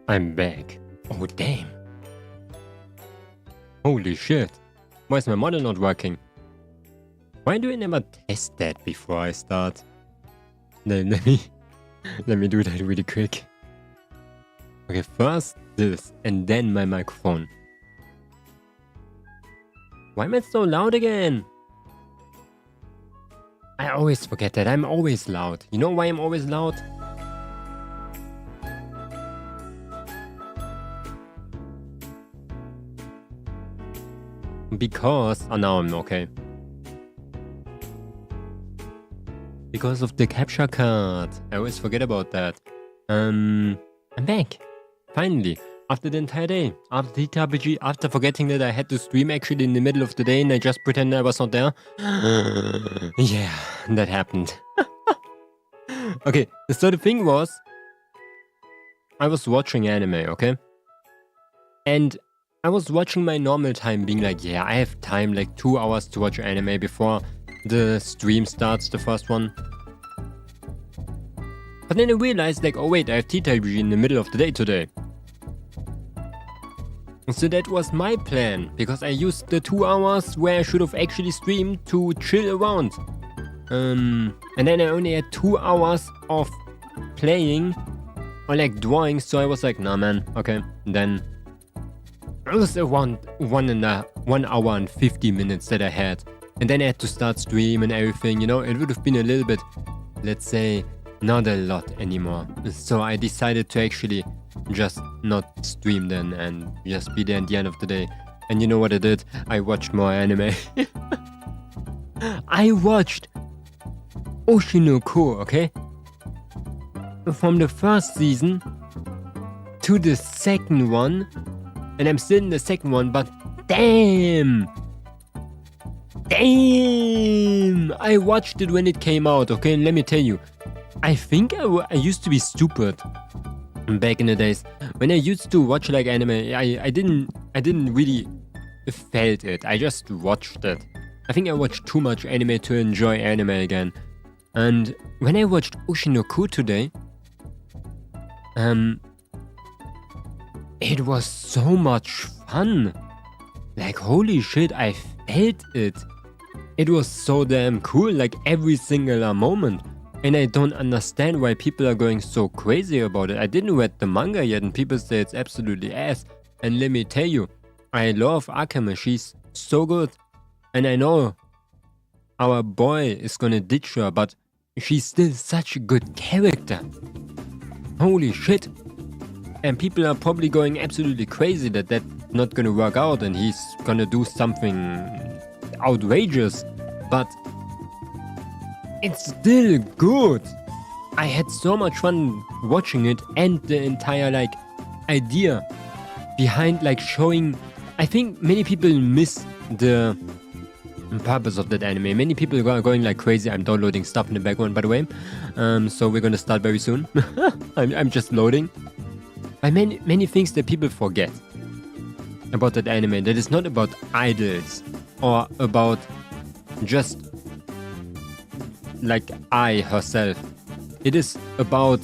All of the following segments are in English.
I'm back. Oh, damn. Holy shit. Why is my model not working? Why do I never test that before I start? Let me do that really quick. Okay, first this, and then my microphone. Why am I so loud again? I always forget that. I'm always loud. You know why I'm always loud? Because... Oh, now I'm okay. Because of the capture card. I always forget about that. I'm back. Finally. After the entire day. After TTRPG. After forgetting that I had to stream actually in the middle of the day and I just pretended I was not there. Yeah, that happened. Okay, so the thing was... I was watching anime, okay? And I was watching my normal time being like, yeah, I have time like 2 hours to watch anime before the stream starts, the first one. But then I realized like, oh wait, I have TTRPG in the middle of the day today. So that was my plan, because I used the 2 hours where I should have actually streamed to chill around. And then I only had 2 hours of playing or like drawing, so I was like, nah man, okay. And then it was around 1 hour and 50 minutes that I had. And then I had to start stream and everything, you know, it would have been a little bit, let's say, not a lot anymore. So I decided to actually just not stream then and just be there at the end of the day. And you know what I did? I watched more anime. I watched Oshinoko, okay? From the first season to the second one. And I'm still in the second one, but damn! Damn! I watched it when it came out, okay? And let me tell you, I think I used to be stupid back in the days. When I used to watch like anime, I didn't really felt it. I just watched it. I think I watched too much anime to enjoy anime again. And when I watched Oshinoko today, it was so much fun. Like, holy shit, I felt it. It was so damn cool, like every single moment. And I don't understand why people are going so crazy about it. I didn't read the manga yet and people say it's absolutely ass. And let me tell you, I love Akame. She's so good. And I know our boy is gonna ditch her, but she's still such a good character. Holy shit. And people are probably going absolutely crazy that that's not gonna work out and he's gonna do something outrageous. But it's still good. I had so much fun watching it, and the entire like idea behind like showing... I think many people miss the purpose of that anime. Many people are going like crazy. I'm downloading stuff in the background, by the way. So we're gonna start very soon. I'm just loading. I mean, many things that people forget about that anime. That is not about idols or about just like Ai herself. It is about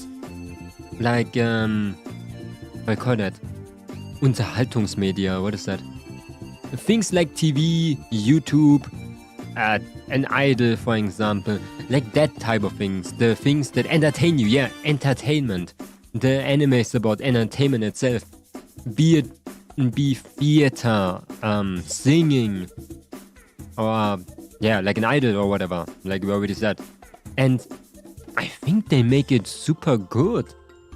like what do I call that? Unterhaltungsmedia. What is that? Things like TV, YouTube, an idol, for example, like that type of things. The things that entertain you. Yeah, entertainment. The anime is about entertainment itself. Be theater, singing, or yeah, like an idol or whatever, like we already said. And I think they make it super good.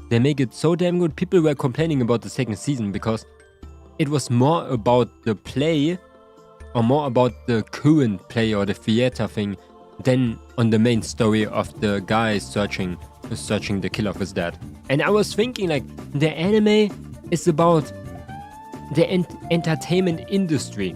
They make it so damn good. People were complaining about the second season because it was more about the play, or more about the current play or the theater thing, than on the main story of the guy searching the killer of his dad. And I was thinking like, the anime is about the entertainment industry.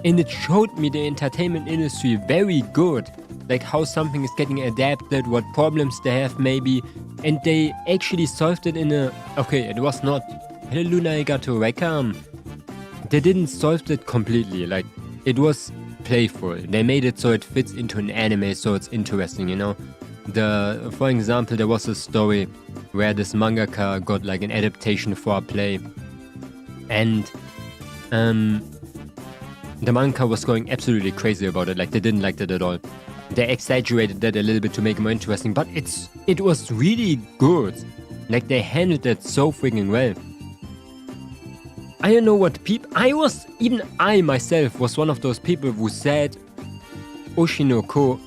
And it showed me the entertainment industry very good. Like how something is getting adapted, what problems they have maybe. And they actually solved it in a... Okay, it was not... Hello Luna, I got to Wacom. They didn't solve it completely. Like, it was playful. They made it so it fits into an anime, so it's interesting, you know? For example, there was a story where this mangaka got like an adaptation for a play, and the manga was going absolutely crazy about it. Like, they didn't like it at all. They exaggerated that a little bit to make it more interesting, but it was really good. Like, they handled that so freaking well. I don't know what I myself was one of those people who said Oshinoko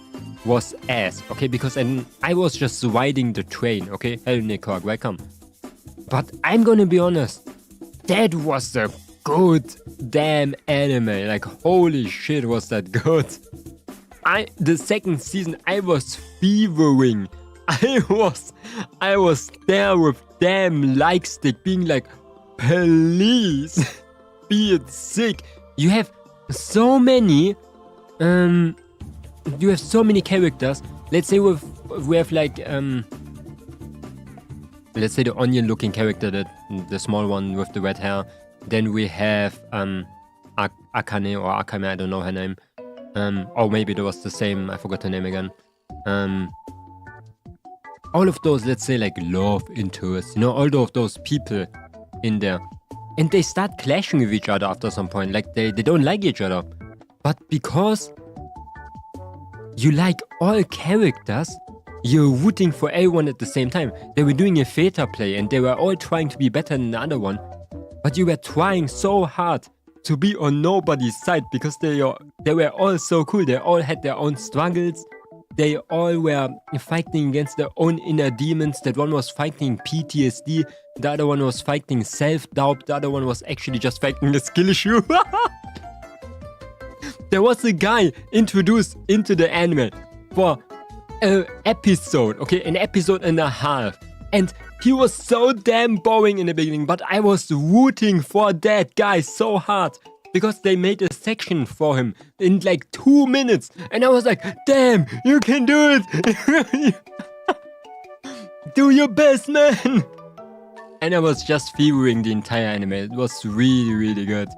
was ass, okay? Because I was just riding the train, okay? Hello, Nick, welcome. But I'm gonna be honest, that was a good damn anime. Like, holy shit, was that good. The second season, I was fevering. I was there with damn like stick being like, please, be it sick. You have so many, characters. Let's say we have like, let's say the onion looking character, the small one with the red hair. Then we have, Akane or Akame, I don't know her name. Or maybe there was the same, I forgot her name again. All of those, let's say, like, love interests, all of those people in there. And they start clashing with each other after some point. Like, they don't like each other. But because you like all characters, you're rooting for everyone at the same time. They were doing a theta play and they were all trying to be better than the other one. But you were trying so hard to be on nobody's side because they were all so cool. They all had their own struggles. They all were fighting against their own inner demons. That one was fighting PTSD. The other one was fighting self-doubt. The other one was actually just fighting a skill issue. There was a guy introduced into the anime for an episode, okay? An episode and a half. And he was so damn boring in the beginning, but I was rooting for that guy so hard because they made a section for him in like 2 minutes. And I was like, damn, you can do it. Do your best, man. And I was just fevering the entire anime. It was really, really good.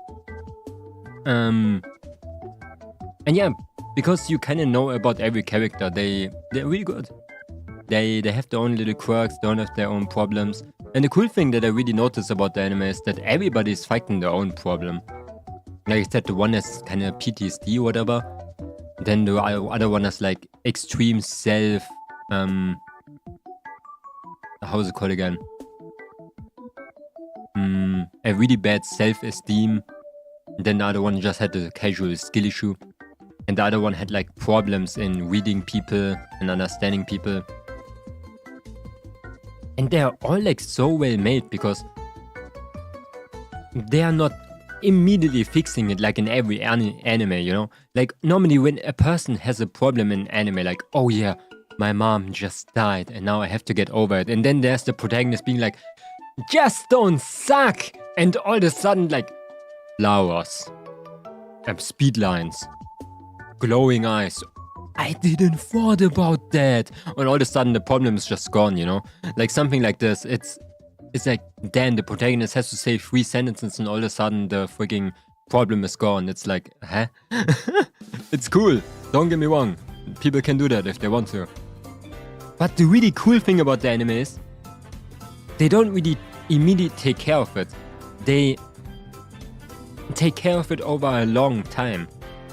And yeah, because you kind of know about every character, they're really good. They have their own little quirks, they don't have their own problems. And the cool thing that I really noticed about the anime is that everybody is fighting their own problem. Like I said, the one has kind of PTSD or whatever. Then the other one has like extreme self... how's it called again? A really bad self-esteem. Then the other one just had a casual skill issue. And the other one had like problems in reading people and understanding people. And they are all like so well made because they are not immediately fixing it like in every anime, Like normally when a person has a problem in anime, like, oh yeah, my mom just died and now I have to get over it. And then there's the protagonist being like, just don't suck. And all of a sudden like flowers, speed lines, glowing eyes. I didn't thought about that. And all of a sudden the problem is just gone, Like something like this. It's like, damn, the protagonist has to say 3 sentences and all of a sudden the freaking problem is gone. It's like, huh? It's cool. Don't get me wrong. People can do that if they want to. But the really cool thing about the anime is they don't really immediately take care of it. They take care of it over a long time.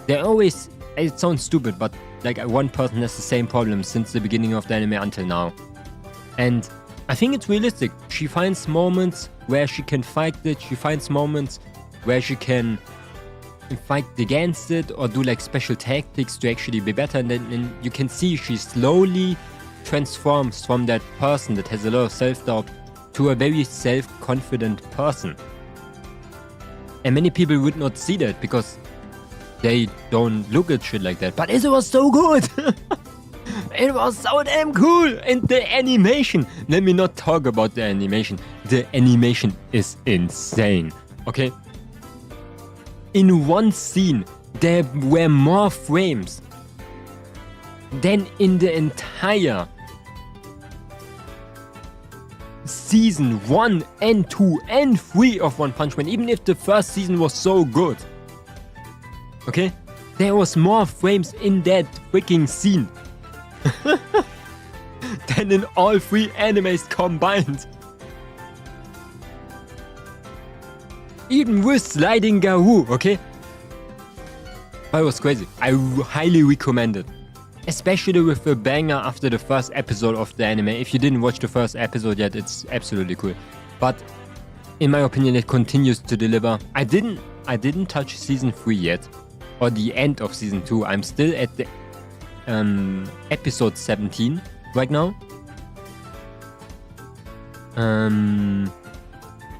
They always, it sounds stupid, but like one person has the same problem since the beginning of the anime until now. And I think it's realistic. She finds moments where she can fight it. She finds moments where she can fight against it or do like special tactics to actually be better. And then you can see she slowly transforms from that person that has a lot of self-doubt to a very self-confident person. And many people would not see that because they don't look at shit like that. But it was so good! It was so damn cool! And the animation! Let me not talk about the animation. The animation is insane. Okay? In one scene, there were more frames than in the entire season 1 and 2 and 3 of One Punch Man, even if the first season was so good. Okay? There was more frames in that freaking scene. than in all 3 animes combined. Even with Sliding Garou, okay? But it was crazy. I highly recommend it. Especially with the banger after the first episode of the anime. If you didn't watch the first episode yet, it's absolutely cool. But in my opinion, it continues to deliver. I didn't touch season 3 yet, or the end of season 2. I'm still at the episode 17 right now.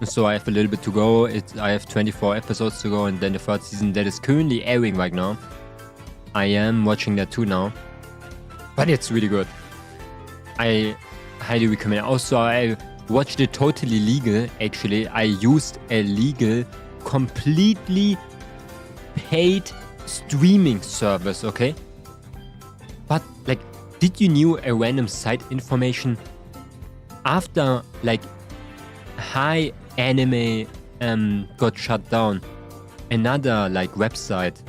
So I have a little bit to go. I have 24 episodes to go, and then the 3rd season that is currently airing right now. I am watching that too now, but it's really good. I highly recommend it. Also, I watched it totally legal. Actually, I used a legal, completely paid streaming service. Okay, but like, did you know a random site information after like High Anime got shut down, another like website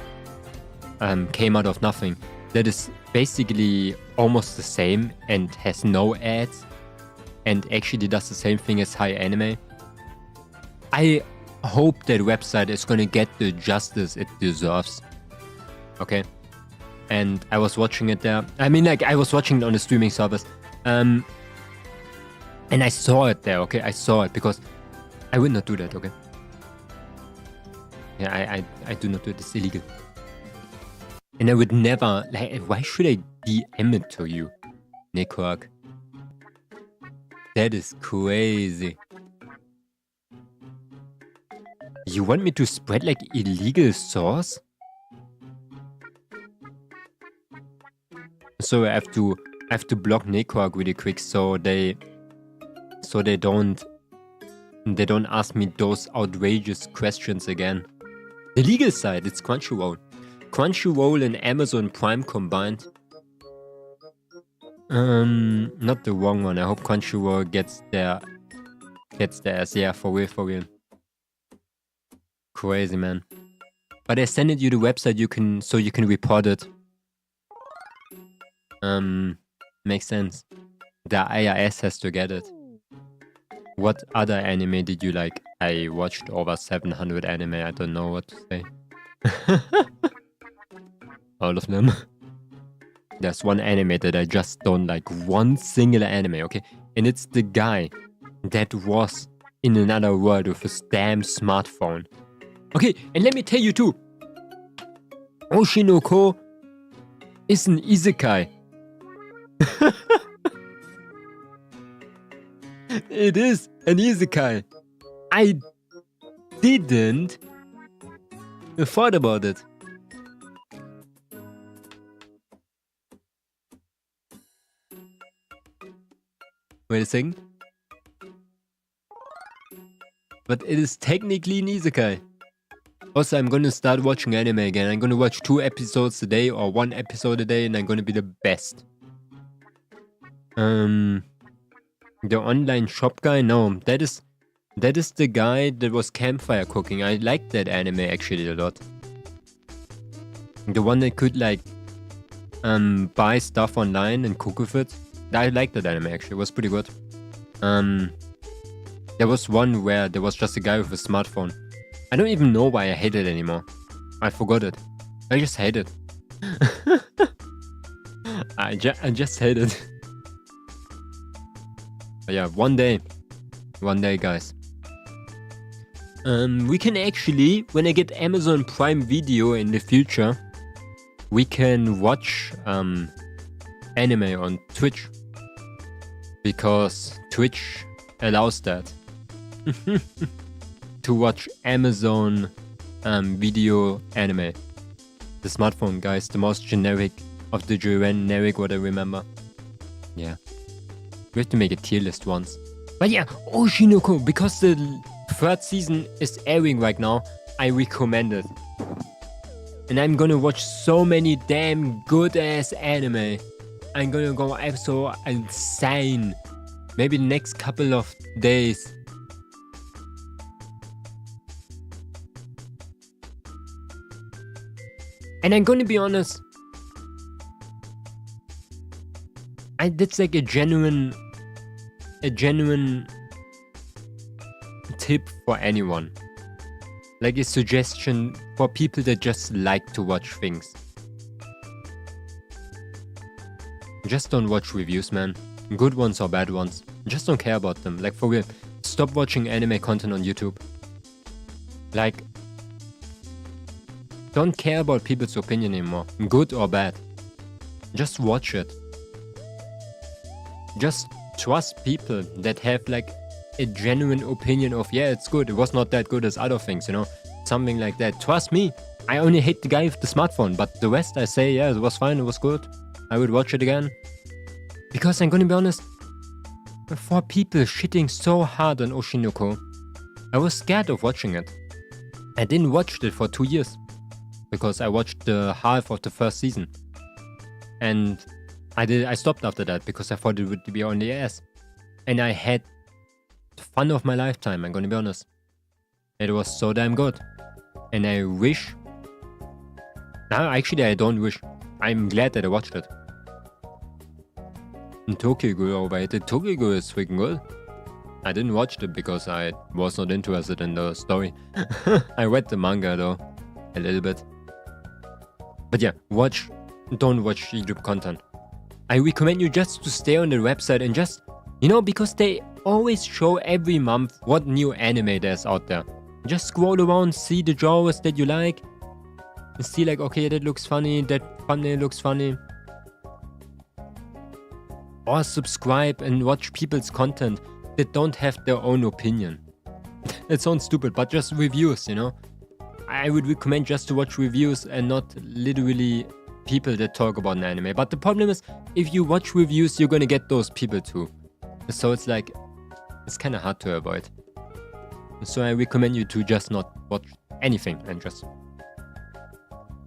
came out of nothing that is basically almost the same and has no ads and actually does the same thing as High Anime. I hope that website is gonna get the justice it deserves. Okay, and I was watching it there. I mean, like, I was watching it on the streaming service, and I saw it there. Okay, I saw it because I would not do that. Okay, yeah, I do not do it. It's illegal. And I would never, like, why should I DM it to you, Nickwork? That is crazy. You want me to spread like illegal source? So I have to block Nickwork really quick so they don't ask me those outrageous questions again. The legal side, it's Crunchyroll. Crunchyroll and Amazon Prime combined. Not the wrong one. I hope Crunchyroll gets their ass. Yeah, for real. Crazy, man. But I sent you the website so you can report it. Makes sense. The IRS has to get it. What other anime did you like? I watched over 700 anime. I don't know what to say. All of them. There's one anime that I just don't like. One singular anime, okay? And it's the guy that was in another world with his damn smartphone. Okay, and let me tell you too. Oshinoko is an isekai. It is an isekai. I didn't thought about it. Wait a second. But it is technically an isekai. Also, I'm gonna start watching anime again. I'm gonna watch 2 episodes a day or 1 episode a day, and I'm gonna be the best. The online shop guy? No, that is the guy that was campfire cooking. I liked that anime actually a lot. The one that could like buy stuff online and cook with it. I liked that anime actually. It was pretty good. There was one where there was just a guy with a smartphone. I don't even know why I hate it anymore. I forgot it. I just hate it. I just hate it. But yeah, one day, guys. We can actually, when I get Amazon Prime Video in the future, we can watch anime on Twitch. Because Twitch allows that. To watch Amazon Video anime. The smartphone, guys, the most generic of the generic what I remember. Yeah. We have to make a tier list once. But yeah, Oshinoko, because the 3rd season is airing right now, I recommend it. And I'm gonna watch so many damn good ass anime. I'm gonna go so insane. Maybe the next couple of days. And I'm gonna be honest. That's like a genuine tip for anyone. Like a suggestion for people that just like to watch things. Just don't watch reviews, man. Good ones or bad ones. Just don't care about them. Like, for real. Stop watching anime content on YouTube. Like, don't care about people's opinion anymore. Good or bad. Just watch it. Just trust people that have like a genuine opinion of, yeah, it's good. It was not that good as other things, you know? Something like that. Trust me. I only hate the guy with the smartphone, but the rest I say, yeah, it was fine, it was good. I would watch it again. Because I'm gonna be honest, for people shitting so hard on Oshinoko, I was scared of watching it. I didn't watch it for 2 years. Because I watched the half of the first season. And I stopped after that because I thought it would be on the ass. And I had the fun of my lifetime, I'm gonna be honest. It was so damn good. And I wish... No, actually I don't wish. I'm glad that I watched it. And Tokyo Ghoul overrated. Tokyo Ghoul is freaking good. I didn't watch it because I was not interested in the story. I read the manga though. A little bit. But yeah, don't watch YouTube content. I recommend you just to stay on the website and just, you know, because they always show every month what new anime there's out there. Just scroll around, see the genres that you like. And see like, okay, that looks funny, that thumbnail looks funny. Or subscribe and watch people's content that don't have their own opinion. It sounds stupid, but just reviews, you know? I would recommend just to watch reviews and not literally people that talk about an anime. But the problem is, if you watch reviews, you're gonna get those people too. So it's like, it's kind of hard to avoid. So I recommend you to just not watch anything and just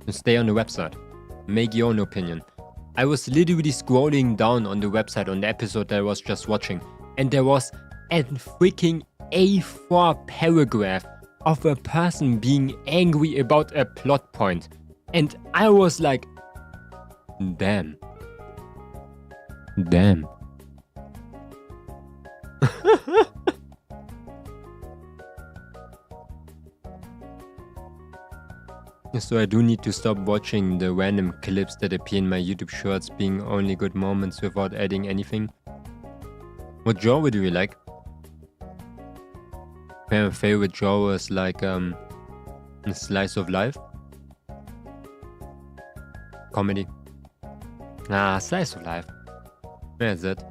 stay on the website. Make your own opinion. I was literally scrolling down on the website on the episode that I was just watching, and there was a freaking A4 paragraph of a person being angry about a plot point. And I was like, damn. Damn. So I do need to stop watching the random clips that appear in my YouTube shorts being only good moments without adding anything. What genre do you like? My favorite genre is like slice of life. Comedy. Slice of life. That's it.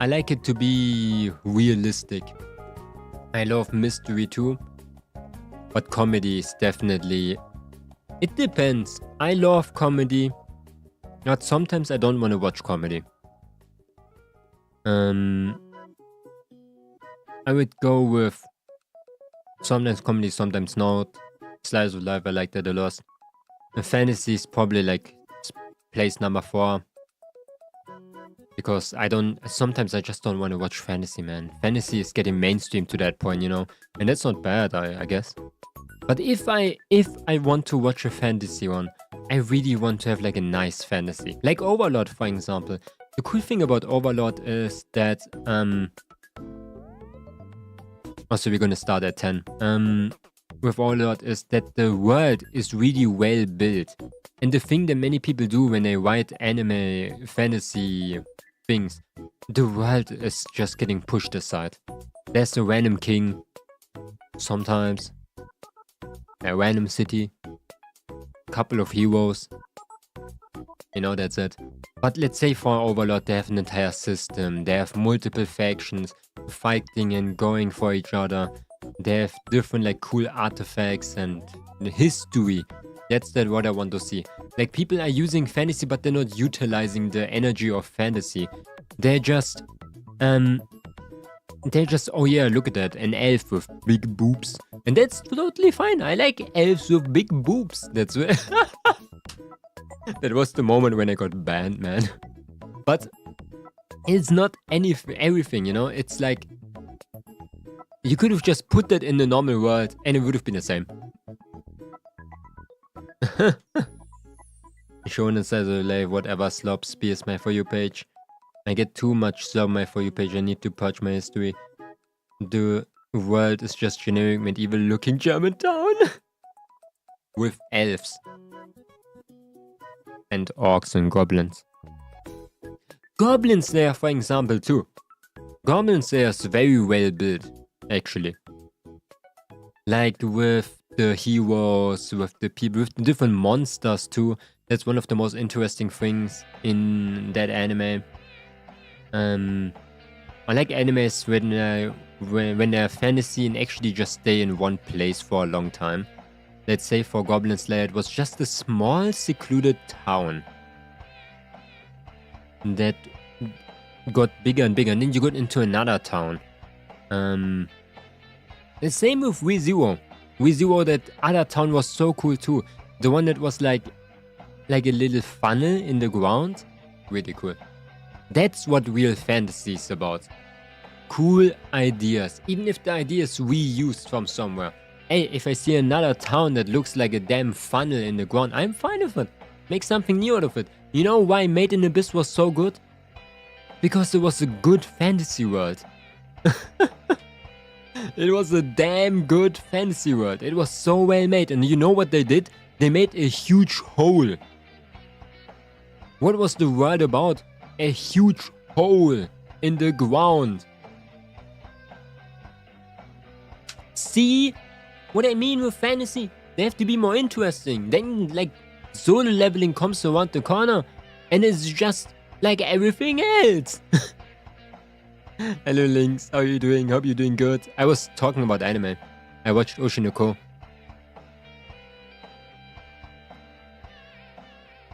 I like it to be realistic. I love mystery too. But comedy is definitely... It depends. I love comedy. But sometimes I don't want to watch comedy. I would go with sometimes comedy, sometimes not. Slice of life, I like that a lot. And fantasy is probably like place number 4. Because sometimes I just don't want to watch fantasy, man. Fantasy is getting mainstream to that point, you know. And that's not bad, I guess. But if I want to watch a fantasy one, I really want to have like a nice fantasy. Like Overlord, for example. The cool thing about Overlord is that... Also, we're gonna start at 10. With Overlord is that the world is really well built. And the thing that many people do when they write anime fantasy things, the world is just getting pushed aside. There's a random king, sometimes. A random city, couple of heroes, you know, that's it. But let's say for Overlord they have an entire system, they have multiple factions fighting and going for each other, they have different like cool artifacts and history. That's what I want to see. Like people are using fantasy but they're not utilizing the energy of fantasy. They're just, oh yeah, look at that, an elf with big boobs. And that's totally fine. I like elves with big boobs. That's that was the moment when I got banned, man. But it's not everything, you know? It's like... You could have just put that in the normal world and it would have been the same. Shonen says, whatever slop spears my For You page. I get too much stuff on my For You page. I need to purge my history. The world is just generic medieval looking German town. With elves. And orcs and goblins. Goblin Slayer, for example, too. Goblin Slayer is very well built, actually. Like with the heroes, with the people, with the different monsters too. That's one of the most interesting things in that anime. I like animes when they're fantasy and actually just stay in one place for a long time. Let's say for Goblin Slayer, it was just a small secluded town that got bigger and bigger, and then you got into another town. The same with ReZero. ReZero, that other town was so cool too. The one that was like a little funnel in the ground. Really cool. That's what real fantasy is about. Cool ideas. Even if the idea is reused from somewhere. Hey, if I see another town that looks like a damn funnel in the ground, I'm fine with it. Make something new out of it. You know why Made in Abyss was so good? Because it was a good fantasy world. It was a damn good fantasy world. It was so well made. And you know what they did? They made a huge hole. What was the world about? A huge hole in the ground. See what I mean with fantasy? They have to be more interesting. Then like solo leveling comes around the corner and it's just like everything else. Hello Lynx, how are you doing? Hope you're doing good. I was talking about anime. I watched Oshinoko.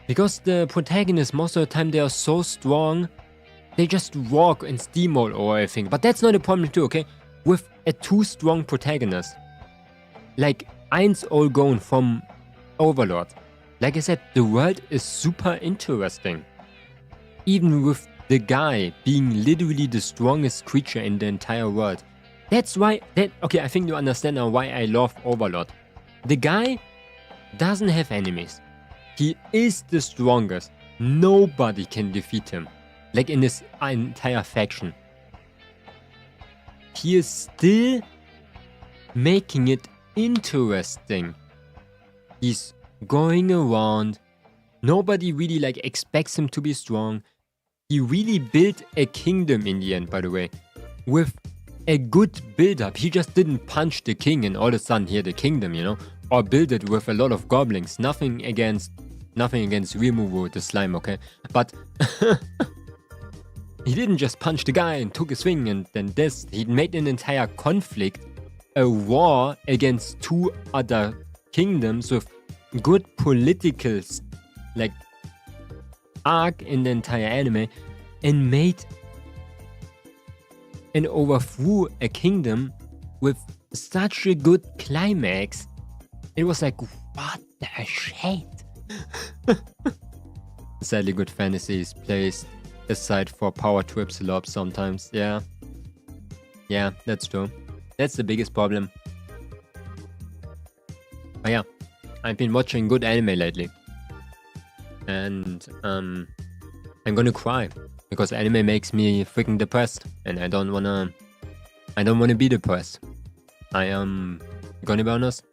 Because the protagonists, most of the time, they are so strong, they just walk and steamroll over everything. But that's not a problem too, okay? With a too strong protagonist, like Eins all going from Overlord. Like I said, the world is super interesting. Even with the guy being literally the strongest creature in the entire world. That's why, okay, I think you understand now why I love Overlord. The guy doesn't have enemies. He is the strongest. Nobody can defeat him. Like in his entire faction. He is still making it interesting. He's going around. Nobody really like expects him to be strong. He really built a kingdom in the end, by the way. With a good build-up. He just didn't punch the king and all of a sudden he had a kingdom, you know? Or build it with a lot of goblins. Nothing against Rimuru, the slime, okay? But he didn't just punch the guy and took his swing and then this. He made an entire conflict, a war against two other kingdoms with good political like arc in the entire anime, and made and overthrew a kingdom with such a good climax. It was like, what the shit? Sadly, good fantasy is placed aside for power trips a lot sometimes. Yeah, that's true. That's the biggest problem. But yeah, I've been watching good anime lately. And I'm gonna cry. Because anime makes me freaking depressed. And I don't wanna be depressed. I am gonna be honest.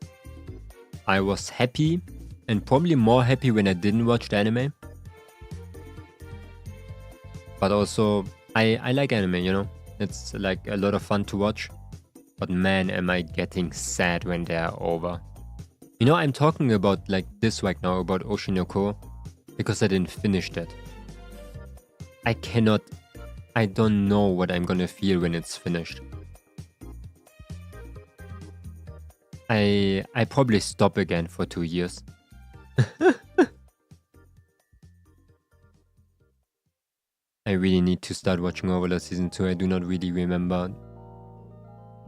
I was happy. And probably more happy when I didn't watch the anime. But also, I like anime, you know? It's like a lot of fun to watch. But man, am I getting sad when they are over. You know, I'm talking about like this right now, about Oshinoko, because I didn't finish that. I don't know what I'm gonna feel when it's finished. I probably stop again for 2 years. I really need to start watching Overlord Season 2. I do not really remember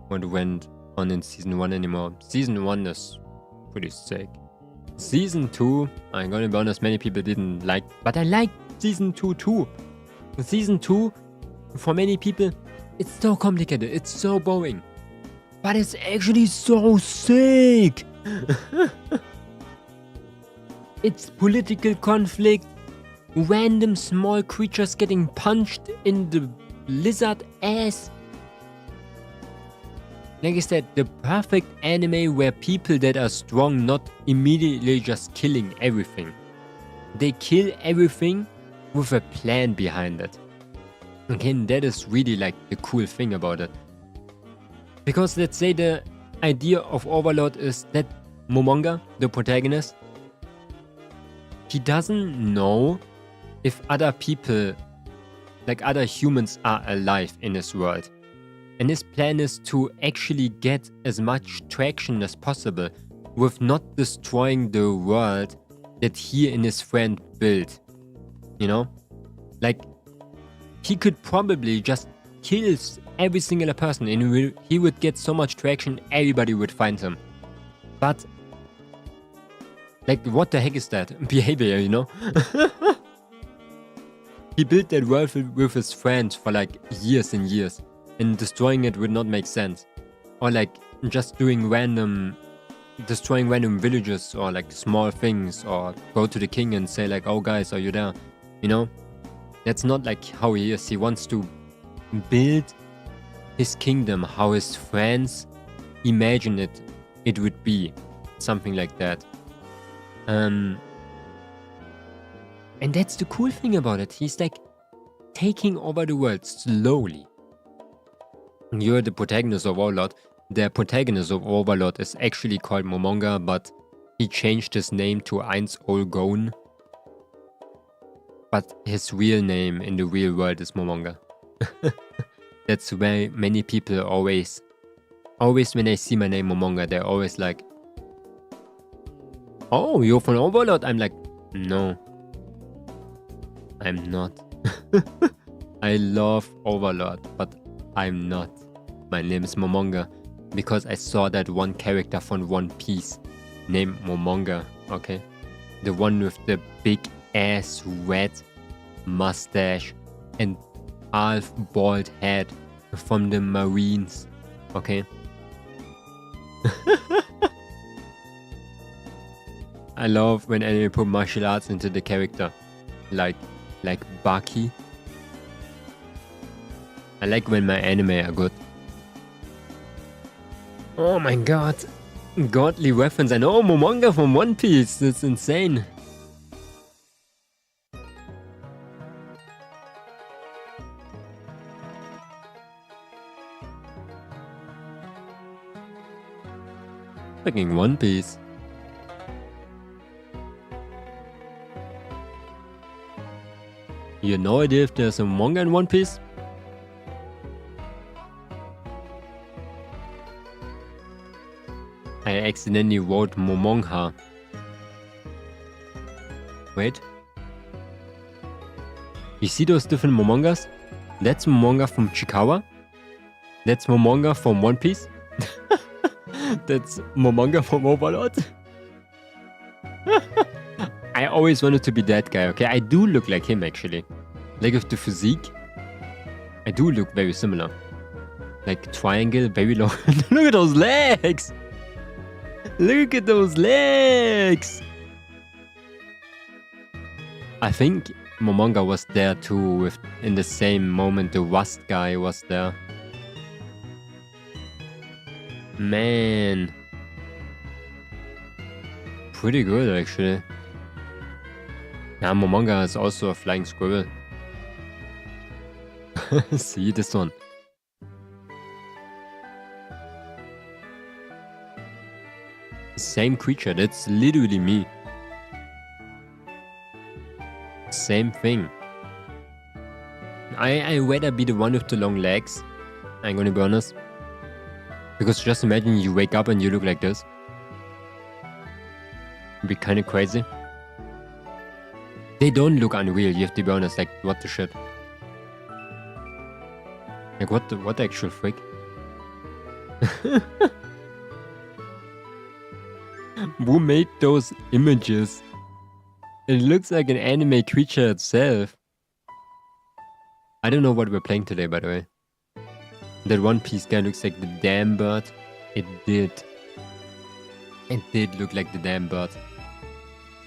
what went on in Season 1 anymore. Season 1 is pretty sick. Season 2, I'm gonna be honest, many people didn't like, but I liked Season 2 too. Season 2, for many people, it's so complicated, it's so boring. But it's actually so sick! It's political conflict, random small creatures getting punched in the lizard ass. Like I said, the perfect anime where people that are strong not immediately just killing everything. They kill everything with a plan behind it. Again, that is really like the cool thing about it. Because let's say the idea of Overlord is that Momonga, the protagonist, he doesn't know if other people, like other humans, are alive in this world. And his plan is to actually get as much traction as possible with not destroying the world that he and his friend built. You know? Like, he could probably just kill every single person and he would get so much traction, everybody would find him. But, like, what the heck is that behavior, you know? He built that world with his friends for like years and years. And destroying it would not make sense. Or like just destroying random villages or like small things, or go to the king and say like, oh guys, are you there? You know? That's not like how he is. He wants to build his kingdom how his friends imagine it would be. Something like that. And that's the cool thing about it. He's like taking over the world slowly. You're the protagonist of Overlord. The protagonist of Overlord is actually called Momonga, but he changed his name to Eins Olgon. But his real name in the real world is Momonga. That's why many people always when they see my name Momonga, they're always like, oh, you're from Overlord? I'm like, no, I'm not. I love Overlord, but I'm not. My name is Momonga because I saw that one character from One Piece named Momonga, okay? The one with the big ass red mustache and half bald head from the Marines, okay? I love when anime put martial arts into the character, like Baki. I like when my anime are good. Oh my god. Godly reference. I know Momonga from One Piece. That's insane. Fucking One Piece. You have no idea if there's a manga in One Piece? I accidentally wrote Momonga. Wait. You see those different Momongas? That's Momonga from Chikawa. That's Momonga from One Piece. That's Momonga from Overlord. I always wanted to be that guy, okay? I do look like him, actually. Like, with the physique, I do look very similar. Like, triangle, very long. Look at those legs! Look at those legs! I think Momonga was there too, in the same moment the Rust guy was there. Man. Pretty good, actually. Yeah, Momonga is also a flying squirrel. See this one. Same creature, that's literally me. Same thing. I rather be the one with the long legs. I'm gonna be honest. Because just imagine you wake up and you look like this. It'd be kinda crazy. They don't look unreal, you have to be honest, like what the shit. Like what the actual frick? Who made those images? It looks like an anime creature itself. I don't know what we're playing today, by the way. That One Piece guy looks like the damn bird. It did. It did look like the damn bird.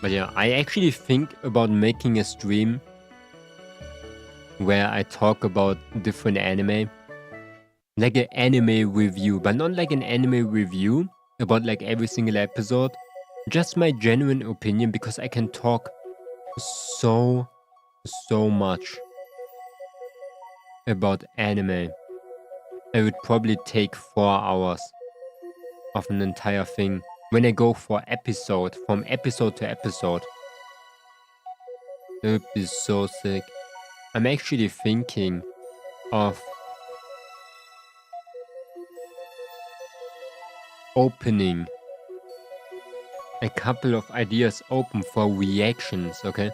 But yeah, I actually think about making a stream where I talk about different anime. Like an anime review, but not like an anime review about like every single episode. Just my genuine opinion, because I can talk so much about anime. It would probably take 4 hours of an entire thing. When I go for episode, from episode to episode. It would be so sick. I'm actually thinking of opening a couple of ideas open for reactions, okay?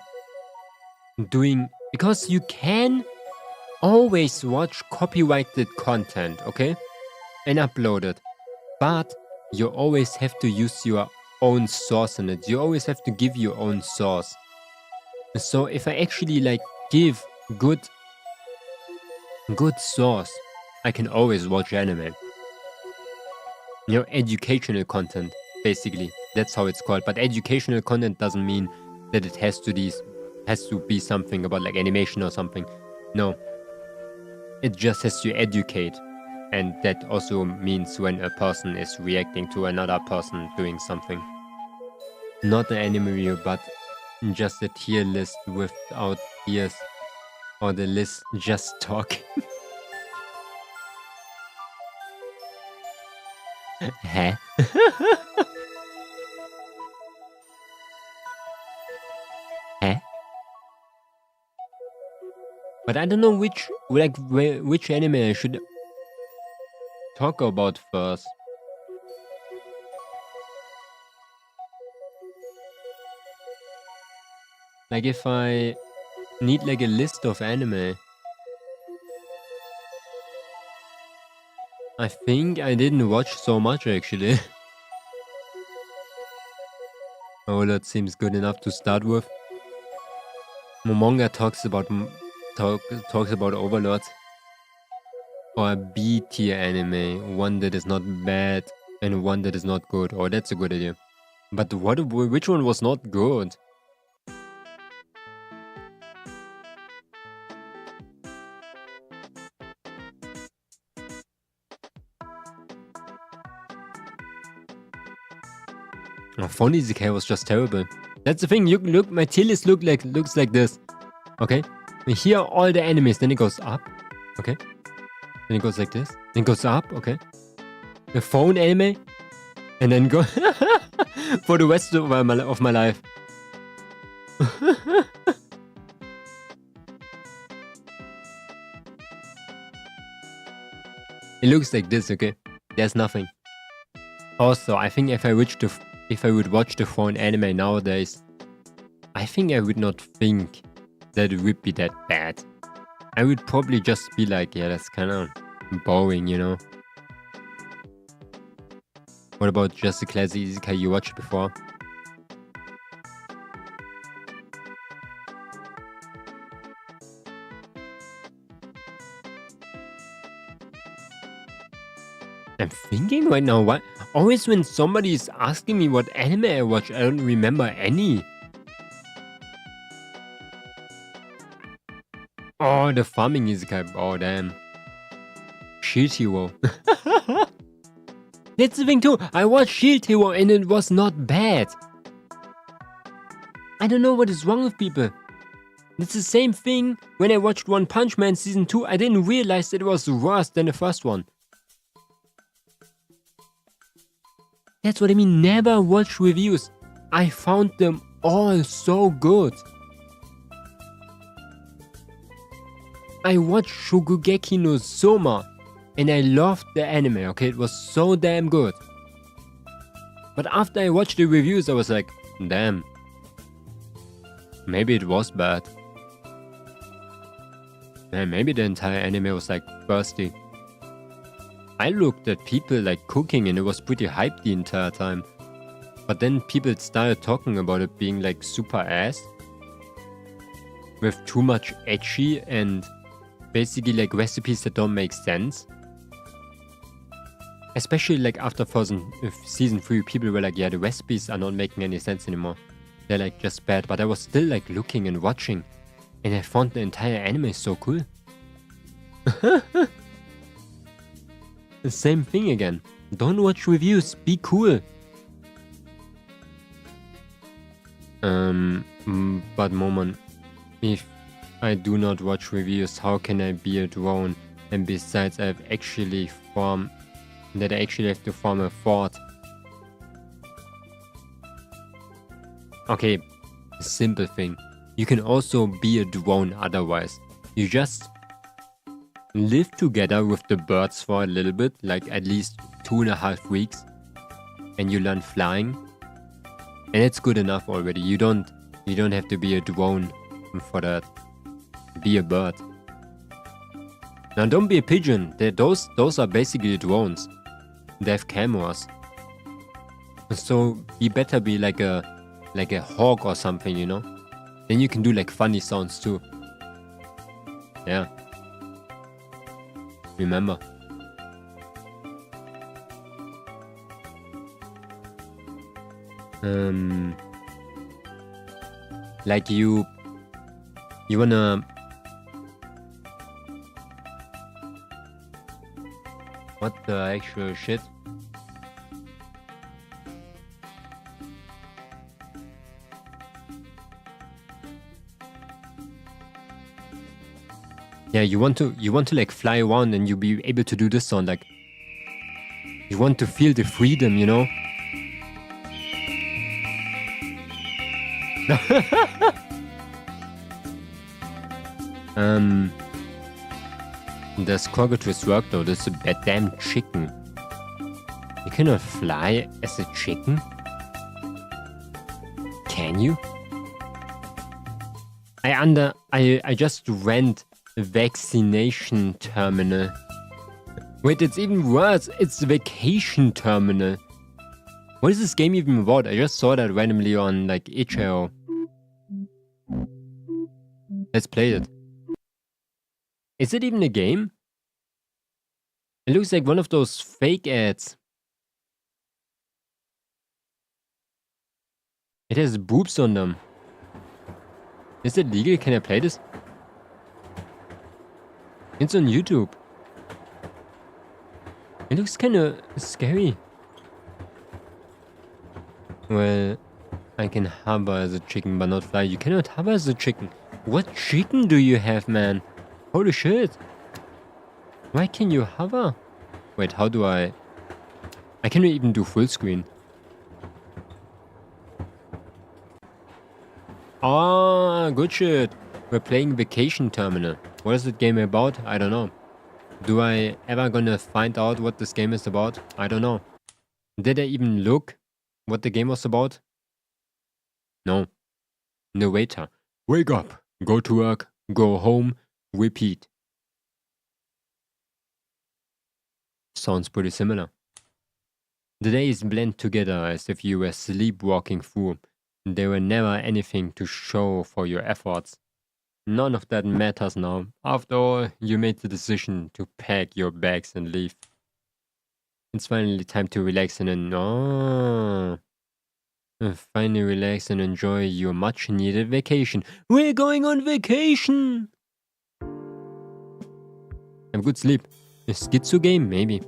Because you can always watch copyrighted content, okay? And upload it. But you always have to use your own source in it. You always have to give your own source. So if I actually like give good source, I can always watch anime. You know, educational content, basically. That's how it's called. But educational content doesn't mean that it has to be something about like animation or something. No. It just has to educate. And that also means when a person is reacting to another person doing something. Not an anime review, but just a tier list without tiers. Or the list just talking. Huh? Huh? But I don't know which anime I should talk about first. Like if I need like a list of anime. I think I didn't watch so much actually. Oh, that seems good enough to start with. Momonga talks about overlords. Or a B tier anime, one that is not bad and one that is not good. Oh, that's a good idea. But which one was not good? Oh, Phone Isekai was just terrible. That's the thing. Look, my tier list looks like this. Okay, here are all the animes. Then it goes up. Okay, then it goes like this. Then it goes up. Okay, the phone anime, and then go for the rest of my life. It looks like this. Okay, there's nothing. Also, I think if I would watch the phone anime nowadays, I think I would not think that it would be that bad. I would probably just be like, yeah, that's kind of boring, you know? What about just the classic isekai you watched before? I'm thinking right now, what? Always when somebody is asking me what anime I watch, I don't remember any. Oh, the farming isekai. Oh, damn. Shield Hero. That's the thing too. I watched Shield Hero and it was not bad. I don't know what is wrong with people. It's the same thing when I watched One Punch Man Season 2. I didn't realize it was worse than the first one. That's what I mean. Never watch reviews. I found them all so good. I watched Shokugeki no Soma and I loved the anime, okay? It was so damn good. But after I watched the reviews, I was like, damn. Maybe it was bad. Man, maybe the entire anime was like thirsty. I looked at people like cooking and it was pretty hyped the entire time. But then people started talking about it being like super ass. With too much ecchi and basically like recipes that don't make sense. Especially like after season 3, people were like, yeah, the recipes are not making any sense anymore. they're like just bad, but I was still like looking and watching, and I found the entire anime so cool. The same thing again. Don't watch reviews, be cool. But Momon, if I do not watch reviews, how can I be a drone? And besides, I actually have to form a fort. Okay, simple thing. You can also be a drone otherwise. You just live together with the birds for a little bit, like at least 2.5 weeks, and you learn flying. And it's good enough already. You don't have to be a drone for that. Be a bird. Now don't be a pigeon. Those are basically drones. They have cameras. So you better be like a hawk or something, you know? Then you can do like funny sounds too. Yeah. Remember. Like you wanna... What the actual shit? Yeah, you want to like fly around and you be able to do this sound, like you want to feel the freedom, you know? Does Corgatus work though? That's a bad damn chicken. You cannot fly as a chicken? Can you? I just rent a vaccination terminal. Wait, it's even worse. It's a vacation terminal. What is this game even about? I just saw that randomly on like itch.io. Let's play it. Is it even a game? It looks like one of those fake ads. It has boobs on them. Is it legal? Can I play this? It's on YouTube. It looks kinda scary. Well, I can hover as a chicken but not fly. You cannot hover as a chicken. What chicken do you have, man? Holy shit. Why can you hover? Wait, how do I cannot even do full screen. Ah, good shit. We're playing Vacation Terminal. What is the game about? I don't know. Do I ever gonna find out what this game is about? I don't know. Did I even look what the game was about? No. Narrator. Wake up. Go to work. Go home. Repeat. Sounds pretty similar. The days blend together as if you were sleepwalking through. There were never anything to show for your efforts. None of that matters now. After all, you made the decision to pack your bags and leave. It's finally time to relax and finally relax and enjoy your much needed vacation. We're going on vacation! Have good sleep. A schizo game, maybe.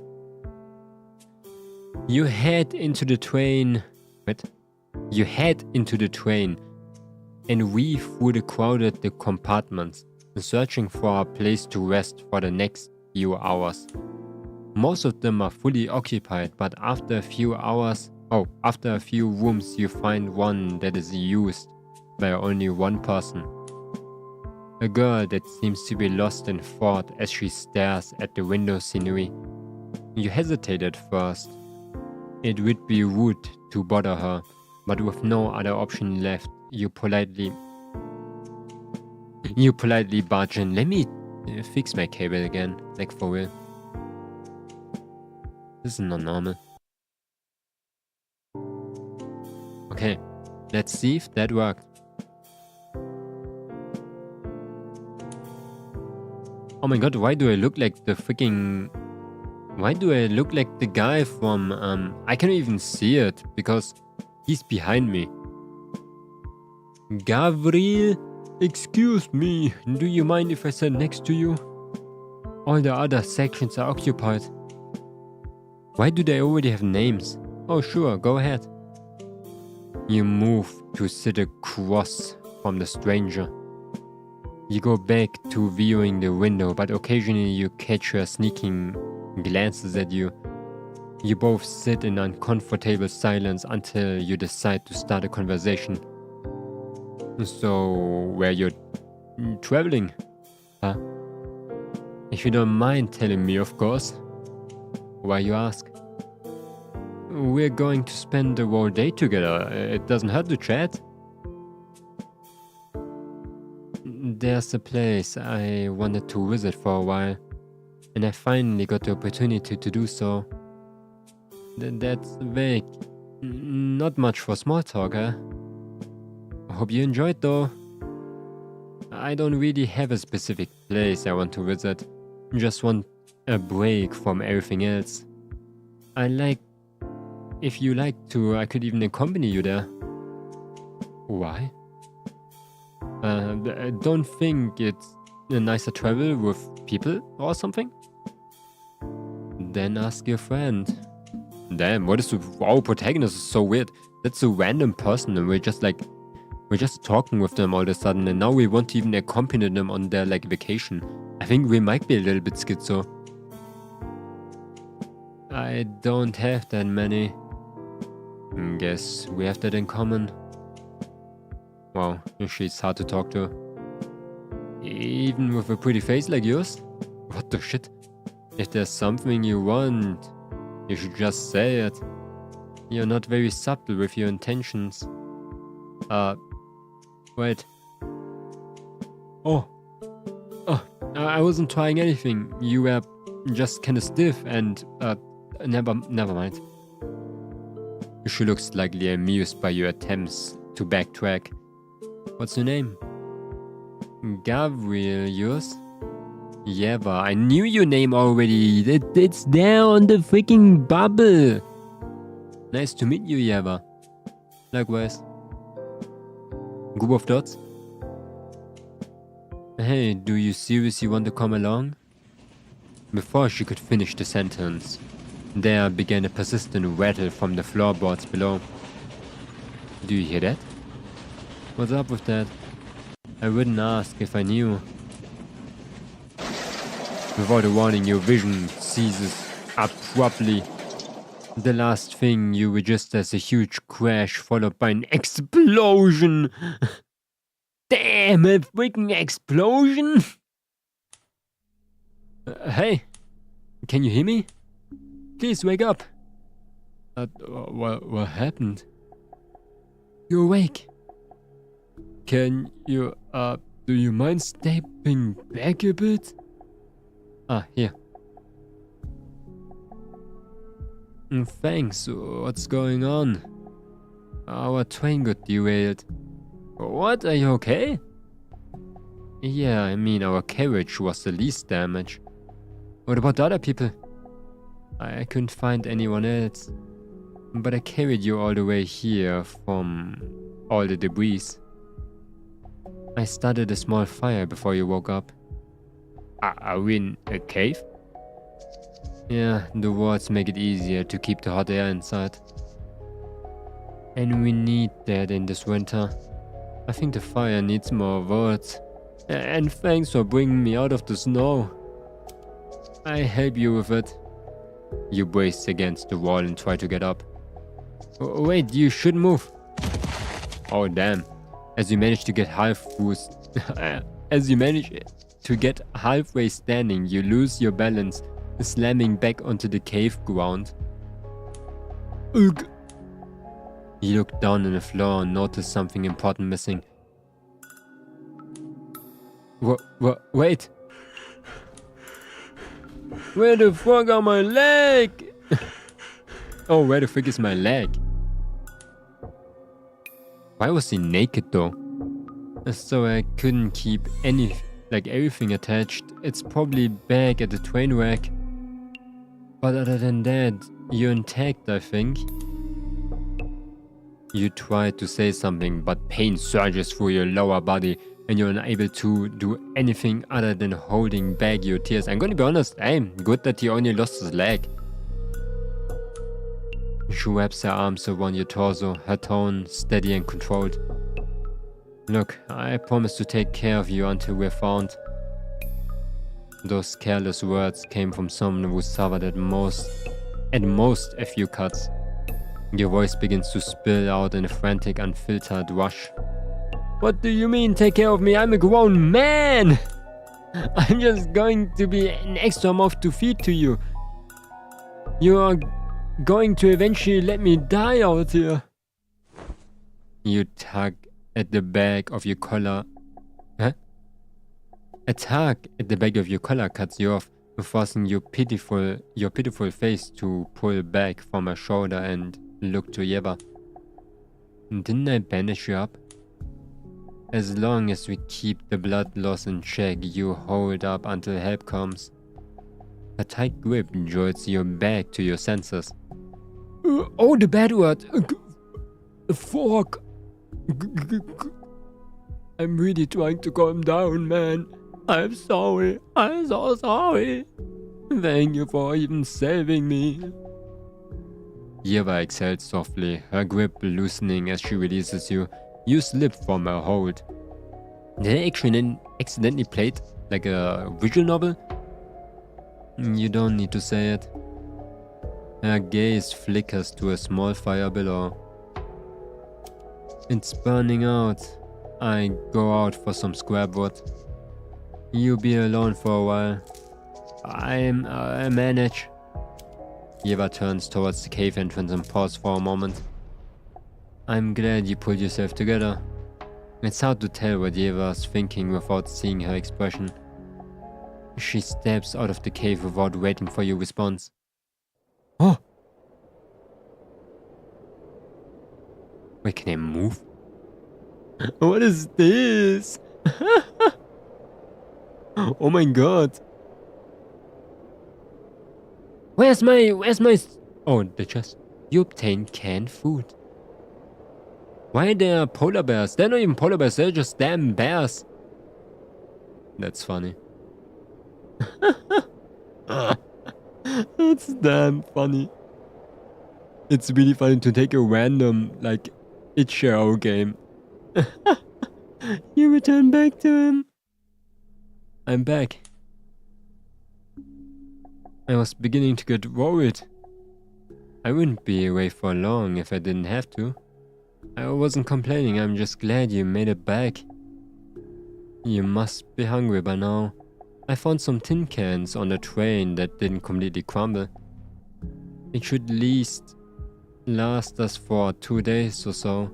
You head into the train. What? You head into the train and weave through the crowded compartments, searching for a place to rest for the next few hours. Most of them are fully occupied, but after a few rooms you find one that is used by only one person. A girl that seems to be lost in thought as she stares at the window scenery. You hesitate at first. It would be rude to bother her, but with no other option left, you politely barge in. Let me fix my cable again, like for real. This is not normal. Okay, let's see if that worked. Oh my god, why do I look like the freaking... Why do I look like the guy from... I can't even see it, because he's behind me. Gabriel? Excuse me, do you mind if I sit next to you? All the other sections are occupied. Why do they already have names? Oh sure, go ahead. You move to sit across from the stranger. You go back to viewing the window, but occasionally you catch her sneaking glances at you. You both sit in uncomfortable silence until you decide to start a conversation. So, where you're traveling? Huh? If you don't mind telling me, of course. Why, you ask? We're going to spend the whole day together. It doesn't hurt to chat. There's a place I wanted to visit for a while, and I finally got the opportunity to do so. That's vague. Not much for small talk, huh? Hope you enjoyed though. I don't really have a specific place I want to visit. Just want a break from everything else. If you like to, I could even accompany you there. Why? I don't think it's a nicer travel with people or something? Then ask your friend. Damn, what is our protagonist is so weird. That's a random person and we're just talking with them all of a sudden and now we want to even accompany them on their vacation. I think we might be a little bit schizo. I don't have that many. Guess we have that in common. Wow, she's hard to talk to. Even with a pretty face like yours? What the shit? If there's something you want, you should just say it. You're not very subtle with your intentions. Wait. Oh, I wasn't trying anything. You were just kinda stiff and, never mind. She looks slightly amused by your attempts to backtrack. What's your name? Gabriel, yours? Yeva, I knew your name already. It's there on the freaking bubble. Nice to meet you, Yeva. Likewise. Group of dots? Hey, do you seriously want to come along? Before she could finish the sentence, there began a persistent rattle from the floorboards below. Do you hear that? What's up with that? I wouldn't ask if I knew. Without a warning, your vision ceases abruptly. The last thing you register is a huge crash followed by an explosion. Damn, a freaking explosion! Hey, can you hear me? Please wake up. What happened? You're awake. Can you, do you mind stepping back a bit? Here. Thanks, what's going on? Our train got derailed. What, are you okay? Yeah, I mean our carriage was the least damaged. What about the other people? I couldn't find anyone else. But I carried you all the way here from all the debris. I started a small fire before you woke up. Are we in a cave? Yeah, the walls make it easier to keep the hot air inside. And we need that in this winter. I think the fire needs more wood. And thanks for bringing me out of the snow. I help you with it. You brace against the wall and try to get up. Wait, you should move. Oh damn. As you manage to get halfway standing, you lose your balance, slamming back onto the cave ground. Ugh. You look down on the floor and notice something important missing. Wait. Where the fuck are my leg? Oh, where the fuck is my leg? Why was he naked though? So I couldn't keep everything attached. It's probably back at the train wreck. But other than that, you're intact, I think. You try to say something, but pain surges through your lower body and you're unable to do anything other than holding back your tears. I'm gonna be honest, good that he only lost his leg. She wraps her arms around your torso, her tone steady and controlled. Look, I promise to take care of you until we're found. Those careless words came from someone who suffered at most a few cuts. Your voice begins to spill out in a frantic, unfiltered rush. What do you mean, take care of me? I'm a grown man! I'm just going to be an extra mouth to feed to you. You are going to eventually let me die out here. You tug at the back of your collar. Huh? A tug at the back of your collar cuts you off, forcing your pitiful face to pull back from her shoulder and look to Yeva. Didn't I bandage you up? As long as we keep the blood loss in check, you hold up until help comes. A tight grip jolts you back to your senses. Oh, the bad word. Fuck. I'm really trying to calm down, man. I'm sorry. I'm so sorry. Thank you for even saving me. Yeva exhales softly, her grip loosening as she releases you. You slip from her hold. Did I actually accidentally play it like a visual novel? You don't need to say it. Her gaze flickers to a small fire below. It's burning out. I go out for some scrap wood. You be alone for a while. I manage. Yeva turns towards the cave entrance and pauses for a moment. I'm glad you pulled yourself together. It's hard to tell what Yeva's thinking without seeing her expression. She steps out of the cave without waiting for your response. Oh! Wait, can I move? What is this? Oh my god. Where's my... Oh, the chest. You obtain canned food. Why are there polar bears? They're not even polar bears, they're just damn bears. That's funny. That's damn funny. It's really funny to take a random, like, itch-out game. You return back to him. I'm back. I was beginning to get worried. I wouldn't be away for long if I didn't have to. I wasn't complaining, I'm just glad you made it back. You must be hungry by now. I found some tin cans on the train that didn't completely crumble. It should at least last us for 2 days or so.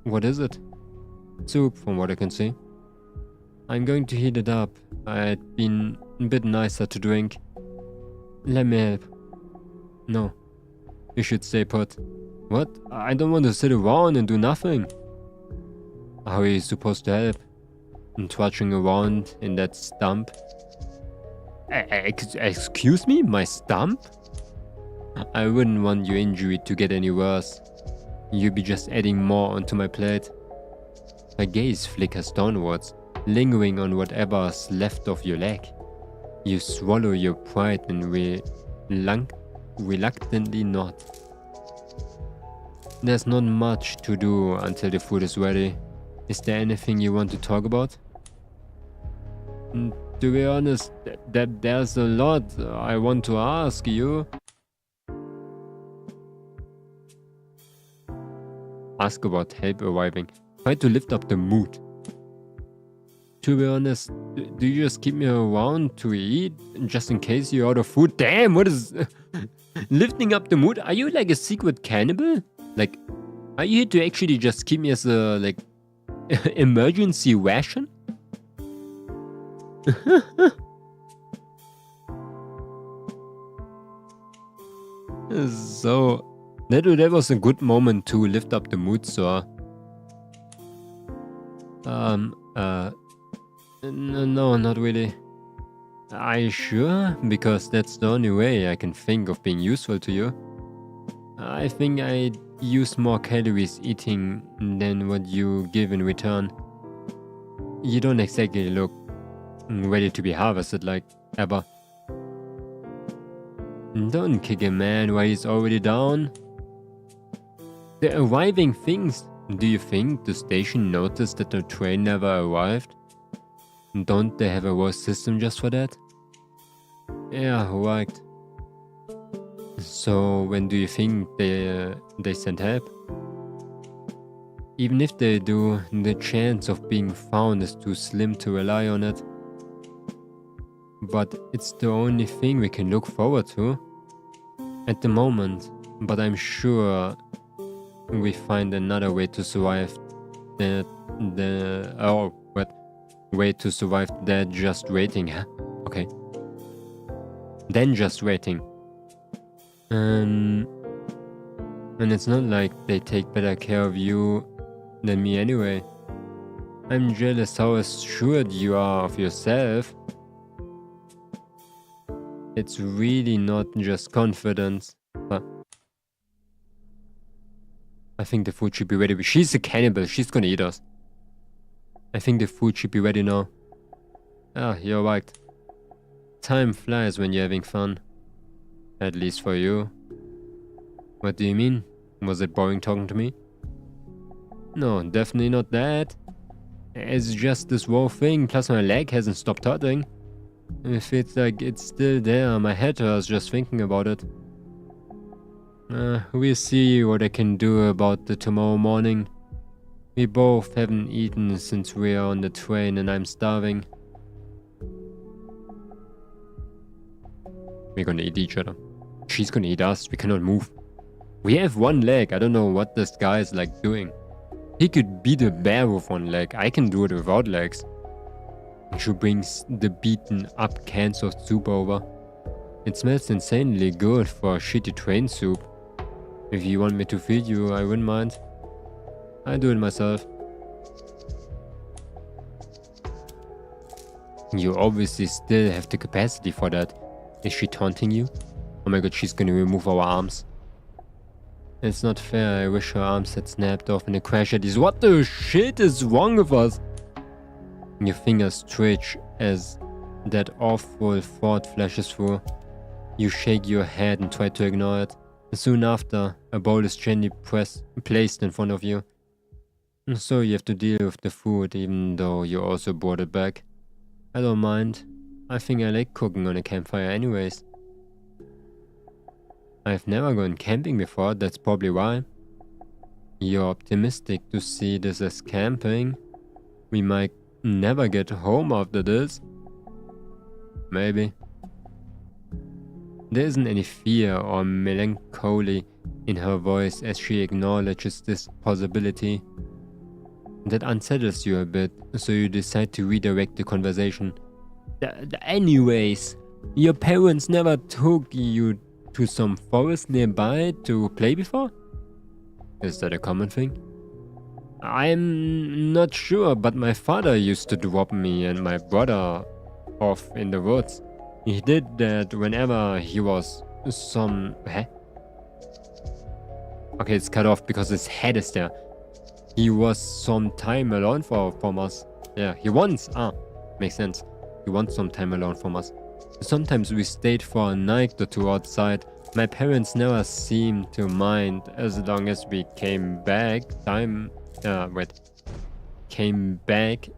What is it? Soup, from what I can see. I'm going to heat it up. I'd been a bit nicer to drink. Let me help. No. You should stay put. What? I don't want to sit around and do nothing. How are you supposed to help? And trudging around in that stump? Excuse me? My stump? I wouldn't want your injury to get any worse. You'd be just adding more onto my plate. My gaze flickers downwards, lingering on whatever's left of your leg. You swallow your pride and reluctantly nod. There's not much to do until the food is ready. Is there anything you want to talk about? To be honest, there's a lot I want to ask you. Ask about help arriving. Try to lift up the mood. To be honest, do you just keep me around to eat just in case you're out of food? Damn, what is... lifting up the mood? Are you like a secret cannibal? Like, are you here to actually just keep me as a, like, emergency ration? So, that was a good moment to lift up the mood, sir. No, not really. Are you sure? Because that's the only way I can think of being useful to you. I think I use more calories eating than what you give in return. You don't exactly look ready to be harvested like ever. Don't kick a man while he's already down. The arriving things. Do you think the station noticed that the train never arrived? Don't they have a worse system just for that? Yeah, right. So when do you think they send help? Even if they do, the chance of being found is too slim to rely on it. But it's the only thing we can look forward to at the moment. But I'm sure we find another way to survive way to survive that just waiting, huh? Okay. Then just waiting. And it's not like they take better care of you than me anyway. I'm jealous how assured you are of yourself. It's really not just confidence. Huh. I think the food should be ready. She's a cannibal. She's gonna eat us. I think the food should be ready now. Ah, you're right. Time flies when you're having fun. At least for you. What do you mean? Was it boring talking to me? No, definitely not that. It's just this raw thing, plus my leg hasn't stopped hurting. It feels like it's still there. My head hurts just thinking about it. We'll see what I can do about it tomorrow morning. We both haven't eaten since we are on the train and I'm starving. We're gonna eat each other. She's gonna eat us. We cannot move. We have one leg. I don't know what this guy is like doing. He could beat a bear with one leg. I can do it without legs. She brings the beaten up cans of soup over. It smells insanely good for a shitty train soup. If you want me to feed you, I wouldn't mind. I do it myself. You obviously still have the capacity for that. Is she taunting you? Oh my god, she's gonna remove our arms. It's not fair. I wish her arms had snapped off in a crash at these. What the shit is wrong with us? Your fingers twitch as that awful thought flashes through. You shake your head and try to ignore it. Soon after, a bowl is gently placed in front of you. So you have to deal with the food even though you also brought it back. I don't mind. I think I like cooking on a campfire anyways. I've never gone camping before, that's probably why. You're optimistic to see this as camping. We might never get home after this. Maybe. There isn't any fear or melancholy in her voice as she acknowledges this possibility. That unsettles you a bit, so you decide to redirect the conversation. Anyways, your parents never took you to some forest nearby to play before? Is that a common thing? I'm not sure, but my father used to drop me and my brother off in the woods. He did that whenever he was some... Huh? Okay, it's cut off because his head is there. He was some time alone from us. Yeah, he wants... makes sense. He wants some time alone from us. Sometimes we stayed for a night or two outside. My parents never seemed to mind as long as we came back. Came back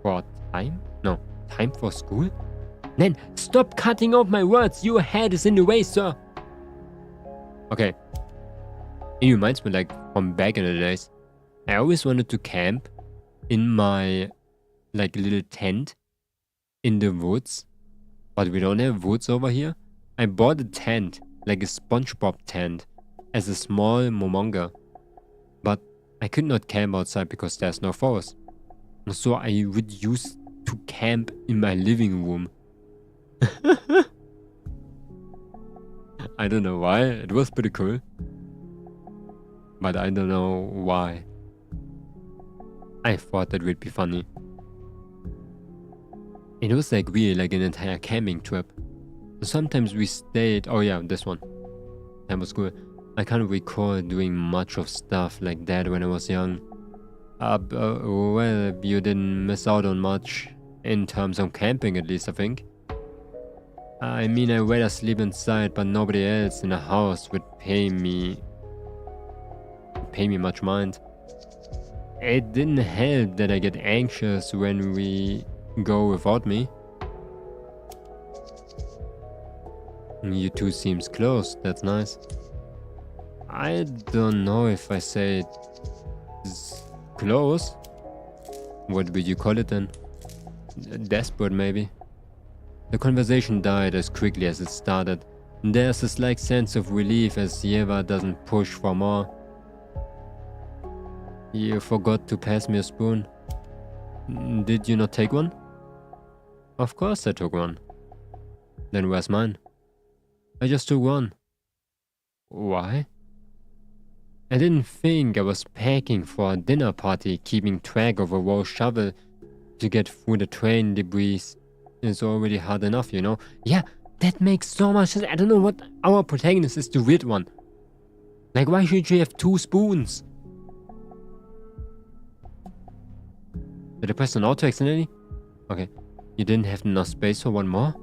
for time? No, time for school? Nen, stop cutting off my words. Your head is in the way, sir. Okay. It reminds me like from back in the days. I always wanted to camp in my like little tent in the woods, but we don't have woods over here. I bought a tent, like a SpongeBob tent, as a small Momonga, but I could not camp outside because there's no forest. So I would use to camp in my living room. I don't know why, it was pretty cool, but I don't know why. I thought that would be funny. It was like really like an entire camping trip. Sometimes we stayed... Oh yeah, this one. time of school. I can't recall doing much of stuff like that when I was young. Well, you didn't miss out on much in terms of camping, at least, I think. I mean, I'd rather sleep inside, but nobody else in the house would pay me much mind. It didn't help that I get anxious when we go without me. You two seems close, that's nice. I don't know if I say it's close. What would you call it then? Desperate, maybe. The conversation died as quickly as it started. There's a slight sense of relief as Yeva doesn't push for more. You forgot to pass me a spoon. Did you not take one? Of course I took one. Then where's mine? I just took one. Why? I didn't think I was packing for a dinner party. Keeping track of a raw shovel to get through the train debris is already hard enough, you know? Yeah, that makes so much sense. I don't know what our protagonist is the weird one. Like, why should she have 2 spoons? Did I press an auto accidentally? Okay. You didn't have enough space for one more?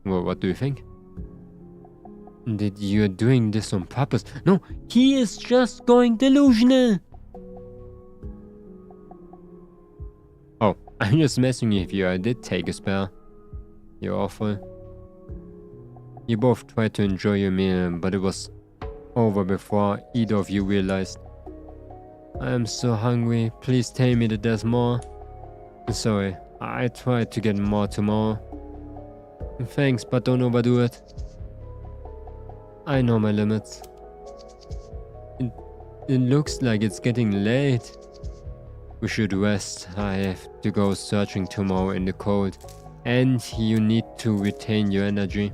Well, what do you think? That you're doing this on purpose? No, he is just going delusional. Oh, I'm just messing with you. I did take a spare. You're awful. You both tried to enjoy your meal, but it was over before either of you realized. I am so hungry. Please tell me that there's more. Sorry, I tried to get more tomorrow. Thanks, but don't overdo it. I know my limits. It looks like it's getting late. We should rest. I have to go searching tomorrow in the cold. And you need to retain your energy.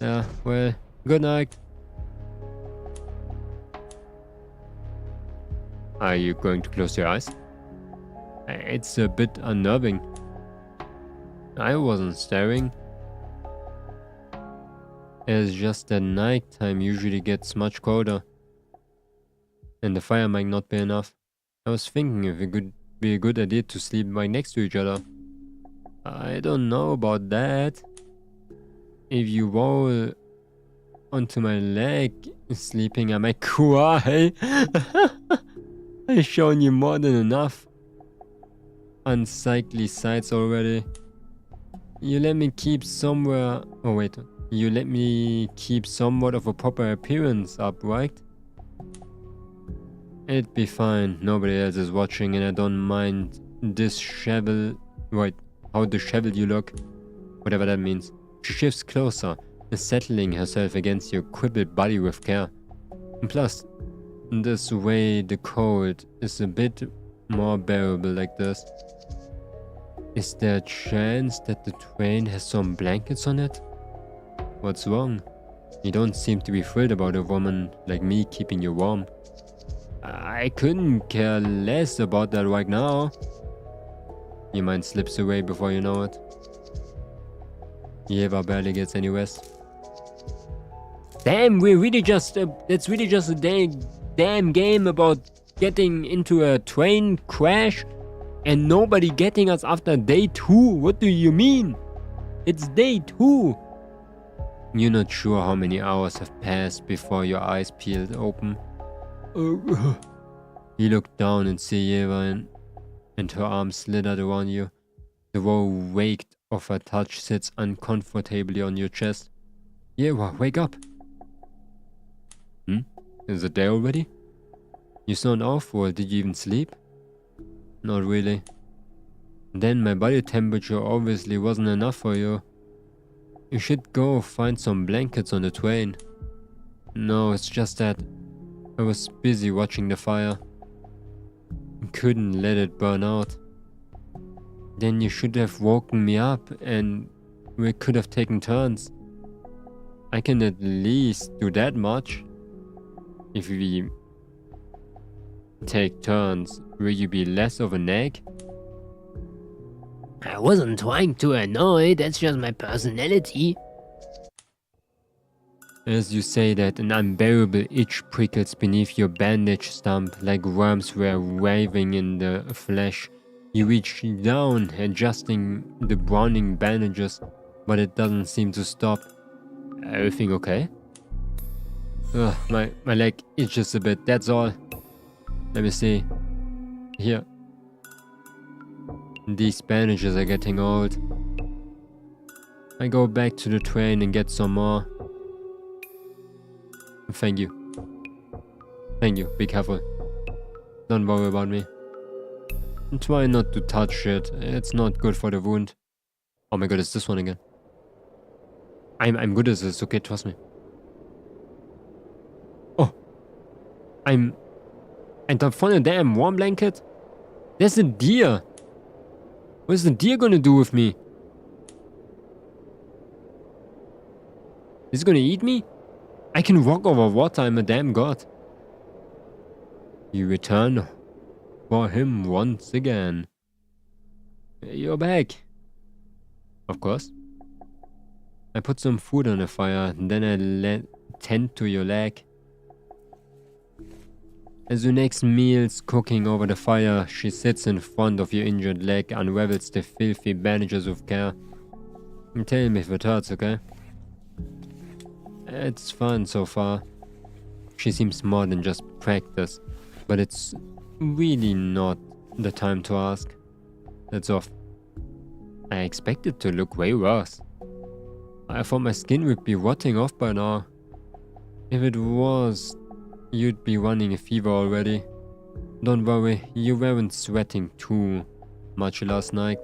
Yeah, well, good night. Are you going to close your eyes? It's a bit unnerving. I wasn't staring. It's just that nighttime usually gets much colder. And the fire might not be enough. I was thinking if it could be a good idea to sleep right next to each other. I don't know about that. If you roll onto my leg sleeping, I might cry. I've shown you more than enough unsightly sights already. You let me keep somewhere... Oh wait. You let me keep somewhat of a proper appearance up, right? It'd be fine. Nobody else is watching and I don't mind disheveled... Right. How disheveled you look. Whatever that means. She shifts closer, settling herself against your crippled body with care. And plus, this way the cold is a bit more bearable like this. Is there a chance that the train has some blankets on it? What's wrong? You don't seem to be thrilled about a woman like me keeping you warm. I couldn't care less about that right now. Your mind slips away before you know it. Yeva barely gets any rest. Damn, we're really just... it's really just a damn game about getting into a train crash and nobody getting us after day 2. What do you mean? It's day 2. You're not sure how many hours have passed before your eyes peeled open. You look down and see Yeva and her arms slithered around you. The raw weight of her touch sits uncomfortably on your chest. Yeva, wake up! Is it day already? You sound awful. Did you even sleep? Not really. Then my body temperature obviously wasn't enough for you. You should go find some blankets on the train. No, it's just that I was busy watching the fire. Couldn't let it burn out. Then you should have woken me up and we could have taken turns. I can at least do that much. If we take turns, will you be less of a nag? I wasn't trying to annoy, that's just my personality. As you say that, an unbearable itch prickles beneath your bandage stump like worms were writhing in the flesh. You reach down, adjusting the browning bandages, but it doesn't seem to stop. Everything okay? Ugh, my leg itches a bit, that's all. Let me see. Here. These bandages are getting old. I go back to the train and get some more. Thank you. Thank you, be careful. Don't worry about me. And try not to touch it, it's not good for the wound. Oh my god, it's this one again. I'm good at this, okay, trust me. Oh. I don't find a damn warm blanket. There's a deer. What is the deer gonna do with me? Is it gonna eat me? I can walk over water, I'm a damn god. You return for him once again. You're back. Of course. I put some food on the fire, then I tend to your leg. As your next meal's cooking over the fire, she sits in front of your injured leg, unravels the filthy bandages with care. And tell me if it hurts, okay? It's fun so far. She seems more than just practice, but it's really not the time to ask. That's off. I expected to look way worse. I thought my skin would be rotting off by now. If it was, you'd be running a fever already. Don't worry, you weren't sweating too much last night.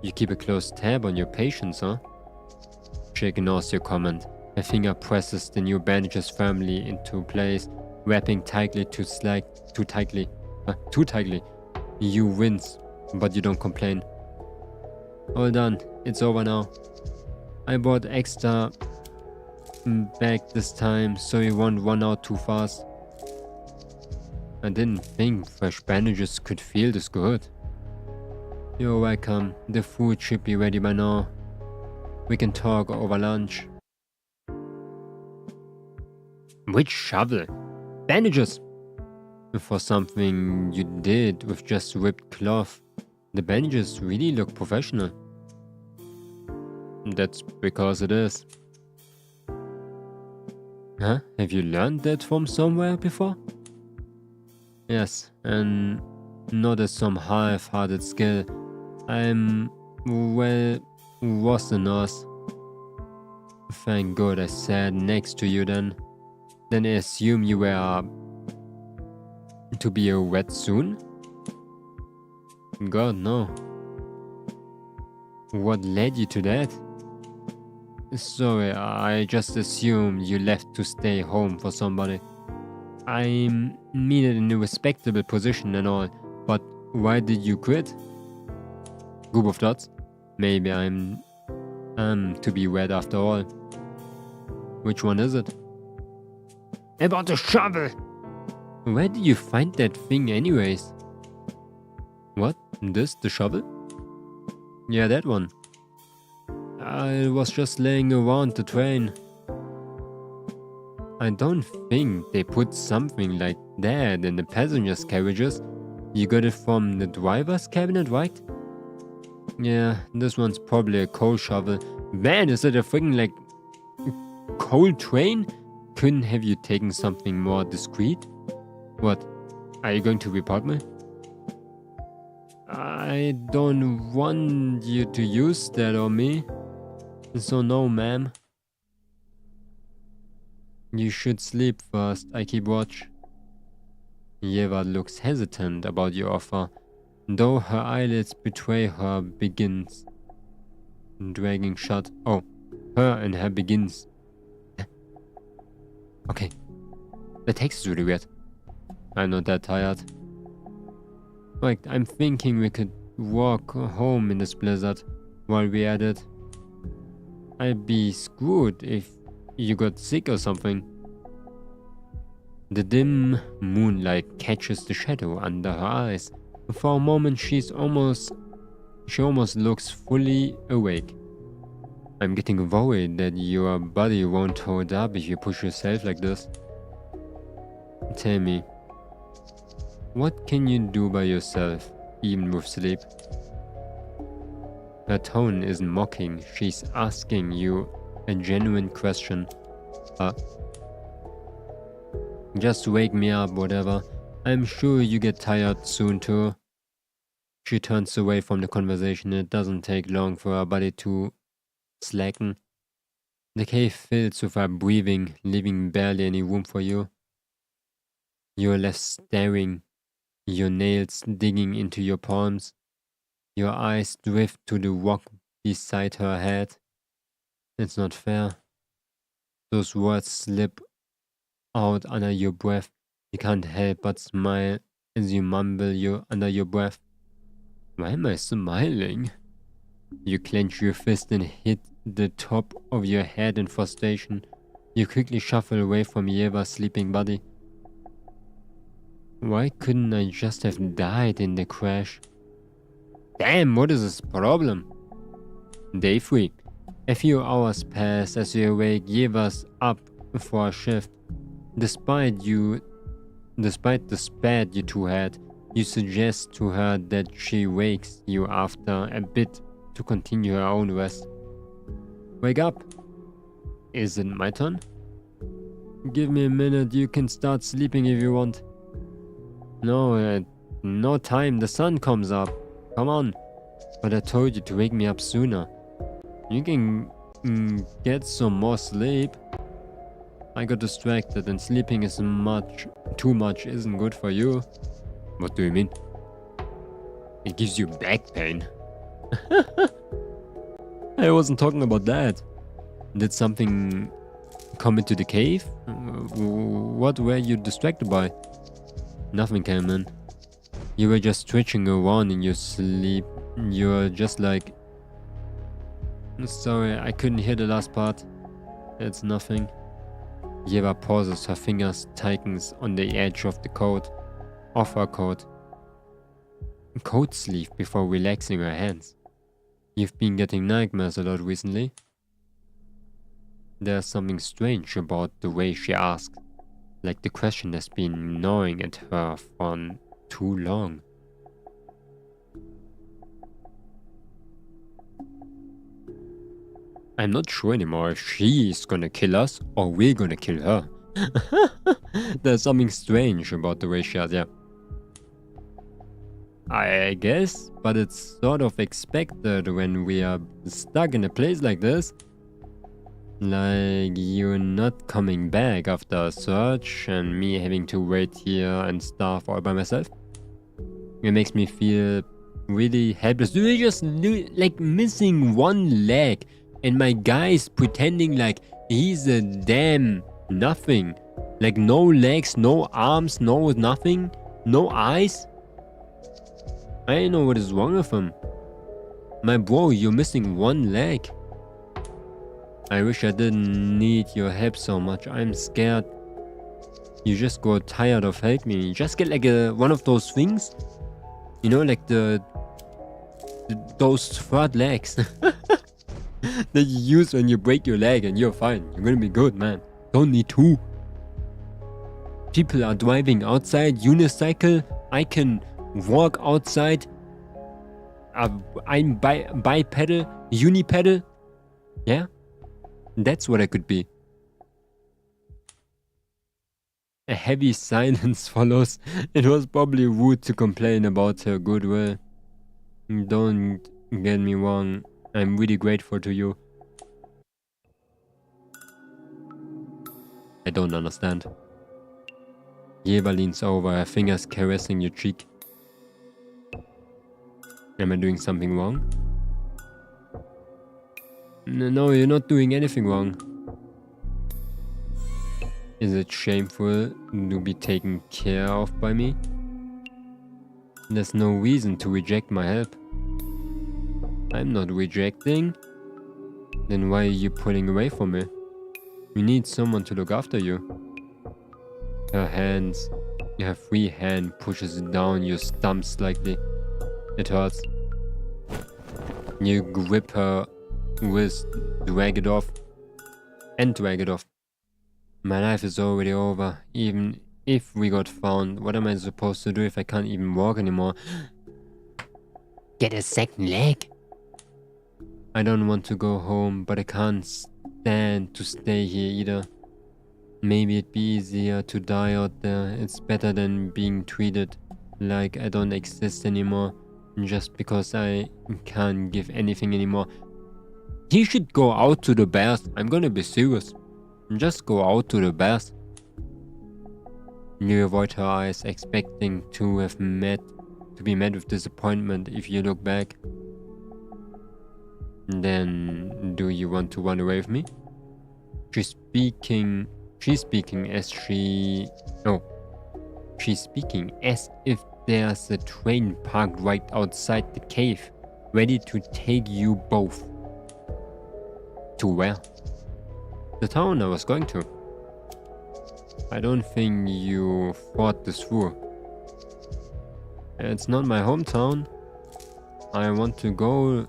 You keep a close tab on your patients, huh? She ignores your comment. Her finger presses the new bandages firmly into place, wrapping tightly too tightly. You wince, but you don't complain. All done, it's over now. I bought extra back this time so you won't run out too fast. I didn't think fresh bandages could feel this good. You're welcome, the food should be ready by now. We can talk over lunch. Which shovel? Bandages! For something you did with just ripped cloth, the bandages really look professional. That's because it is. Huh? Have you learned that from somewhere before? Yes, and not as some half-hearted skill. Was a nurse. Thank God I sat next to you then. Then I assume you were to be a vet soon? God, no. What led you to that? Sorry, I just assumed you left to stay home for somebody. I mean it in a respectable position and all, but why did you quit? Group of thoughts? Maybe I'm to be wed after all. Which one is it? About the shovel! Where did you find that thing anyways? What? This, the shovel? Yeah, that one. I was just laying around the train. I don't think they put something like that in the passengers' carriages. You got it from the driver's cabinet, right? Yeah, this one's probably a coal shovel. Man, is it a freaking like coal train? Couldn't have you taken something more discreet? What? Are you going to report me? I don't want you to use that on me. So no, ma'am. You should sleep first. I keep watch. Yeva looks hesitant about your offer, though her eyelids betray her begins. Dragging shut. Oh, her and her begins. Okay. The text is really weird. I'm not that tired. Like, I'm thinking we could walk home in this blizzard while we're at it. I'd be screwed if you got sick or something. The dim moonlight catches the shadow under her eyes. For a moment she almost looks fully awake. I'm getting worried that your body won't hold up if you push yourself like this. Tell me, what can you do by yourself, even with sleep? Her tone isn't mocking, she's asking you a genuine question. Just wake me up, whatever. I'm sure you get tired soon too. She turns away from the conversation. It doesn't take long for her body to slacken. The cave fills with her breathing, leaving barely any room for you. You're left staring, your nails digging into your palms. Your eyes drift to the rock beside her head. It's not fair. Those words slip out under your breath. You can't help but smile as you mumble under your breath. Why am I smiling? You clench your fist and hit the top of your head in frustration. You quickly shuffle away from Yeva's sleeping body. Why couldn't I just have died in the crash? Damn, what is this problem? Day 3. A few hours pass as you awake. Yeva's up for a shift. Despite the spat you two had, you suggest to her that she wakes you after a bit to continue her own rest. Wake up! Is it my turn? Give me a minute, you can start sleeping if you want. No, no time, the sun comes up. Come on. But I told you to wake me up sooner. You can get some more sleep. I got distracted and sleeping is too much isn't good for you. What do you mean? It gives you back pain. I wasn't talking about that. Did something come into the cave? What were you distracted by? Nothing came in. You were just twitching around in your sleep. You were just like... Sorry, I couldn't hear the last part. It's nothing. Yeva pauses, her fingers tightens on the edge of the coat. Off her coat sleeve before relaxing her hands. You've been getting nightmares a lot recently. There's something strange about the way she asks, like the question has been gnawing at her for too long. I'm not sure anymore if she's gonna kill us or we're gonna kill her. There's something strange about the way she asks, yeah. I guess, but it's sort of expected when we are stuck in a place like this. Like, you're not coming back after a search and me having to wait here and stuff all by myself. It makes me feel really helpless. We're just like missing one leg and my guy's pretending like he's a damn nothing. Like no legs, no arms, no nothing, no eyes. I don't know what is wrong with him. My bro, you're missing one leg. I wish I didn't need your help so much. I'm scared you just got tired of helping me. Just get like one of those things. You know, like those third legs. That you use when you break your leg and you're fine. You're gonna be good, man. Don't need two. People are driving outside, unicycle. I can walk outside. I'm bipedal, unipedal. Yeah, that's what I could be. A heavy silence follows. It was probably rude to complain about her goodwill. Don't get me wrong, I'm really grateful to you. I don't understand. Yeva leans over, her fingers caressing your cheek. Am I doing something wrong? No, you're not doing anything wrong. Is it shameful to be taken care of by me? There's no reason to reject my help. I'm not rejecting. Then why are you pulling away from me? You need someone to look after you. Her free hand pushes down your stump slightly. It hurts. You grip her with drag it off. And drag it off. My life is already over. Even if we got found, what am I supposed to do if I can't even walk anymore? Get a second leg? I don't want to go home, but I can't stand to stay here either. Maybe it'd be easier to die out there. It's better than being treated like I don't exist anymore, just because I can't give anything anymore. He should go out to the bears. I'm gonna be serious. Just go out to the bears. You avoid her eyes, expecting to be met with disappointment if you look back. Then, do you want to run away with me? She's speaking as if there's a train parked right outside the cave, ready to take you both. To where? The town I was going to. I don't think you thought this through. It's not my hometown. I want to go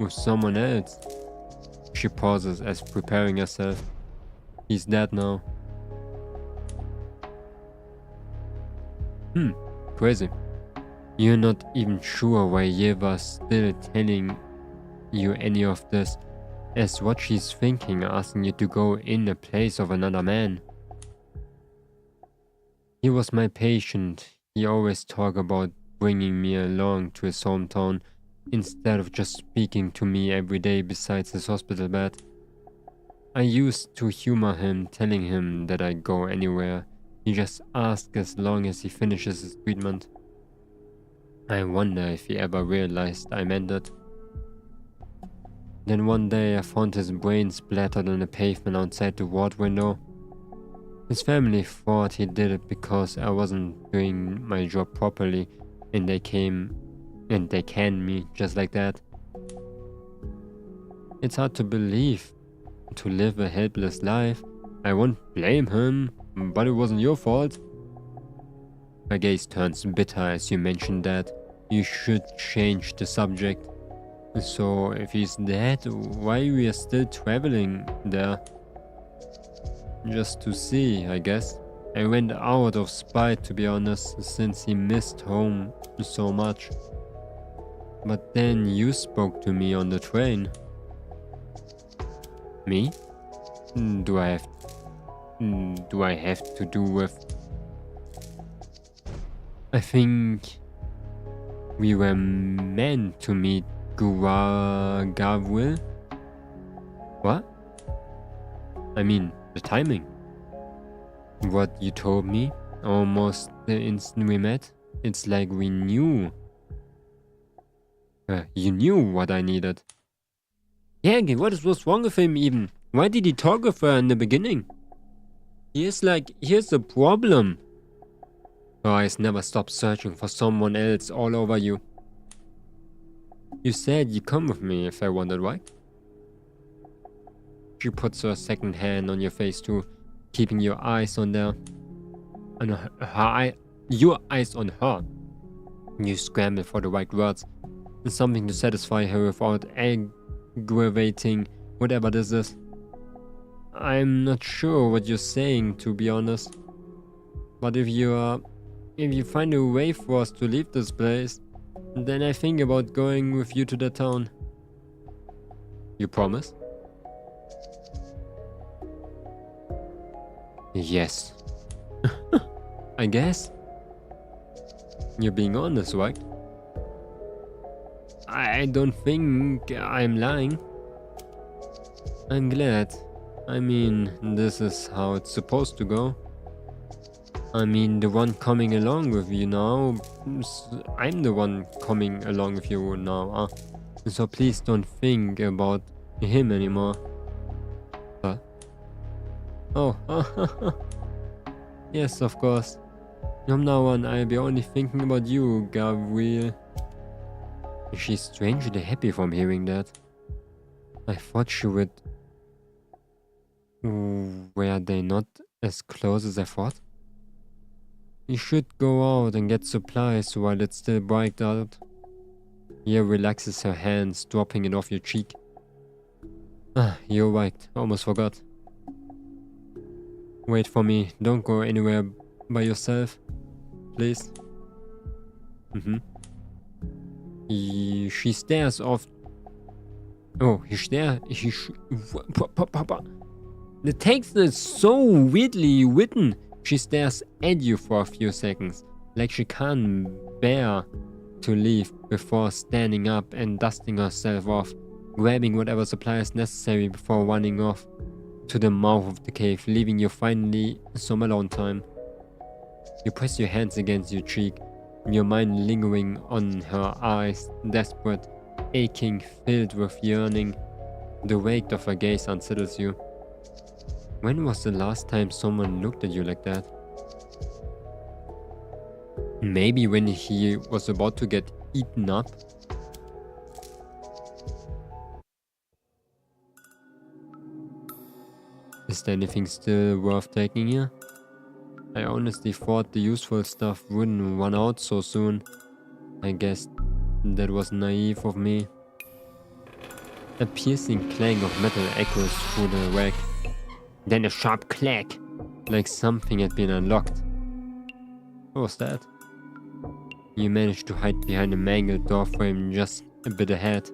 with someone else. She pauses as preparing herself. He's dead now. Crazy. You're not even sure why Yeva's still telling you any of this, as what she's thinking, asking you to go in the place of another man. He was my patient. He always talked about bringing me along to his hometown instead of just speaking to me every day besides his hospital bed. I used to humor him, telling him that I'd go anywhere. He just asks as long as he finishes his treatment. I wonder if he ever realized I meant it. Then one day I found his brains splattered on the pavement outside the ward window. His family thought he did it because I wasn't doing my job properly, and they canned me just like that. It's hard to believe, to live a helpless life. I won't blame him, but it wasn't your fault. My gaze turns bitter as you mention that. You should change the subject. So if he's dead, why we are still traveling there? Just to see, I guess. I went out of spite, to be honest, since he missed home so much. But then you spoke to me on the train. Me? Do I have to do with... I think we were meant to meet Gavril. What? I mean, the timing. What you told me, almost the instant we met, it's like we knew. You knew what I needed. Yeah, what was wrong with him even? Why did he talk with her in the beginning? Here's the problem. Her eyes never stop searching for someone else all over you. You said you'd come with me if I wanted, right? She puts her second hand on your face too, keeping your eyes on your eyes on her. You scramble for the right words, something to satisfy her without aggravating whatever this is. I'm not sure what you're saying, to be honest. But if you find a way for us to leave this place, then I think about going with you to the town. You promise? Yes. I guess. You're being honest, right? I don't think I'm lying. I'm glad. I mean, this is how it's supposed to go. I mean, the one coming along with you now, I'm the one coming along with you now. So please don't think about him anymore. Huh? Oh, yes, of course. From now on, I'll be only thinking about you, Gabriel. She's strangely happy from hearing that. I thought she would... Were they not as close as I thought? You should go out and get supplies while it's still bright out. Ye relaxes her hands, dropping it off your cheek. Ah, you're right. Almost forgot. Wait for me. Don't go anywhere by yourself. Please. She stares off. Oh, the text is so weirdly written. She stares at you for a few seconds, like she can't bear to leave before standing up and dusting herself off, grabbing whatever supplies necessary before running off to the mouth of the cave, leaving you finally some alone time. You press your hands against your cheek, your mind lingering on her eyes, desperate, aching, filled with yearning. The weight of her gaze unsettles you. When was the last time someone looked at you like that? Maybe when he was about to get eaten up? Is there anything still worth taking here? I honestly thought the useful stuff wouldn't run out so soon. I guess that was naive of me. A piercing clang of metal echoes through the rack. Then a sharp clack, like something had been unlocked. What was that? You managed to hide behind a mangled door frame just a bit ahead.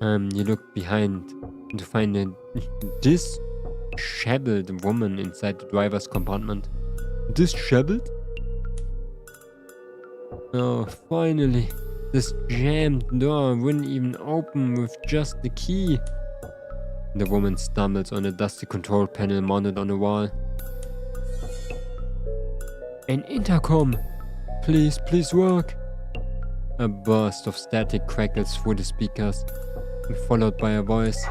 You look behind to find a disheveled woman inside the driver's compartment. Disheveled? Oh, finally. This jammed door wouldn't even open with just the key. The woman stumbles on a dusty control panel mounted on the wall. An intercom! Please, please work! A burst of static crackles through the speakers, followed by a voice.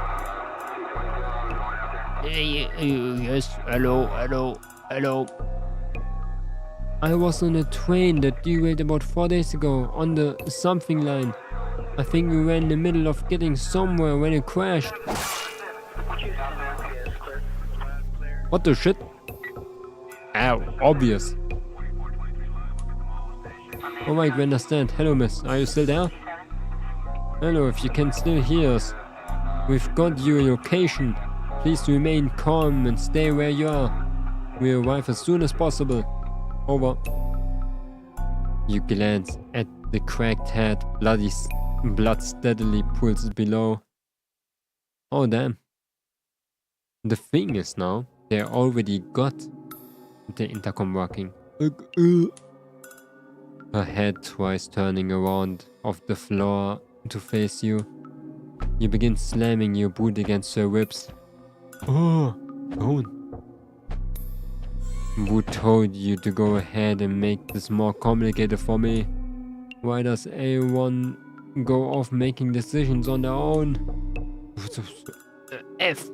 Yes, hello. I was on a train that derailed about 4 days ago on the something line. I think we were in the middle of getting somewhere when it crashed. What the shit? Ow, obvious. Alright, we understand. Hello, miss. Are you still there? Hello, if you can still hear us. We've got your location. Please remain calm and stay where you are. We'll arrive as soon as possible. Over. You glance at the cracked head. Blood steadily pools below. Oh damn. The thing is now, they already got the intercom working. Her head twice turning around off the floor to face you. You begin slamming your boot against her ribs. Oh, don't. Who told you to go ahead and make this more complicated for me? Why does everyone go off making decisions on their own? F.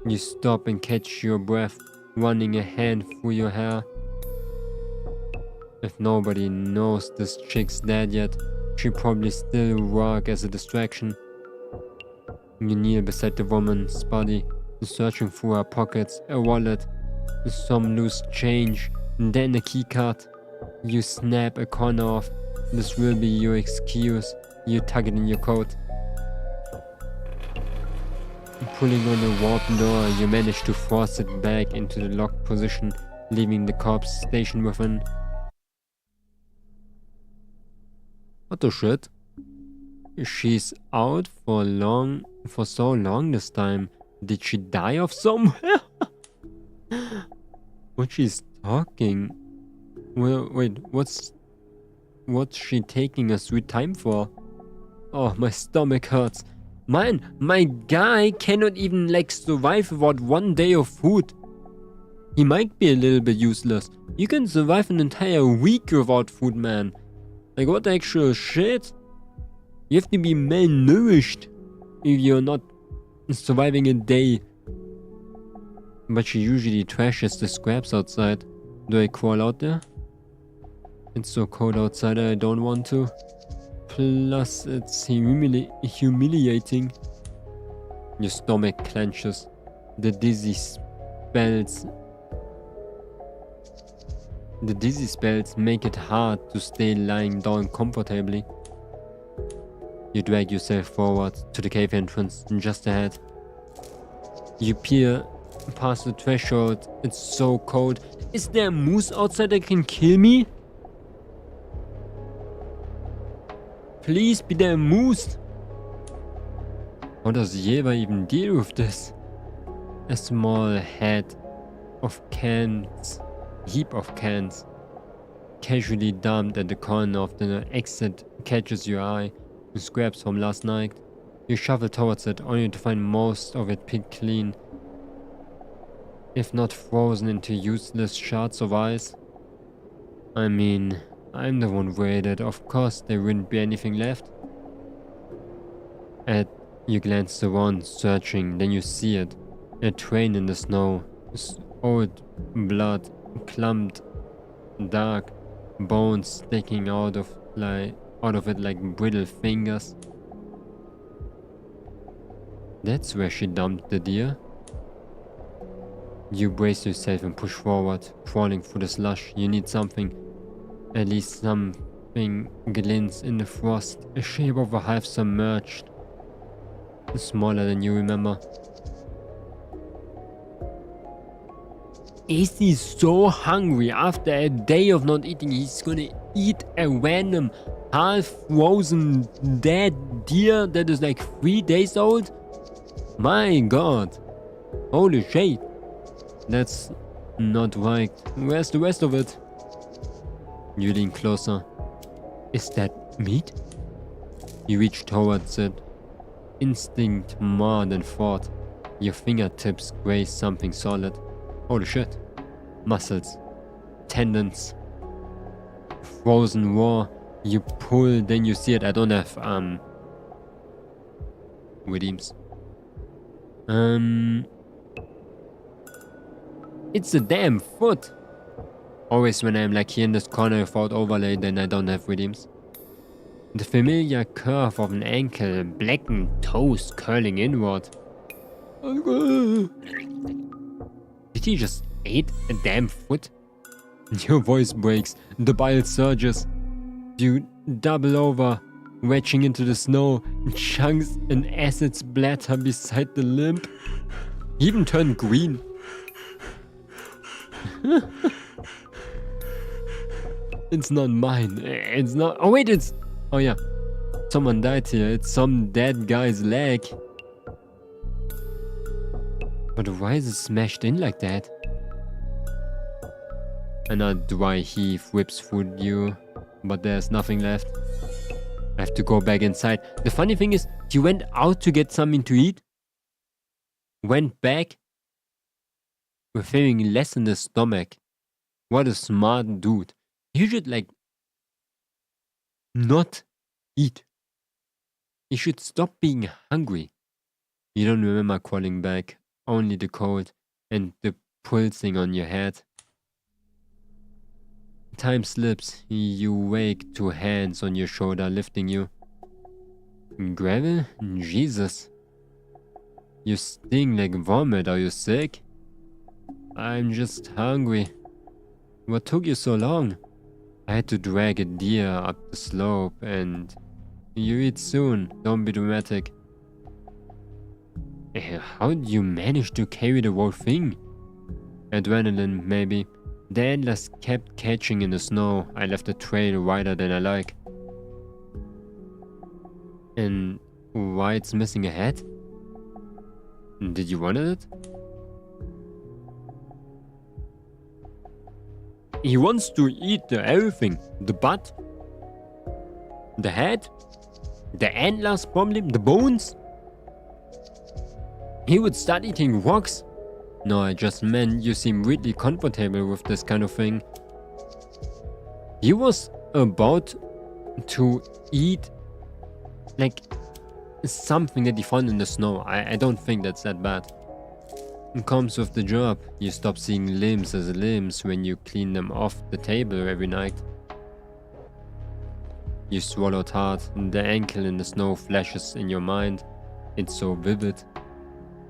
You stop and catch your breath, running a hand through your hair. If nobody knows this chick's dead yet, she probably still work as a distraction. You kneel beside the woman's body, searching through her pockets, a wallet, some loose change, and then a keycard. You snap a corner off. This will be your excuse. You tuck it in your coat. Pulling on the warped door, you manage to force it back into the locked position, leaving the cops stationed within. What the shit? She's out for so long this time. Did she die of somewhere? What she's talking? Well, wait, what's she taking a sweet time for? Oh, my stomach hurts. Man, my guy cannot even survive without 1 day of food. He might be a little bit useless. You can survive an entire week without food, man. What the actual shit? You have to be malnourished if you're not surviving a day. But she usually trashes the scraps outside. Do I crawl out there? It's so cold outside I don't want to. Plus it's humiliating. Your stomach clenches. The dizzy spells make it hard to stay lying down comfortably. You drag yourself forward to the cave entrance just ahead. You peer past the threshold. It's so cold. Is there a moose outside that can kill me? Please be there a moose. How does Yeva even deal with this? A small head of cans, heap of cans, casually dumped at the corner of the exit catches your eye. Scraps from last night. You shuffle towards it, only to find most of it picked clean, if not frozen into useless shards of ice. I mean, I'm the one waited. Of course there wouldn't be anything left. You glance around, searching, then you see it. A train in the snow. Old blood, clumped, dark, bones sticking out of it like brittle fingers. That's where she dumped the deer. You brace yourself and push forward, crawling through the slush. You need something. At least something glints in the frost, a shape of a half submerged. Smaller than you remember. Is he so hungry after a day of not eating? He's gonna eat a random half-frozen dead deer that is like 3 days old? My god. Holy shit. That's not right. Where's the rest of it? You lean closer. Is that meat? You reach towards it. Instinct more than thought. Your fingertips graze something solid. Holy shit. Muscles. Tendons. Frozen raw. You pull, then you see it. I don't have, redeems. It's a damn foot. Always when I'm like here in this corner without overlay, then I don't have redeems. The familiar curve of an ankle, blackened toes curling inward. Did he just eat a damn foot? Your voice breaks, the bile surges. You double over, wedging into the snow, chunks and acid splatter beside the limb. He even turned green. It's not mine. It's not. Oh wait, it's. Oh yeah. Someone died here. It's some dead guy's leg. But why is it smashed in like that? Another dry heave whips through you, but there's nothing left. I have to go back inside. The funny thing is, he went out to get something to eat, went back with feeling less in the stomach. What a smart dude. He should like not eat. He should stop being hungry. You don't remember crawling back, only the cold and the pulsing on your head. Time slips. You wake to hands on your shoulder lifting you. Gravel? Jesus. You sting like vomit. Are you sick? I'm just hungry. What took you so long? I had to drag a deer up the slope and... You eat soon. Don't be dramatic. How did you manage to carry the whole thing? Adrenaline, maybe. The antlers kept catching in the snow. I left the trail wider than I like. And why it's missing a head? Did you want it? He wants to eat everything. The butt. The head. The antlers probably. The bones. He would start eating rocks. No, I just meant you seem really comfortable with this kind of thing. He was about to eat like something that he found in the snow. I don't think that's that bad. It comes with the job. You stop seeing limbs as limbs when you clean them off the table every night. You swallowed hard. The ankle in the snow flashes in your mind. It's so vivid.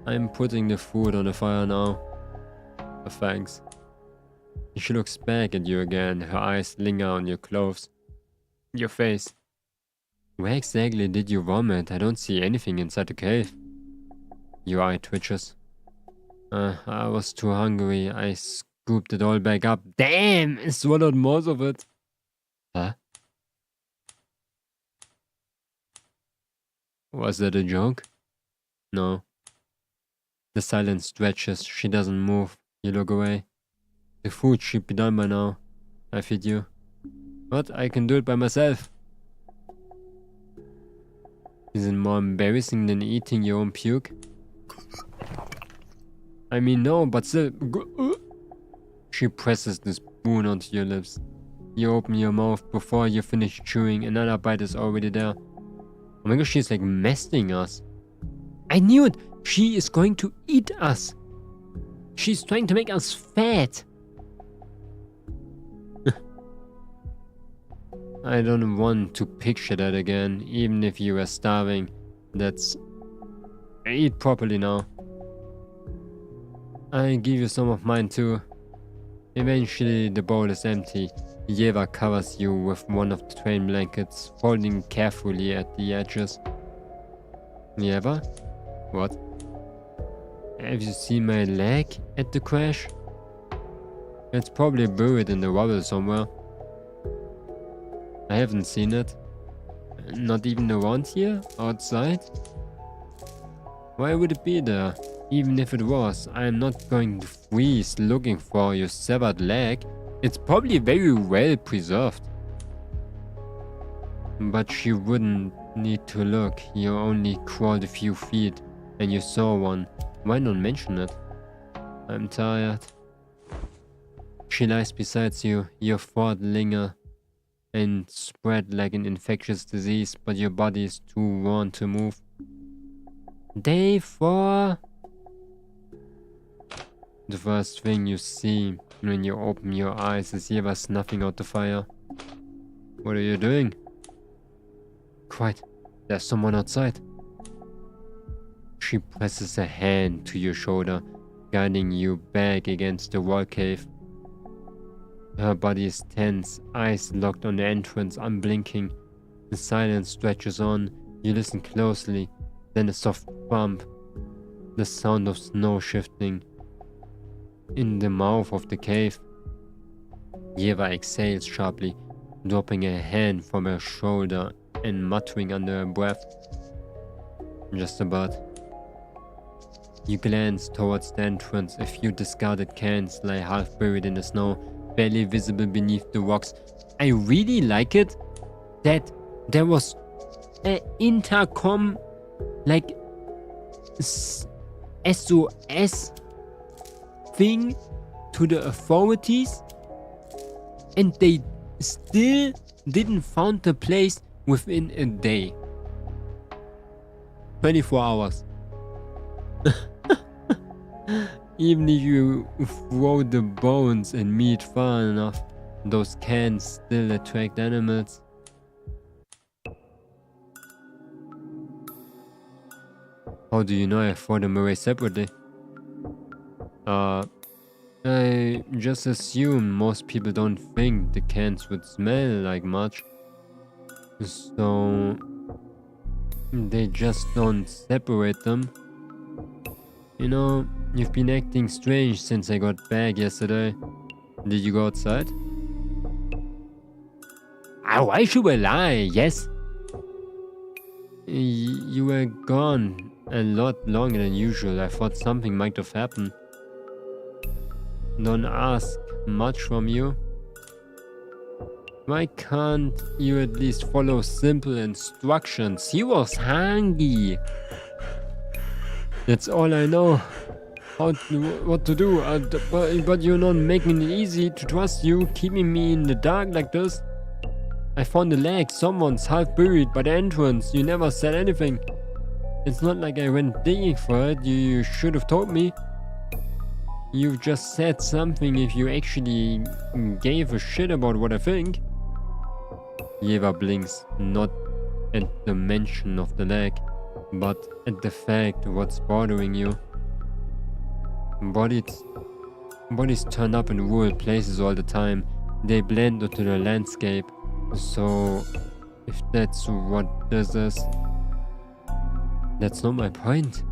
I'm putting the food on the fire now. Thanks. She looks back at you again. Her eyes linger on your clothes. Your face. Where exactly did you vomit? I don't see anything inside the cave. Your eye twitches. I was too hungry. I scooped it all back up. Damn! I swallowed most of it. Huh? Was that a joke? No. The silence stretches. She doesn't move. You look away. The food should be done by now. I feed you. But I can do it by myself. Is it more embarrassing than eating your own puke? I mean, no, but still. She presses the spoon onto your lips. You open your mouth before you finish chewing. Another bite is already there. Oh my gosh, she's like messing us. I knew it! She is going to eat us. She's trying to make us fat. I don't want to picture that again, even if you were starving. That's... Eat properly now. I give you some of mine too. Eventually the bowl is empty. Yeva covers you with one of the train blankets, folding carefully at the edges. Yeva? What? Have you seen my leg at the crash? It's probably buried in the rubble somewhere. I haven't seen it. Not even around here? Outside? Why would it be there? Even if it was, I am not going to freeze looking for your severed leg. It's probably very well preserved. But she wouldn't need to look. You only crawled a few feet and you saw one. Why not mention it? I'm tired. She lies beside you. Your thoughts linger and spread like an infectious disease, but your body is too worn to move. Day 4. The first thing you see when you open your eyes is Yeva snuffing out the fire. What are you doing? Quiet. There's someone outside. She presses a hand to your shoulder, guiding you back against the wall cave. Her body is tense, eyes locked on the entrance, unblinking. The silence stretches on. You listen closely, then a soft bump. The sound of snow shifting. In the mouth of the cave, Yeva exhales sharply, dropping a hand from her shoulder and muttering under her breath. Just about. You glance towards the entrance. A few discarded cans lie half buried in the snow, barely visible beneath the rocks. I really like it that there was an intercom, like SOS thing to the authorities, and they still didn't find the place within a day. 24 hours. Even if you throw the bones and meat far enough, those cans still attract animals. How do you know I throw them away separately? I just assume most people don't think the cans would smell like much, so they just don't separate them. You know, you've been acting strange since I got back yesterday. Did you go outside? Why should I lie? Yes. You were gone a lot longer than usual. I thought something might have happened. Don't ask much from you. Why can't you at least follow simple instructions? He was hungry. That's all I know. What to do. But you're not making it easy to trust you, keeping me in the dark like this. I found a leg. Someone's half buried by the entrance. You never said anything. It's not like I went digging for it. You should have told me. You just said something if you actually gave a shit about what I think. Yeva blinks, not at the mention of the leg, but at the fact what's bothering you. Bodies turn up in rural places all the time. They blend into the landscape. So if that's what this is. That's not my point.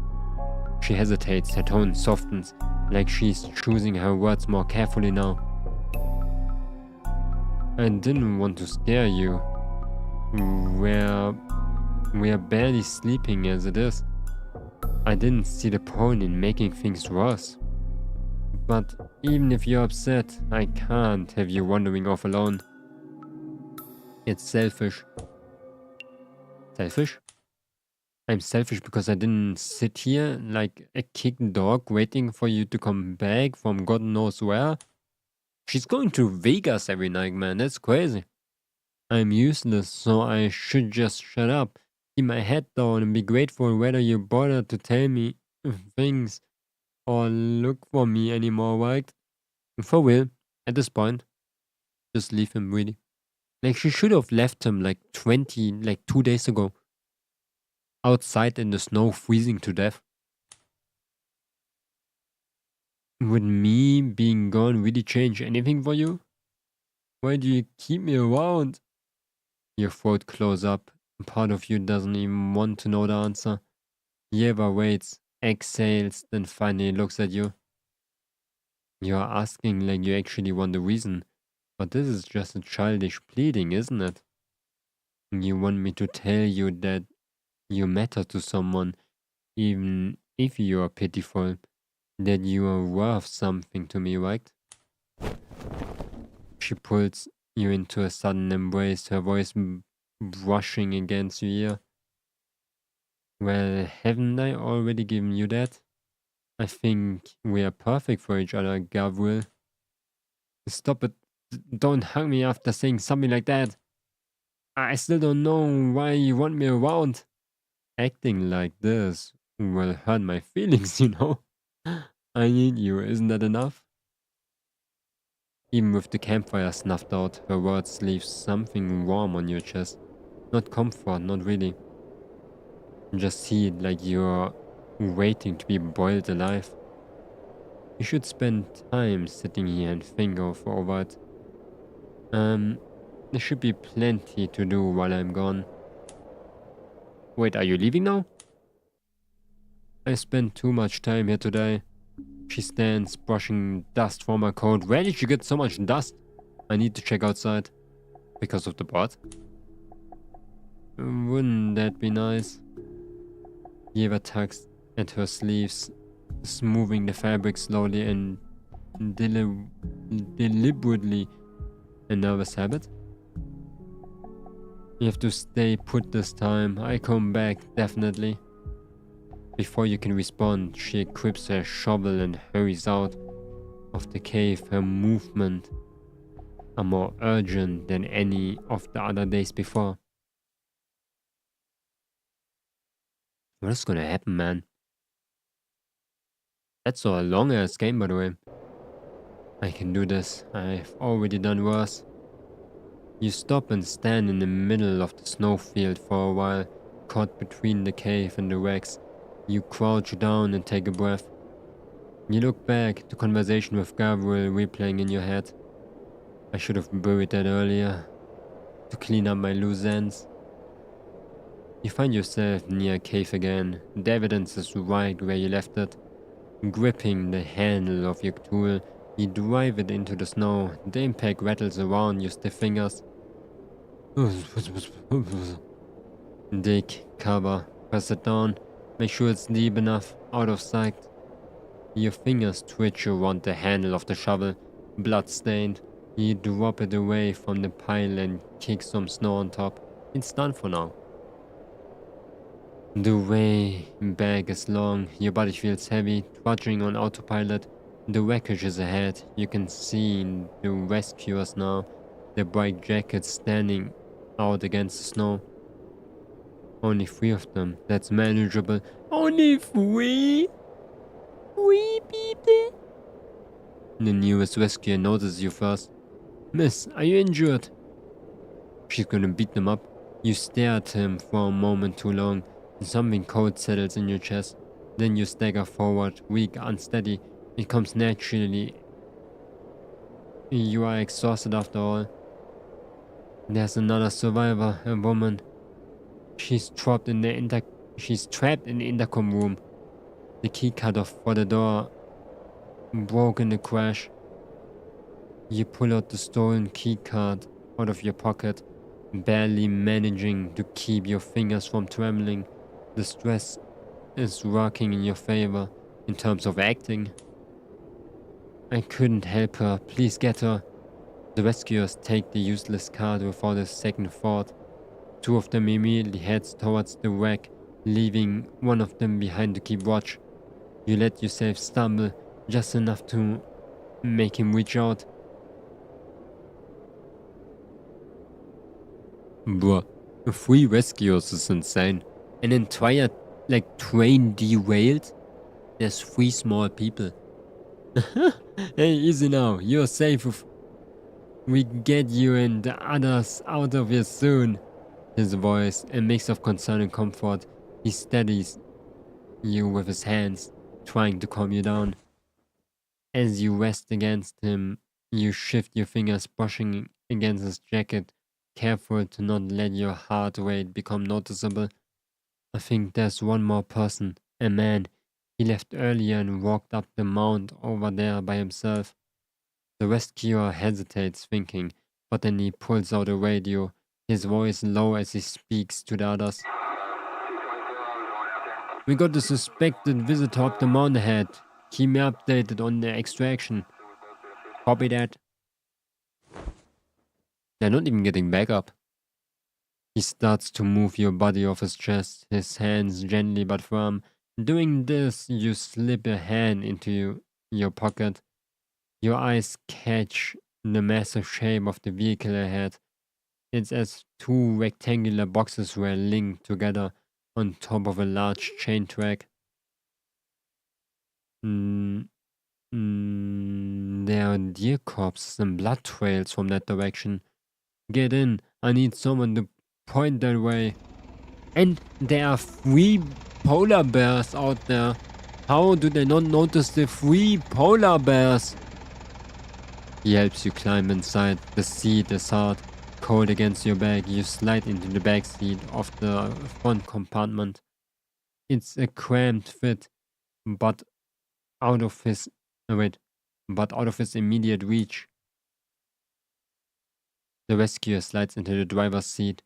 She hesitates, her tone softens, like she's choosing her words more carefully now. I didn't want to scare you. We're barely sleeping as it is. I didn't see the point in making things worse. But even if you're upset, I can't have you wandering off alone. It's selfish. Selfish? I'm selfish because I didn't sit here like a kicked dog waiting for you to come back from God knows where. She's going to Vegas every night, man. That's crazy. I'm useless, so I should just shut up, keep my head down, and be grateful whether you bother to tell me things or look for me anymore, right? For real, at this point, just leave him, really. Like, she should have left him like 2 days ago. Outside in the snow, freezing to death. Would me being gone really change anything for you? Why do you keep me around? Your throat closes up. Part of you doesn't even want to know the answer. Yeva waits, exhales, then finally looks at you. You are asking like you actually want the reason, but this is just a childish pleading, isn't it? You want me to tell you that you matter to someone, even if you are pitiful, that you are worth something to me, right? She pulls you into a sudden embrace, her voice brushing against your ear. Well, haven't I already given you that? I think we are perfect for each other, Gabriel. Stop it. Don't hug me after saying something like that. I still don't know why you want me around. Acting like this will hurt my feelings, you know. I need you, isn't that enough? Even with the campfire snuffed out, her words leave something warm on your chest. Not comfort, not really. Just see it like you're waiting to be boiled alive. You should spend time sitting here and think over it. There should be plenty to do while I'm gone. Wait, are you leaving now? I spent too much time here today. She stands, brushing dust from her coat. Where did you get so much dust? I need to check outside. Because of the pot? Wouldn't that be nice? Yeva tugs at her sleeves, smoothing the fabric slowly and deliberately. A nervous habit? You have to stay put this time. I come back, definitely. Before you can respond, she equips her shovel and hurries out of the cave. Her movement are more urgent than any of the other days before. What is gonna happen, man? That's a long ass game, by the way. I can do this. I've already done worse. You stop and stand in the middle of the snowfield for a while, caught between the cave and the wrecks. You crouch down and take a breath. You look back, the conversation with Gabriel replaying in your head. I should have buried that earlier, to clean up my loose ends. You find yourself near a cave again. The evidence is right where you left it. Gripping the handle of your tool, you drive it into the snow. The impact rattles around your stiff fingers. Dig, cover, press it down. Make sure it's deep enough, out of sight. Your fingers twitch around the handle of the shovel, blood-stained. You drop it away from the pile and kick some snow on top. It's done for now. The way back is long, your body feels heavy, trudging on autopilot. The wreckage is ahead. You can see the rescuers now, their bright jackets standing out against the snow. Only 3 of them. That's manageable. Only 3? 3 people? The newest rescuer notices you first. Miss, are you injured? She's gonna beat them up. You stare at him for a moment too long. Something cold settles in your chest. Then you stagger forward, weak, unsteady. It comes naturally. You are exhausted after all. There's another survivor, a woman. She's trapped in the intercom room. The key cut off for the door broke in the crash. You pull out the stolen key card out of your pocket, barely managing to keep your fingers from trembling. The stress is working in your favor in terms of acting. I couldn't help her. Please get her. The rescuers take the useless card without a second thought. Two of them immediately heads towards the wreck, leaving one of them behind to keep watch. You let yourself stumble just enough to make him reach out. Bruh, 3 rescuers is insane. An entire, train derailed? There's 3 small people. Hey, easy now. You're safe. We get you and the others out of here soon. His voice, a mix of concern and comfort. He steadies you with his hands, trying to calm you down. As you rest against him, you shift your fingers brushing against his jacket, careful to not let your heart rate become noticeable. I think there's one more person, a man. He left earlier and walked up the mount over there by himself. The rescuer hesitates, thinking, but then he pulls out a radio, his voice low as he speaks to the others. We got the suspected visitor up the mount ahead. Keep me updated on the extraction. Copy that. They're not even getting back up. He starts to move your body off his chest, his hands gently but firm. Doing this, you slip a hand into your pocket. Your eyes catch the massive shape of the vehicle ahead. It's as 2 rectangular boxes were linked together on top of a large chain track. There are deer corpses and blood trails from that direction. Get in, I need someone to point that way. And there are 3 polar bears out there. How do they not notice the 3 polar bears? He helps you climb inside. The seat is hard, cold against your back. You slide into the back seat of the front compartment. It's a cramped fit, but out of his immediate reach. The rescuer slides into the driver's seat.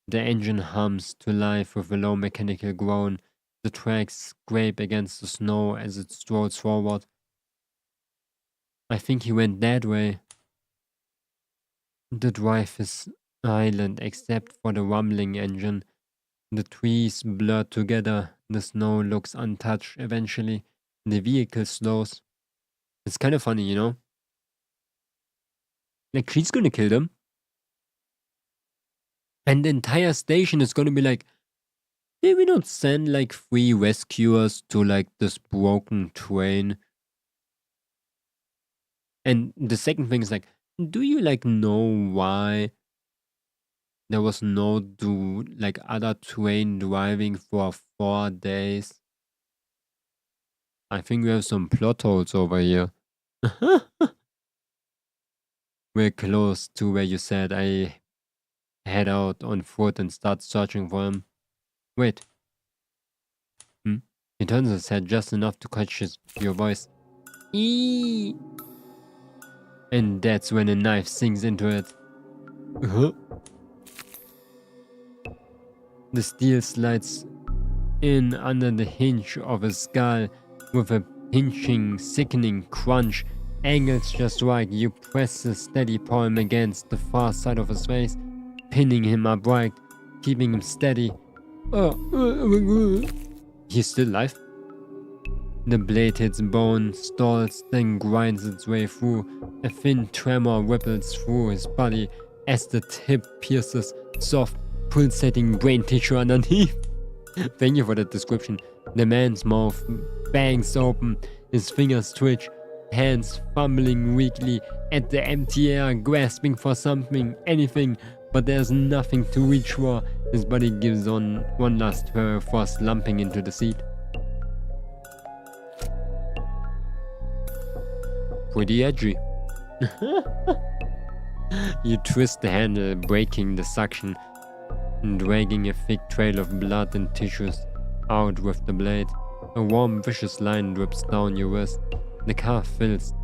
The engine hums to life with a low mechanical groan. The tracks scrape against the snow as it strolls forward. I think he went that way. The drive is silent except for the rumbling engine. The trees blur together. The snow looks untouched eventually. The vehicle slows. It's kind of funny, you know? Like, she's gonna kill them. And the entire station is gonna be like, did we not send 3 rescuers to this broken train? And the second thing is do you know why there was no other train driving for 4 days? I think we have some plot holes over here. We're close to where you said. I head out on foot and start searching for him. Wait. He turns his head just enough to catch your voice. Eee! And that's when a knife sinks into it. The steel slides in under the hinge of his skull with a pinching, sickening crunch. Angles just right. You press the steady palm against the far side of his face, pinning him upright, keeping him steady. He's still alive. The blade hits bone, stalls, then grinds its way through. A thin tremor ripples through his body as the tip pierces soft, pulsating brain tissue underneath. Thank you for that description. The man's mouth bangs open, his fingers twitch, hands fumbling weakly at the empty air, grasping for something, anything, but there's nothing to reach for. His body gives on one last whirl before slumping into the seat. Pretty edgy. You twist the handle, breaking the suction, and dragging a thick trail of blood and tissues out with the blade. A warm, vicious line drips down your wrist. The car fills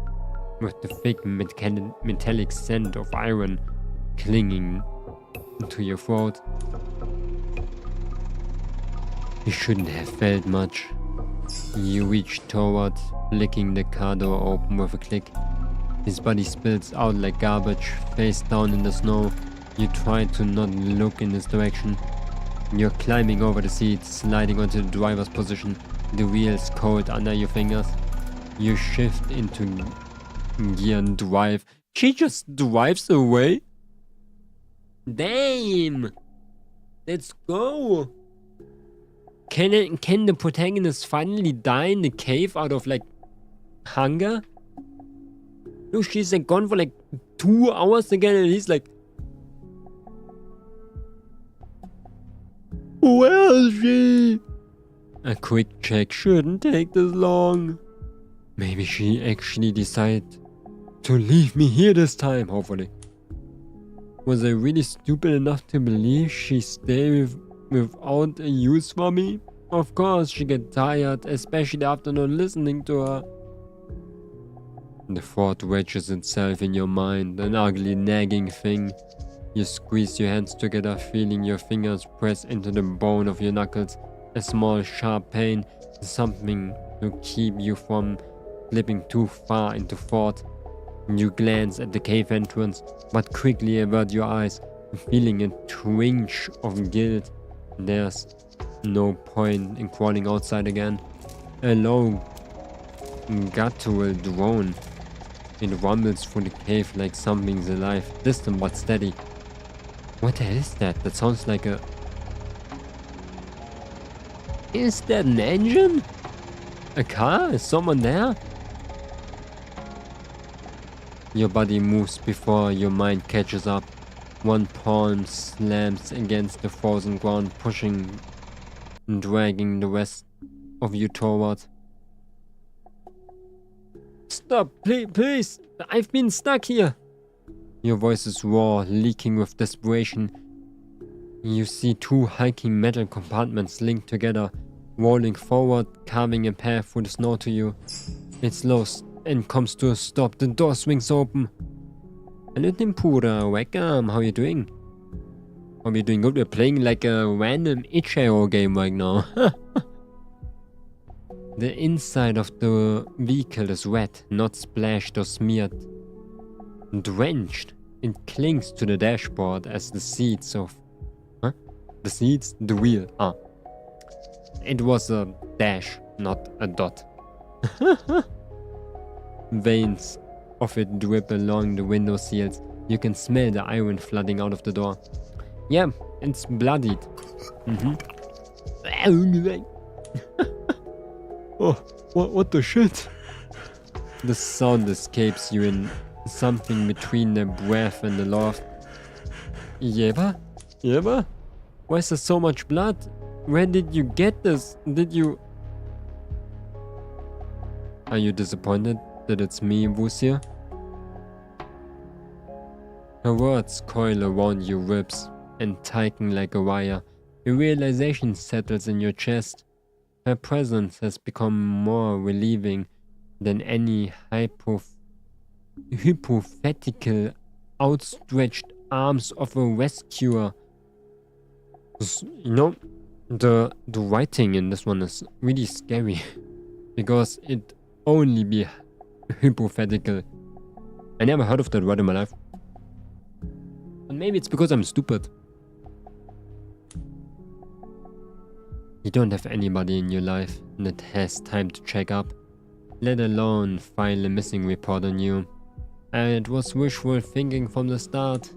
with the thick metallic scent of iron clinging to your throat. You shouldn't have felt much. You reach toward, flicking the car door open with a click. His body spills out like garbage, face down in the snow. You try to not look in his direction. You're climbing over the seat, sliding onto the driver's position, the wheels cold under your fingers. You shift into gear and drive. She just drives away? Damn! Let's go! Can the protagonist finally die in the cave out of like hunger? No, she's like gone for like 2 hours again and he's like, where is she? A quick check shouldn't take this long. Maybe she actually decided to leave me here this time, hopefully. Was I really stupid enough to believe she stayed without a use for me? Of course she get tired, especially after not listening to her. The thought wedges itself in your mind, an ugly nagging thing. You squeeze your hands together, feeling your fingers press into the bone of your knuckles. A small sharp pain, something to keep you from slipping too far into thought. You glance at the cave entrance, but quickly avert your eyes, feeling a twinge of guilt. There's no point in crawling outside again. A low, guttural drone. It rumbles through the cave like something's alive, distant but steady. What the hell is that? That sounds like a... Is that an engine? A car? Is someone there? Your body moves before your mind catches up. One palm slams against the frozen ground, pushing and dragging the rest of you toward. Stop, please! I've been stuck here! Your voice is raw, leaking with desperation. You see 2 hulking metal compartments linked together, rolling forward, carving a path through the snow to you. It slows and comes to a stop. The door swings open. Hello Timpura, welcome, how you doing? Hope you're doing good. We're playing like a random Ichiro game right now. The inside of the vehicle is wet, not splashed or smeared. Drenched. It clings to the dashboard as the seats of... Huh? The seats? The wheel. Ah. It was a dash, not a dot. Veins of it drip along the window sills. You can smell the iron flooding out of the door. Yeah, it's bloodied. Oh, what the shit? The sound escapes you in something between the breath and the laugh. Yeva? Yeva? Why is there so much blood? Where did you get this? Did you... Are you disappointed that it's me, Vusia? Her words coil around your ribs and tighten like a wire. A realization settles in your chest. Her presence has become more relieving than any hypothetical outstretched arms of a rescuer. You know, the writing in this one is really scary because it only be hypothetical. I never heard of that word in my life. And maybe it's because I'm stupid. You don't have anybody in your life that has time to check up, let alone file a missing report on you. And it was wishful thinking from the start.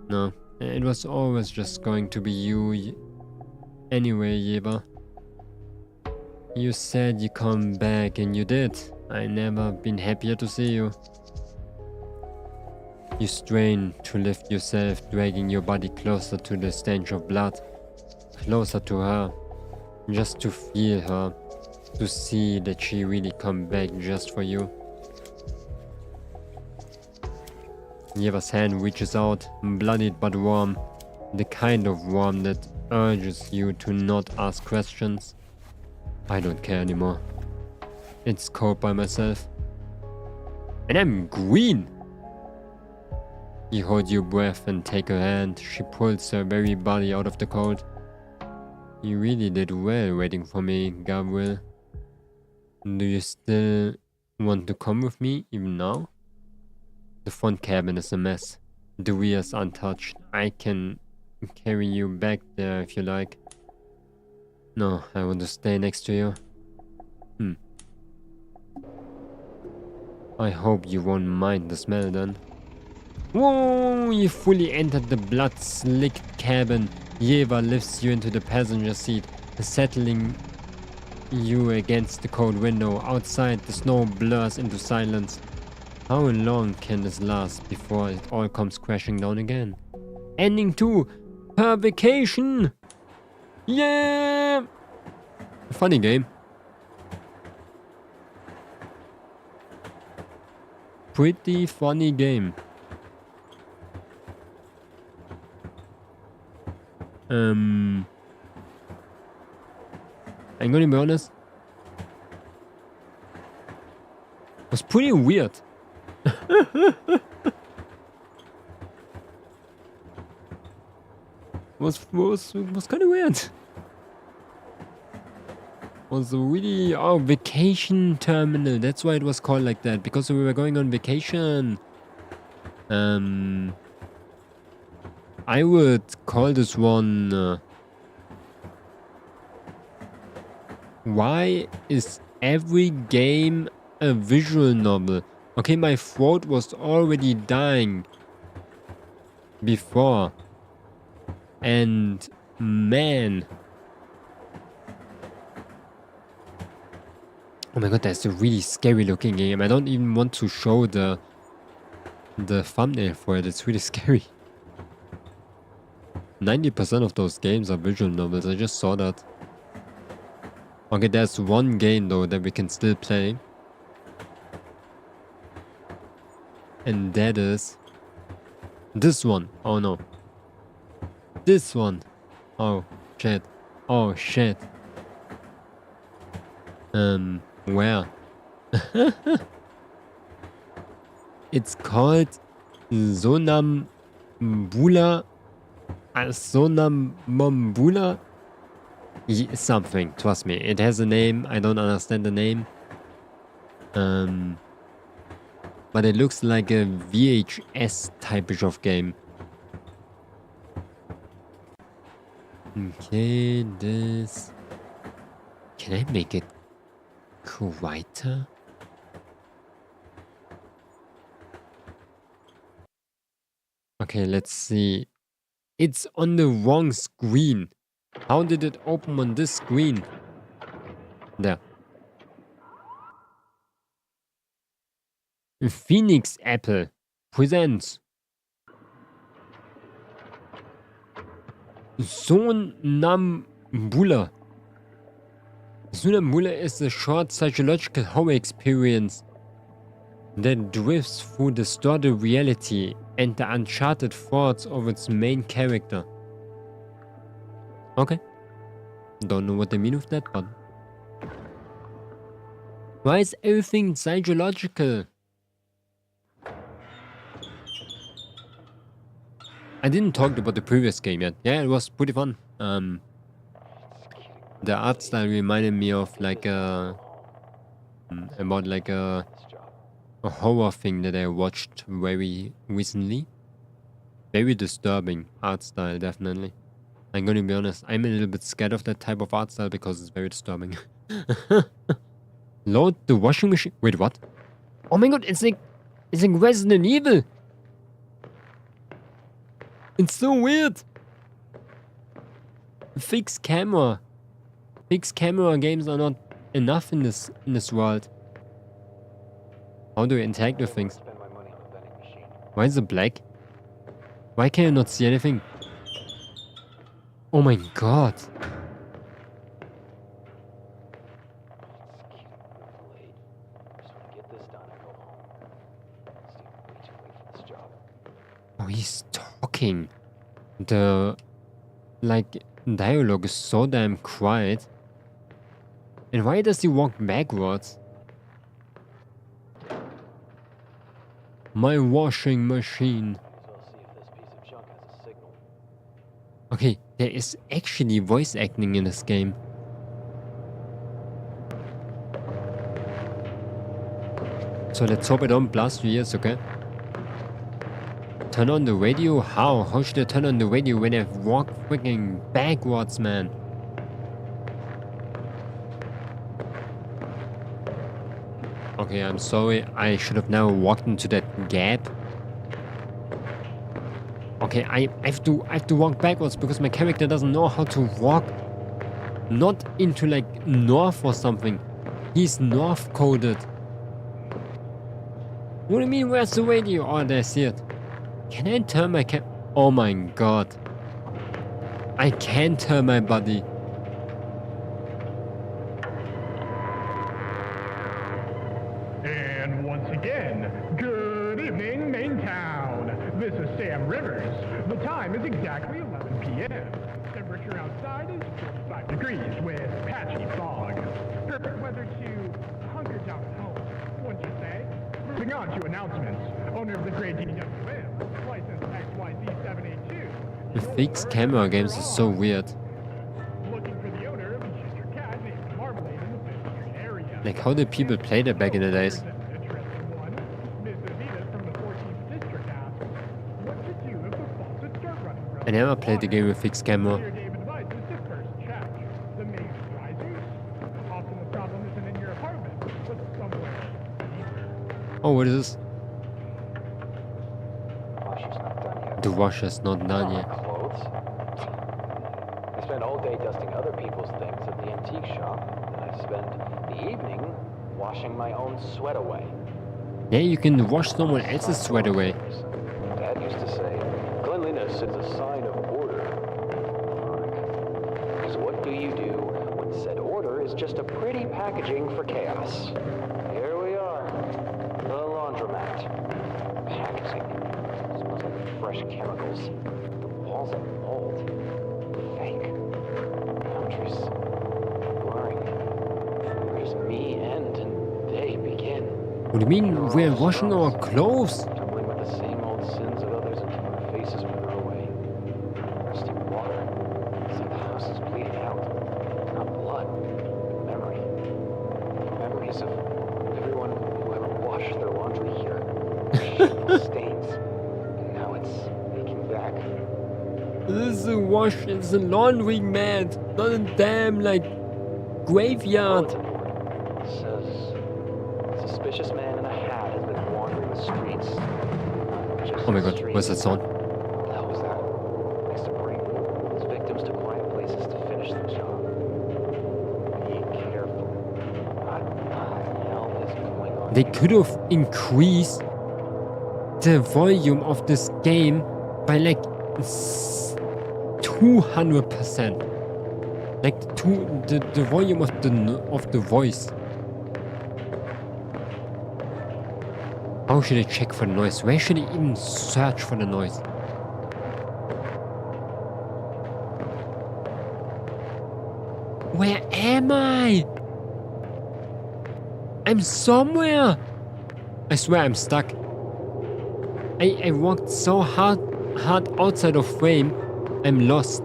No, it was always just going to be you. Anyway, Yeba. You said you come back and you did. I never been happier to see you. You strain to lift yourself, dragging your body closer to the stench of blood. Closer to her. Just to feel her. To see that she really come back just for you. Yeva's hand reaches out, bloodied but warm. The kind of warm that urges you to not ask questions. I don't care anymore. It's cold by myself. And I'm green! You hold your breath and take her hand. She pulls her very body out of the cold. You really did well waiting for me, Gabriel. Do you still want to come with me, even now? The front cabin is a mess. The rear is untouched. I can carry you back there if you like. No, I want to stay next to you. I hope you won't mind the smell then. Whoa! You fully entered the blood-slicked cabin. Yeva lifts you into the passenger seat, settling you against the cold window. Outside, the snow blurs into silence. How long can this last before it all comes crashing down again? Ending 2! Her vacation! Yeah! Funny game. Pretty funny game. I'm gonna be honest. It was pretty weird. was kind of weird. Was really vacation terminal. That's why it was called like that, because we were going on vacation. I would call this one. Why is every game a visual novel? Okay, my throat was already dying before. And man. Oh my god, that's a really scary looking game. I don't even want to show the thumbnail for it. It's really scary. 90% of those games are visual novels. I just saw that. Okay, there's one game though that we can still play. And that is this one. Oh no. This one. Oh shit. Oh shit. Where? It's called Sonambula. Sonambula? Something, trust me. It has a name. I don't understand the name. But it looks like a VHS type of game. Okay, this. Can I make it quieter? Okay, let's see. It's on the wrong screen. How did it open on this screen? There. Phoenix Apple presents Sonambula. Sonambula is a short psychological horror experience that drifts through distorted reality and the uncharted thoughts of its main character. Okay. Don't know what they mean with that, but... Why is everything psychological? I didn't talk about the previous game yet. Yeah, it was pretty fun. The art style reminded me of like a... about like a horror thing that I watched very recently. Very disturbing art style, definitely. I'm gonna be honest, I'm a little bit scared of that type of art style because it's very disturbing. Load the washing machine. Wait, what? Oh my god, it's like Resident Evil. It's so weird. Fixed camera. Fixed camera games are not enough in this world. How do I interact with things? Why is it black? Why can I not see anything? Oh my god. Oh, he's talking. The, like, dialogue is so damn quiet. And why does he walk backwards? My washing machine. Okay, there is actually voice acting in this game. So let's hope I don't blast your ears, okay? Turn on the radio? How? How should I turn on the radio when I walk freaking backwards, man? Okay, I'm sorry. I should have never walked into that gap. Okay, I have to walk backwards because my character doesn't know how to walk. Not into like north or something. He's north coded. What do you mean? Where's the radio? Oh, there, I see it. Can I turn my Oh my god. I can turn my body. And once again, good evening, main town. This is Sam Rivers. The time is exactly 11 p.m. Temperature outside is 45 degrees with patchy fog. Perfect weather to hunker down at home, wouldn't you say? Moving on to announcements. Owner of the Grey DWM, license XYZ782. The fixed camera games is so weird. Looking for the owner of a ginger cat named Marmalade in the 5th Street area. Like, how did people play that back in the days? I never played the game with fixed camera. Oh, what is this? The washer's not done yet. I spend all day dusting other people's things at the antique shop, and I spend the evening washing my own sweat away. Yeah, you can wash someone else's sweat away. Dad used to say, cleanliness is a sign of order. Because what do you do when said order is just a pretty packaging for chaos? Here we are, the laundromat. Packaging. Smells like fresh chemicals. The walls are mold. Fake. Boundaries blurring. Where does me end and they begin? What do you mean? We're washing our clothes? Tumbling with the same old sins of others into our faces further away. Rusty water. It's like the house is bleeding out. Not blood, but memory. Memories of everyone who ever washed their laundry here. Stains. And now it's leaking back. This is a wash, it's a laundry mat, not a damn, like, graveyard. It says, suspicious man in a hat has been wandering the streets. Oh my god, what's that sound? What the hell was that? Next to bring his victims to quiet places to finish the job. Be careful. What the hell is going on? They could have increased the volume of this game by like 200%. Like the volume of the voice. How should I check for the noise? Where should I even search for the noise? Where am I? I'm somewhere. I swear I'm stuck. I walked so hard outside of frame. I'm lost.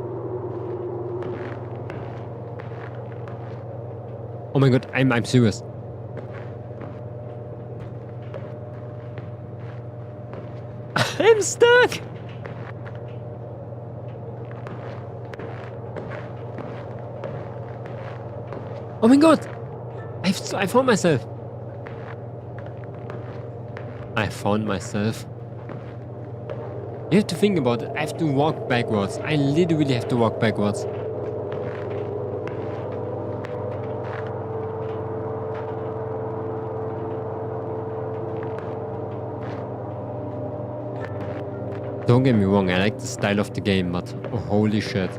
Oh my god, I'm serious. I'm stuck! Oh my god! I found myself! I found myself. You have to think about it. I have to walk backwards. I literally have to walk backwards. Don't get me wrong, I like the style of the game, but holy shit.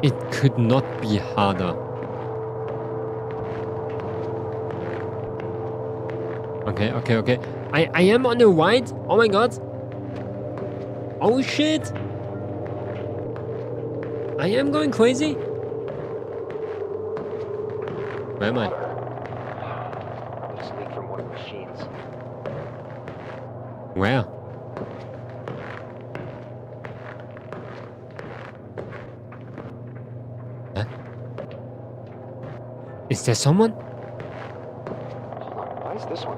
It could not be harder. Okay. I am on the white. Oh my god. Oh shit. I am going crazy. Where am I? This leak from one of the machines. Where? Huh? Is there someone? Hold on, why is this one?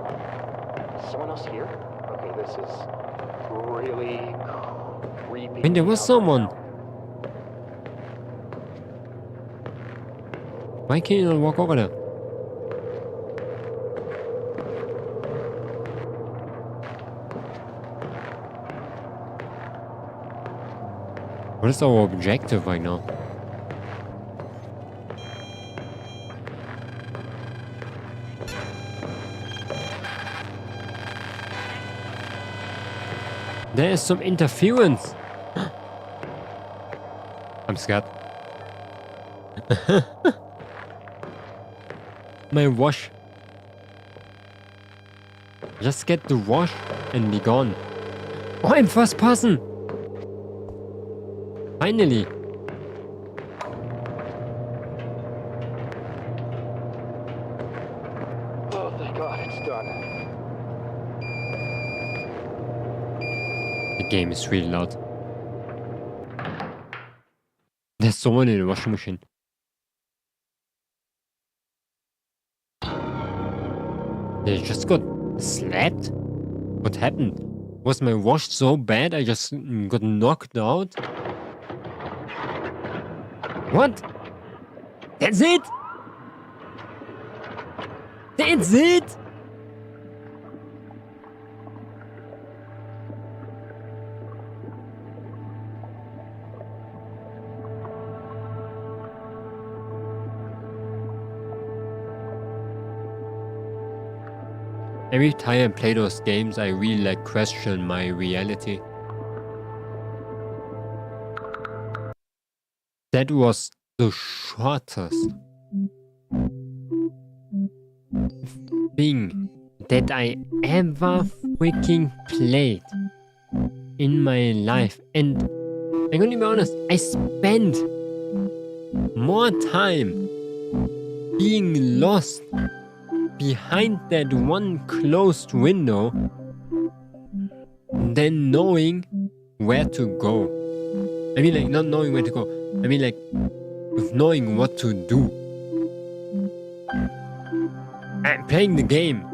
Is someone else here? Okay, this is really creepy. When there was someone. Why can't you not walk over there? What is our objective right now? There is some interference. I'm scared. My wash. Just get the wash and be gone. Oh, I'm first person. Finally. Oh, thank God, it's done. The game is really loud. There's someone in the washing machine. They just got slapped? What happened? Was my wash so bad I just got knocked out? What? That's it? That's it? Every time I play those games, I really like question my reality. That was the shortest thing that I ever freaking played in my life. And I'm gonna be honest, I spent more time being lost behind that one closed window than knowing where to go. I mean, like, not knowing where to go. I mean, like, with knowing what to do. I'm playing the game.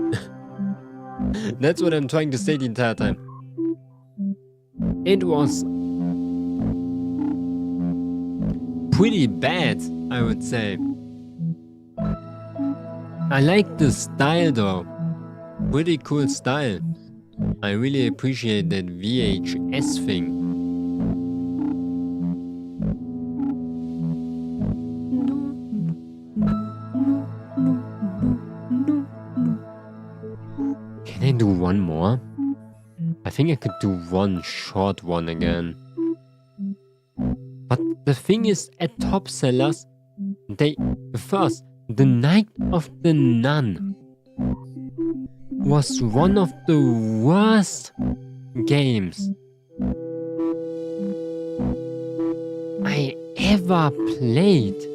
That's what I'm trying to say the entire time. It was pretty bad, I would say. I like the style though. Pretty cool style. I really appreciate that VHS thing. Can I do one more? I think I could do one short one again. But the thing is, at top sellers, The Night of the Nun was one of the worst games I ever played.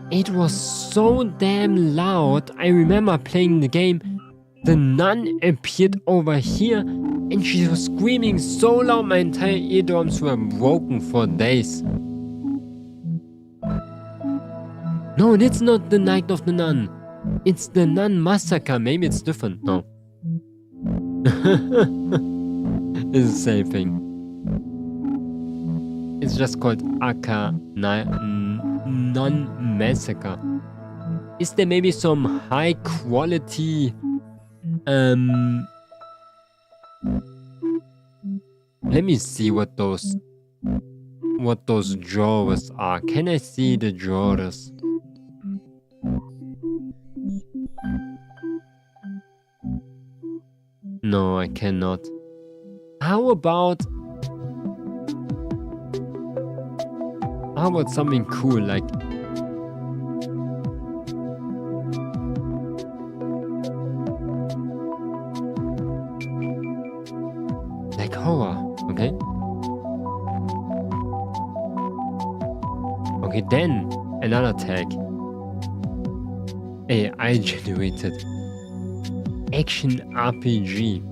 It was so damn loud. I remember playing the game. The nun appeared over here and she was screaming so loud my entire eardrums were broken for days. No, that's not the Night of the Nun. It's the Nun Massacre. Maybe it's different. No. It's the same thing. It's just called Nun Massacre. Is there maybe some high quality let me see what those drawers are. Can I see the drawers? No, I cannot. How about something cool like horror, okay? Okay, then another tag. AI generated action RPG.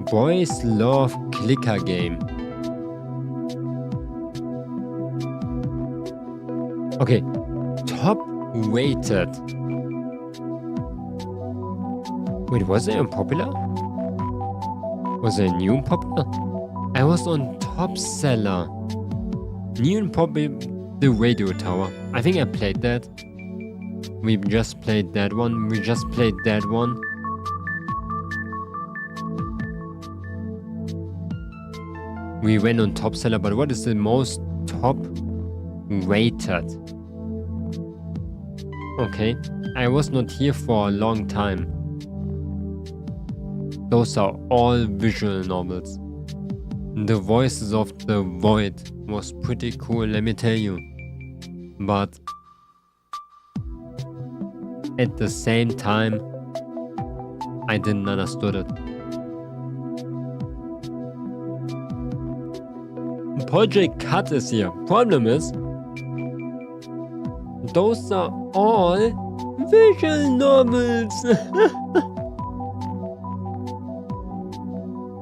Boys love clicker game. Okay, top rated. Wait, was it unpopular? Was it new and popular? I was on top seller. New and popular, the radio tower. I think I played that. We just played that one. We just played that one. We went on top seller, but what is the most top rated? Okay, I was not here for a long time. Those are all visual novels. The Voices of the Void was pretty cool, let me tell you. But at the same time, I didn't understand it. Project Cut is here. Problem is, those are all visual novels.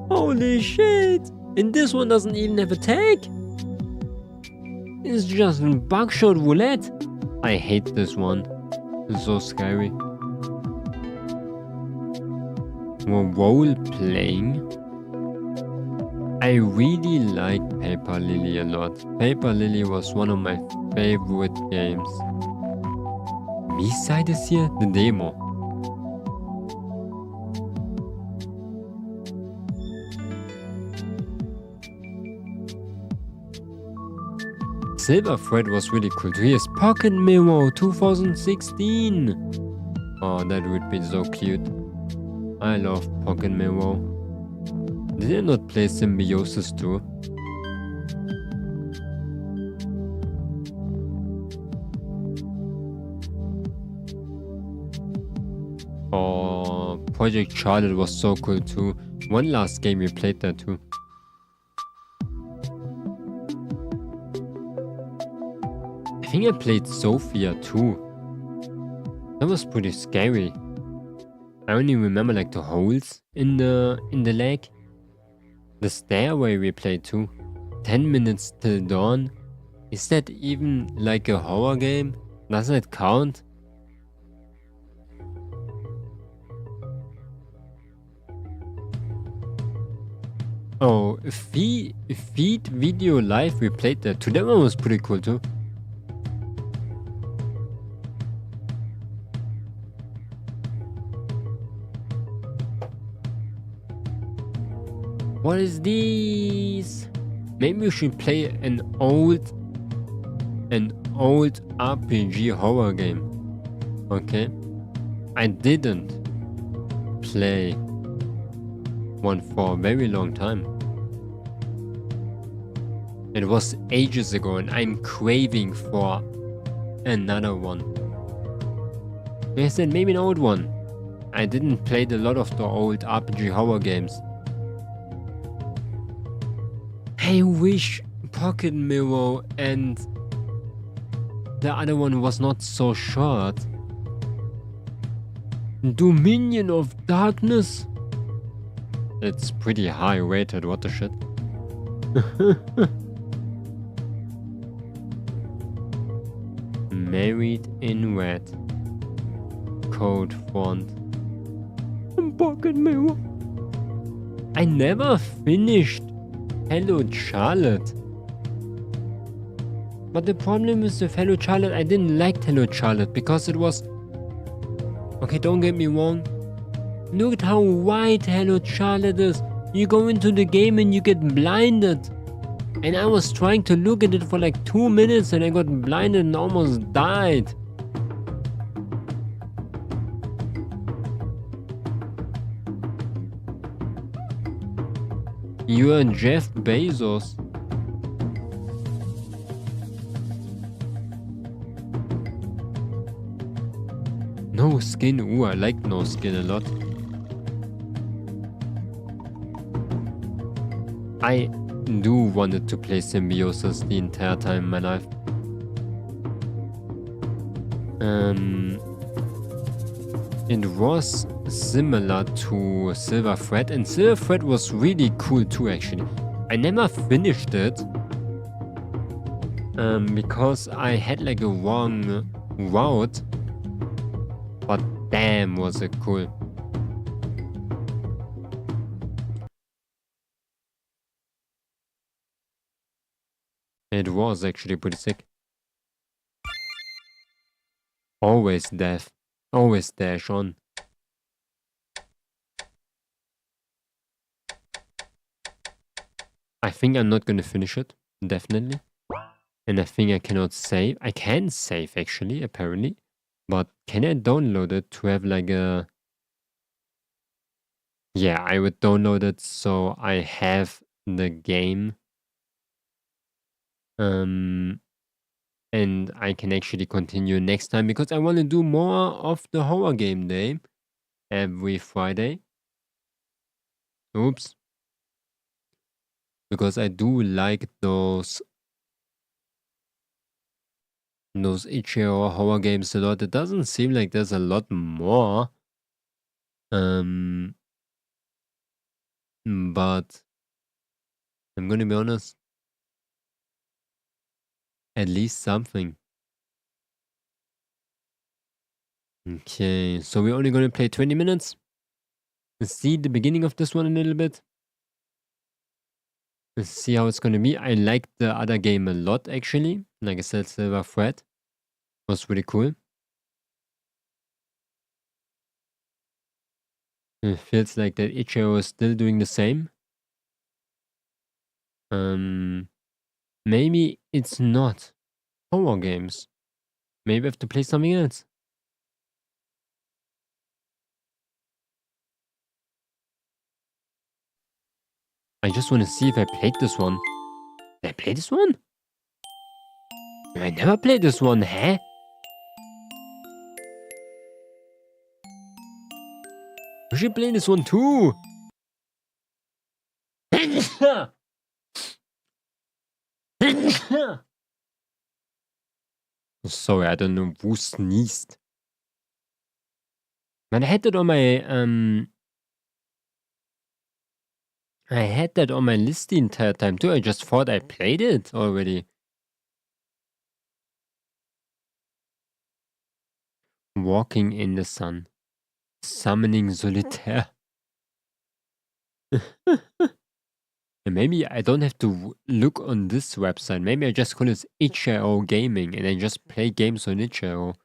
Holy shit! And this one doesn't even have a tag. It's just a buckshot roulette. I hate this one. It's so scary. More role playing. I really like Paper Lily a lot. Paper Lily was one of my favorite games. B-side is here? The demo. Silver Thread was really cool too. Here's Pocket Mirror 2016. Oh, that would be so cute. I love Pocket Mirror. Did I not play Symbiosis too? Oh, Project Charlotte was so cool too. One last game we played that too. I think I played Sophia too. That was pretty scary. I only remember like the holes in the leg. The stairway we played too. 10 minutes till dawn. Is that even like a horror game? Does that count? Oh, Feed Video Live, we played that too. That one was pretty cool too. What is this? Maybe we should play an old RPG horror game. Okay. I didn't play one for a very long time. It was ages ago and I'm craving for another one. Like I said, maybe an old one. I didn't play a lot of the old RPG horror games. I wish Pocket Mirror and the other one was not so short. Dominion of Darkness. It's pretty high rated, what the shit. Married in Red. Code font. Pocket Mirror. I never finished Hello Charlotte. But the problem is with Hello Charlotte, I didn't like Hello Charlotte because it was... Okay, don't get me wrong. Look at how wide Hello Charlotte is. You go into the game and you get blinded. And I was trying to look at it for like 2 minutes and I got blinded and almost died. You are Jeff Bezos. No skin. Ooh, I like no skin a lot. I do wanted to play Symbiosis the entire time in my life. It was similar to Silver Thread, and Silver Thread was really cool too, actually. I never finished it because I had like a wrong route, but damn was it cool. It was actually pretty sick. Always death. Always dash on. I think I'm not gonna finish it. Definitely. And I think I cannot save. I can save actually, apparently. But can I download it to have like a... Yeah, I would download it so I have the game. And I can actually continue next time because I want to do more of the horror game day every Friday. Oops. Because I do like those itch.io horror games a lot. It doesn't seem like there's a lot more. But I'm gonna be honest. At least something. Okay, so we're only gonna play 20 minutes. Let's see the beginning of this one a little bit. Let's see how it's gonna be. I liked the other game a lot, actually. Like I said, Silver Thread was really cool. It feels like that itch.io is still doing the same. Maybe it's not horror games. Maybe I have to play something else. I just want to see if I played this one. Did I play this one? I never played this one, huh? We should play this one too. Sorry, I don't know who sneezed. Man, I had that on my I had that on my list the entire time too. I just thought I played it already. Walking in the sun. Summoning Solitaire. Maybe I don't have to look on this website. Maybe I just call it itch.io Gaming and I just play games on itch.io.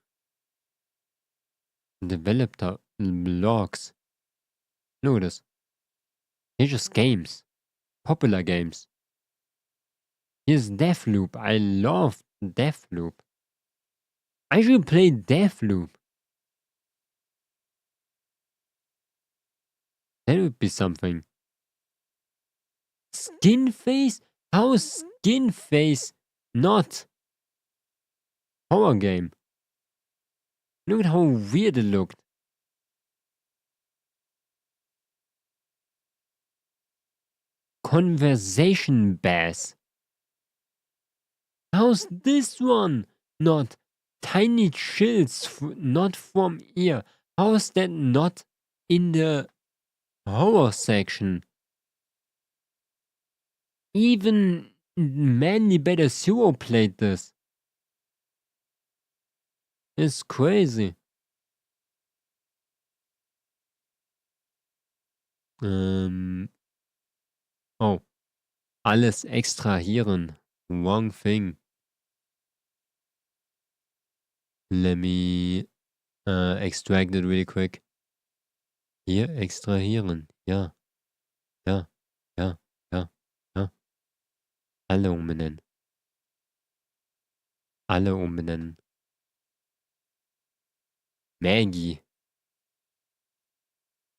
Developer blogs. Look at this. Here's just games. Popular games. Here's Deathloop. I love Deathloop. I should play Deathloop. That would be something. Skin face? How is Skin face not horror game? Look at how weird it looked. Conversation bass. How's this one not tiny chills not from ear? How is that not in the horror section? Even Manly Better Zero played this. It's crazy. Oh. Alles extrahieren. Wrong thing. Let me extract it really quick. Hier extrahieren. Ja. Ja. Ja. Ja. Ja. Alle umbenennen. Alle umbenennen. Maggie.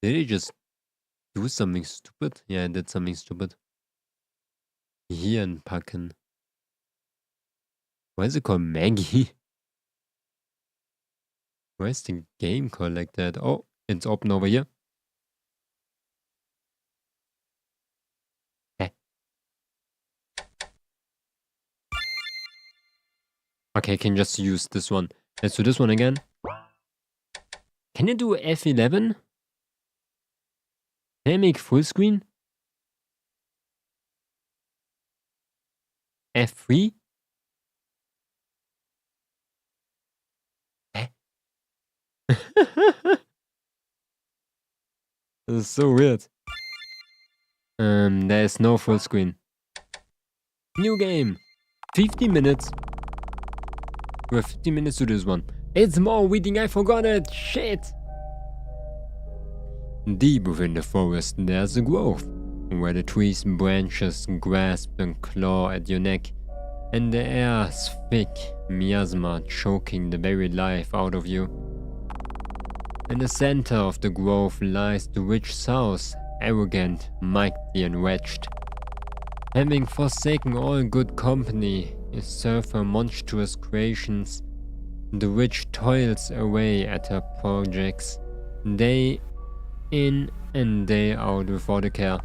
Did he just do something stupid? Yeah, I did something stupid. Hier packen. Why is it called Maggie? Why is the game called like that? Oh, it's open over here. Eh. Okay, I can just use this one. Let's do this one again. Can you do F11? Can I make full screen? F3? Eh? This is so weird. There is no full screen. New game. 50 minutes. We have 50 minutes to this one. It's more reading, I forgot it. Shit. Deep within the forest, there's a grove, where the tree's branches grasp and claw at your neck, and the air's thick miasma choking the very life out of you. In the center of the grove lies the rich south, arrogant, mighty and wretched. Having forsaken all good company, is served her monstrous creations. The witch toils away at her projects, day in and day out without a care.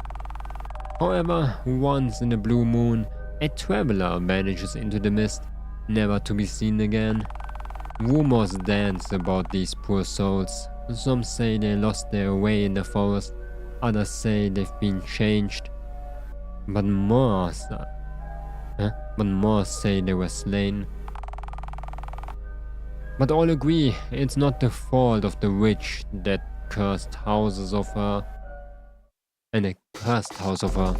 However, once in a blue moon, a traveler vanishes into the mist, never to be seen again. Rumors dance about these poor souls. Some say they lost their way in the forest, others say they've been changed. But more say they were slain. But all agree it's not the fault of the witch that cursed houses of her, and a cursed house of her.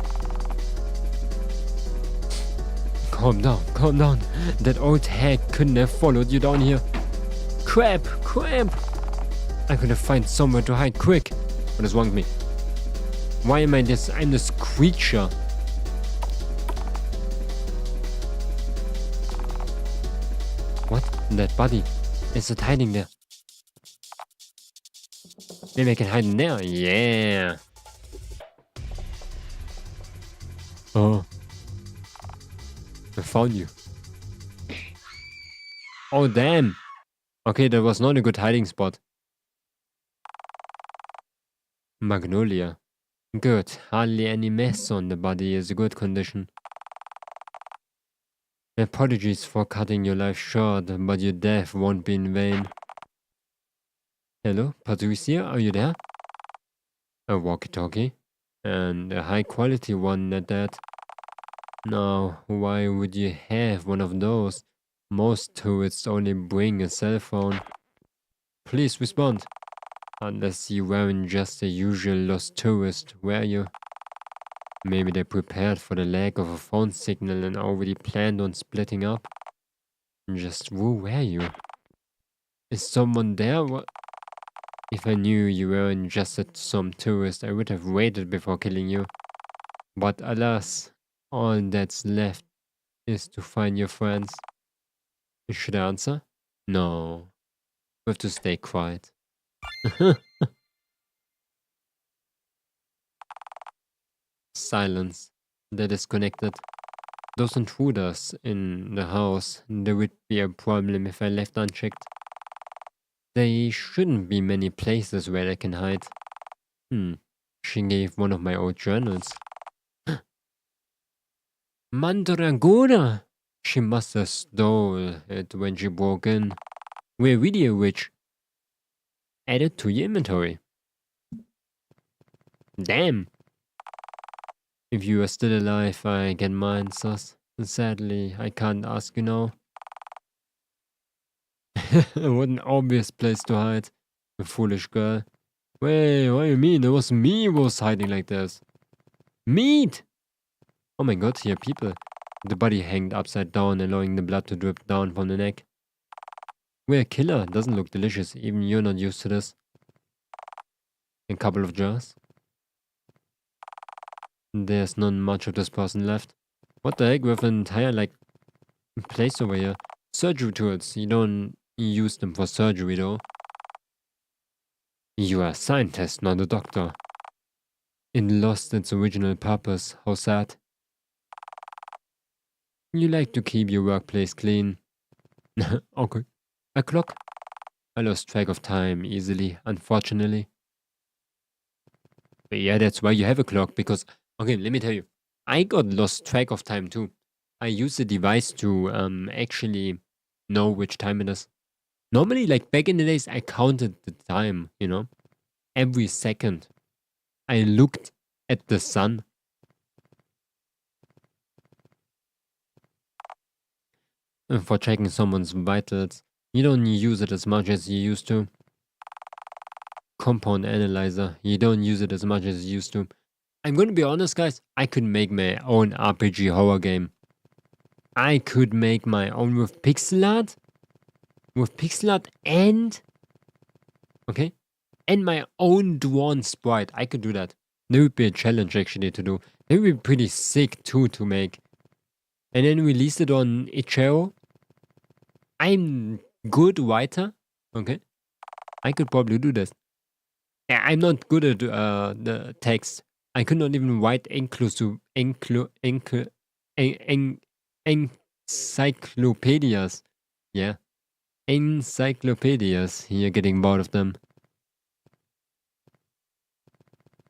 Calm down. That old hag couldn't have followed you down here. Crap! I could have found somewhere to hide quick. What is wrong with me? Why am I this? I'm this creature. What? That body. Is it hiding there? Maybe I can hide in there. Yeah. Oh. I found you. Oh, damn. Okay, that was not a good hiding spot. Magnolia. Good. Hardly any mess on the body is a good condition. Apologies for cutting your life short, but your death won't be in vain. Hello, Patricia, are you there? A walkie-talkie. And a high-quality one at that. Now, why would you have one of those? Most tourists only bring a cell phone. Please respond. Unless you weren't just a usual lost tourist, were you? Maybe they prepared for the lack of a phone signal and already planned on splitting up. Just who were you? Is someone there? If I knew you weren't just some tourist, I would have waited before killing you. But alas, all that's left is to find your friends. Should I answer? No. We have to stay quiet. Silence. They're disconnected. Those intruders in the house, there would be a problem if I left unchecked. There shouldn't be many places where I can hide. She gave one of my old journals. Mandragora! She must have stole it when she broke in. We're really a witch. Add it to your inventory. Damn! If you are still alive, I get my answers. Sadly, I can't ask you now. What an obvious place to hide. A foolish girl. Wait, what do you mean? It was me who was hiding like this. Meat! Oh my god, here are people. The body hanged upside down, allowing the blood to drip down from the neck. We're a killer. Doesn't look delicious. Even you're not used to this. A couple of jars. There's not much of this person left. What the heck? We have an entire, place over here. Surgery tools. You don't use them for surgery, though. You are a scientist, not a doctor. It lost its original purpose. How sad. You like to keep your workplace clean. Okay. A clock. I lost track of time easily, unfortunately. But yeah, that's why you have a clock, because, okay, let me tell you. I got lost track of time too. I use a device to actually know which time it is. Normally, like back in the days, I counted the time, every second. I looked at the sun. For checking someone's vitals. You don't use it as much as you used to. Compound analyzer. You don't use it as much as you used to. I'm gonna be honest, guys. I could make my own RPG horror game. I could make my own with pixel art. With pixel art and... Okay? And my own drawn sprite. I could do that. That would be a challenge actually to do. It would be pretty sick too to make. And then release it on itch.io. I'm good writer. Okay? I could probably do this. I'm not good at the text. I could not even write encyclopedias. Yeah. Encyclopedias. You're getting bored of them.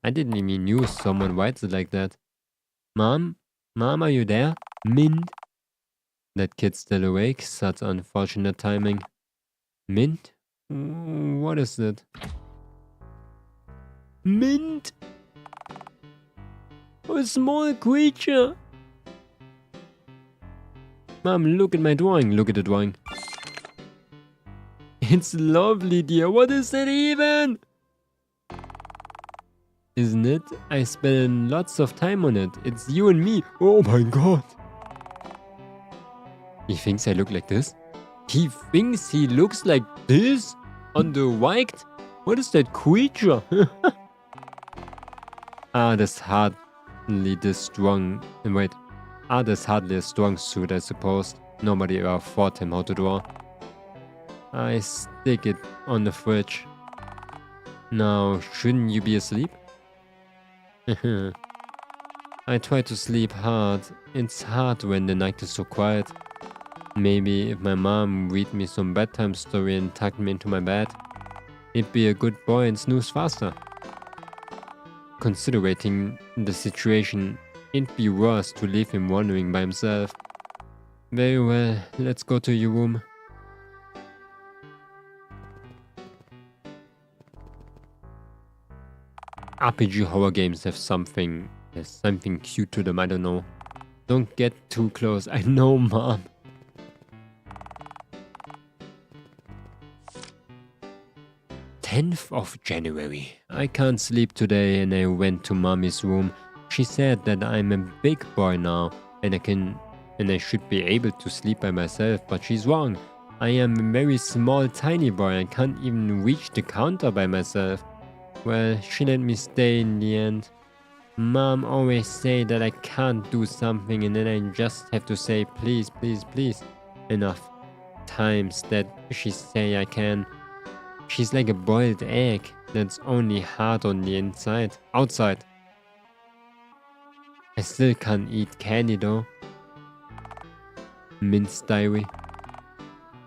I didn't even knew someone writes it like that. Mom? Mom, are you there? Mint? That kid's still awake. Such unfortunate timing. Mint? What is it? Mint? A small creature. Mom, look at my drawing. Look at the drawing. It's lovely, dear. What is it even? Isn't it? I spent lots of time on it. It's you and me. Oh my god. He thinks I look like this? He thinks he looks like this? On the right? What is that creature? That's hardly this strong. Wait. That's hardly a strong suit, I suppose. Nobody ever taught him how to draw. I stick it on the fridge. Now, shouldn't you be asleep? I try to sleep hard. It's hard when the night is so quiet. Maybe if my mom read me some bedtime story and tucked me into my bed, it'd be a good boy and snooze faster. Considering the situation, it'd be worse to leave him wandering by himself. Very well, let's go to your room. RPG horror games have something cute to them, I don't know. Don't get too close, I know, Mom. of January. I can't sleep today and I went to Mommy's room. She said that I'm a big boy now and I should be able to sleep by myself, but she's wrong. I am a very small tiny boy. I can't even reach the counter by myself. Well, she let me stay in the end. Mom always say that I can't do something and then I just have to say please, please, please enough times that she say I can. She's like a boiled egg that's only hard on the outside. I still can't eat candy though. Mince diary.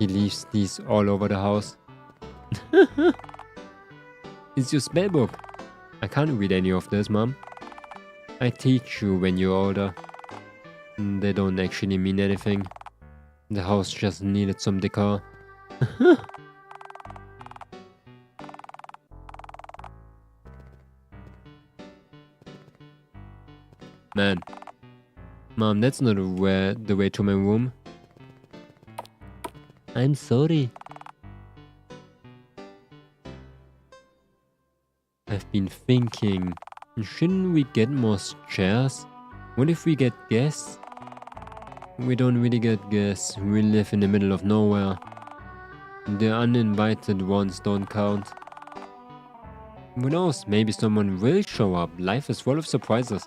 He leaves these all over the house. It's your spell book. I can't read any of this, Mom. I teach you when you're older. They don't actually mean anything. The house just needed some decor. Man. Mom, that's not the way to my room. I'm sorry. I've been thinking, shouldn't we get more chairs? What if we get guests? We don't really get guests. We live in the middle of nowhere. The uninvited ones don't count. Who knows, maybe someone will show up. Life is full of surprises.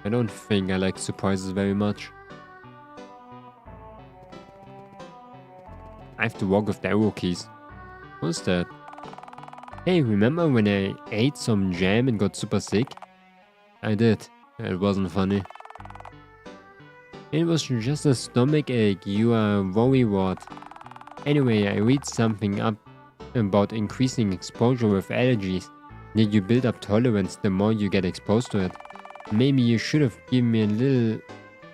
I don't think I like surprises very much. I have to walk with the arrow keys. What's that? Hey, remember when I ate some jam and got super sick? I did. It wasn't funny. It was just a stomach ache, you are worrywart. Anyway, I read something up about increasing exposure with allergies. That you build up tolerance the more you get exposed to it. Maybe you should have given me a little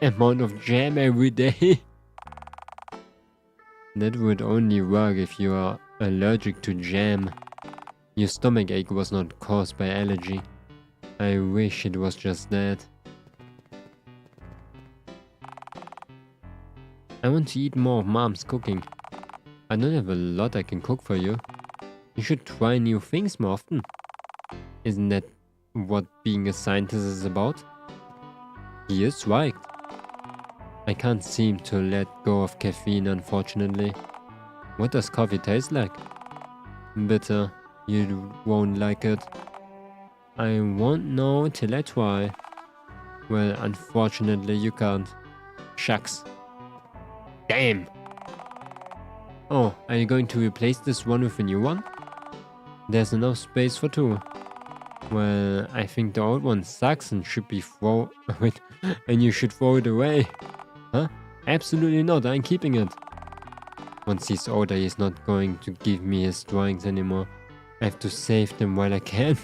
amount of jam every day. That would only work if you are allergic to jam. Your stomach ache was not caused by allergy. I wish it was just that. I want to eat more of Mom's cooking. I don't have a lot I can cook for you. You should try new things more often. Isn't that what being a scientist is about? He is right. I can't seem to let go of caffeine, unfortunately. What does coffee taste like? Bitter. You won't like it. I won't know till I try. Well, unfortunately you can't. Shucks. Damn! Oh, are you going to replace this one with a new one? There's enough space for two. Well, I think the old one sucks and should be wait, and you should throw it away. Huh? Absolutely not, I'm keeping it. Once he's older, he's not going to give me his drawings anymore. I have to save them while I can.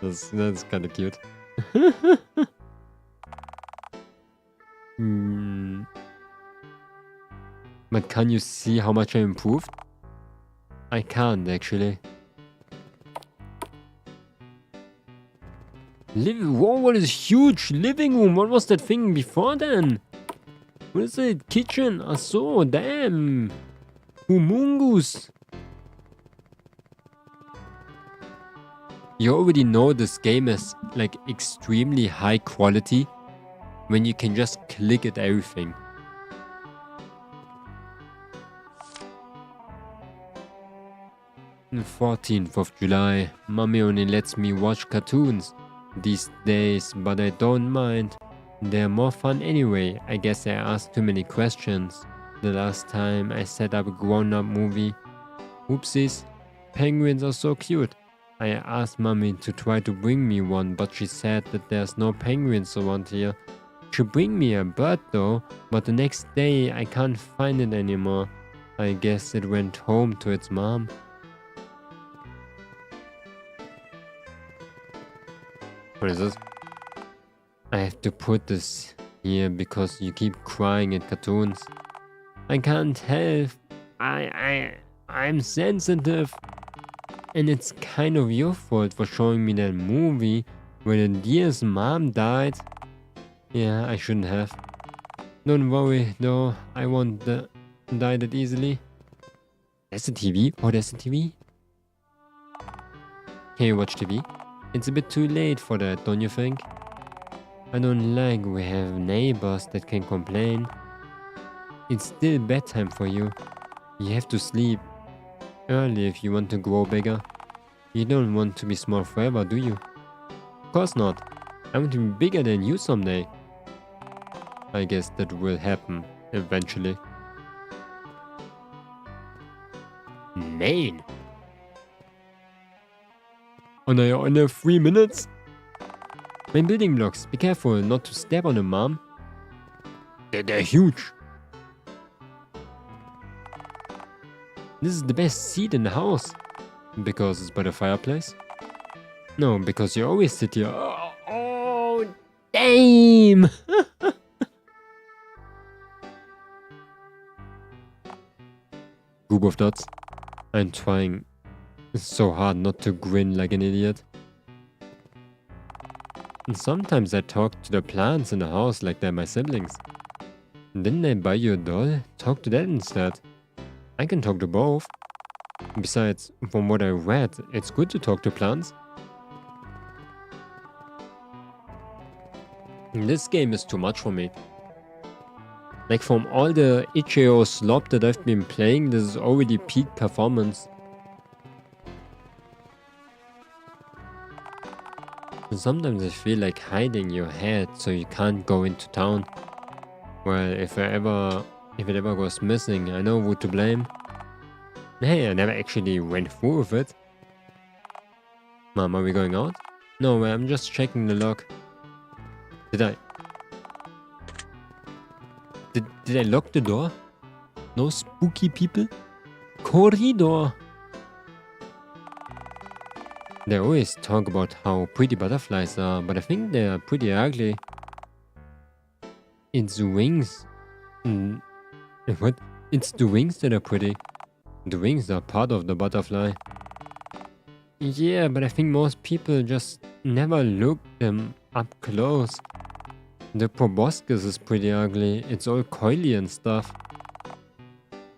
That's kind of cute. But can you see how much I improved? I can't actually. Whoa, what is huge living room? What was that thing before then? What is it? Kitchen? Ah, so, damn. Humongous. You already know this game is like extremely high quality when you can just click at everything. The 14th of July. Mommy only lets me watch cartoons these days, but I don't mind. They're more fun anyway. I guess I asked too many questions the last time I set up a grown-up movie. Oopsies. Penguins are so cute. I asked Mommy to try to bring me one, but she said that there's no penguins around here. She bring me a bird though, but the next day I can't find it anymore. I guess it went home to its mom. What is this? I have to put this here because you keep crying at cartoons. I can't help. I'm sensitive. And it's kind of your fault for showing me that movie where the dear's mom died. Yeah, I shouldn't have. Don't worry though, I won't die that easily. There's a TV? Oh, there's a TV? Can you watch TV? It's a bit too late for that, don't you think? I don't like we have neighbors that can complain. It's still bedtime for you. You have to sleep early if you want to grow bigger. You don't want to be small forever, do you? Of course not. I want to be bigger than you someday. I guess that will happen eventually. Maine. And I only have 3 minutes? My building blocks, be careful not to step on them, Mom. They're huge. This is the best seat in the house. Because it's by the fireplace? No, because you always sit here. Oh damn! Group of dots. I'm trying so hard not to grin like an idiot. And sometimes I talk to the plants in the house like they're my siblings. Didn't I buy you a doll? Talk to that instead. I can talk to both. Besides, from what I read, it's good to talk to plants. This game is too much for me. Like from all the itch.io slop that I've been playing, this is already peak performance. Sometimes I feel like hiding your head so you can't go into town. Well, if it ever goes missing, I know who to blame. Hey, I never actually went through with it. Mom, are we going out? No, I'm just checking the lock. Did I... Did I lock the door? No spooky people? Corridor! They always talk about how pretty butterflies are, but I think they are pretty ugly. It's wings. What? It's the wings that are pretty. The wings are part of the butterfly. Yeah, but I think most people just never look them up close. The proboscis is pretty ugly. It's all coily and stuff.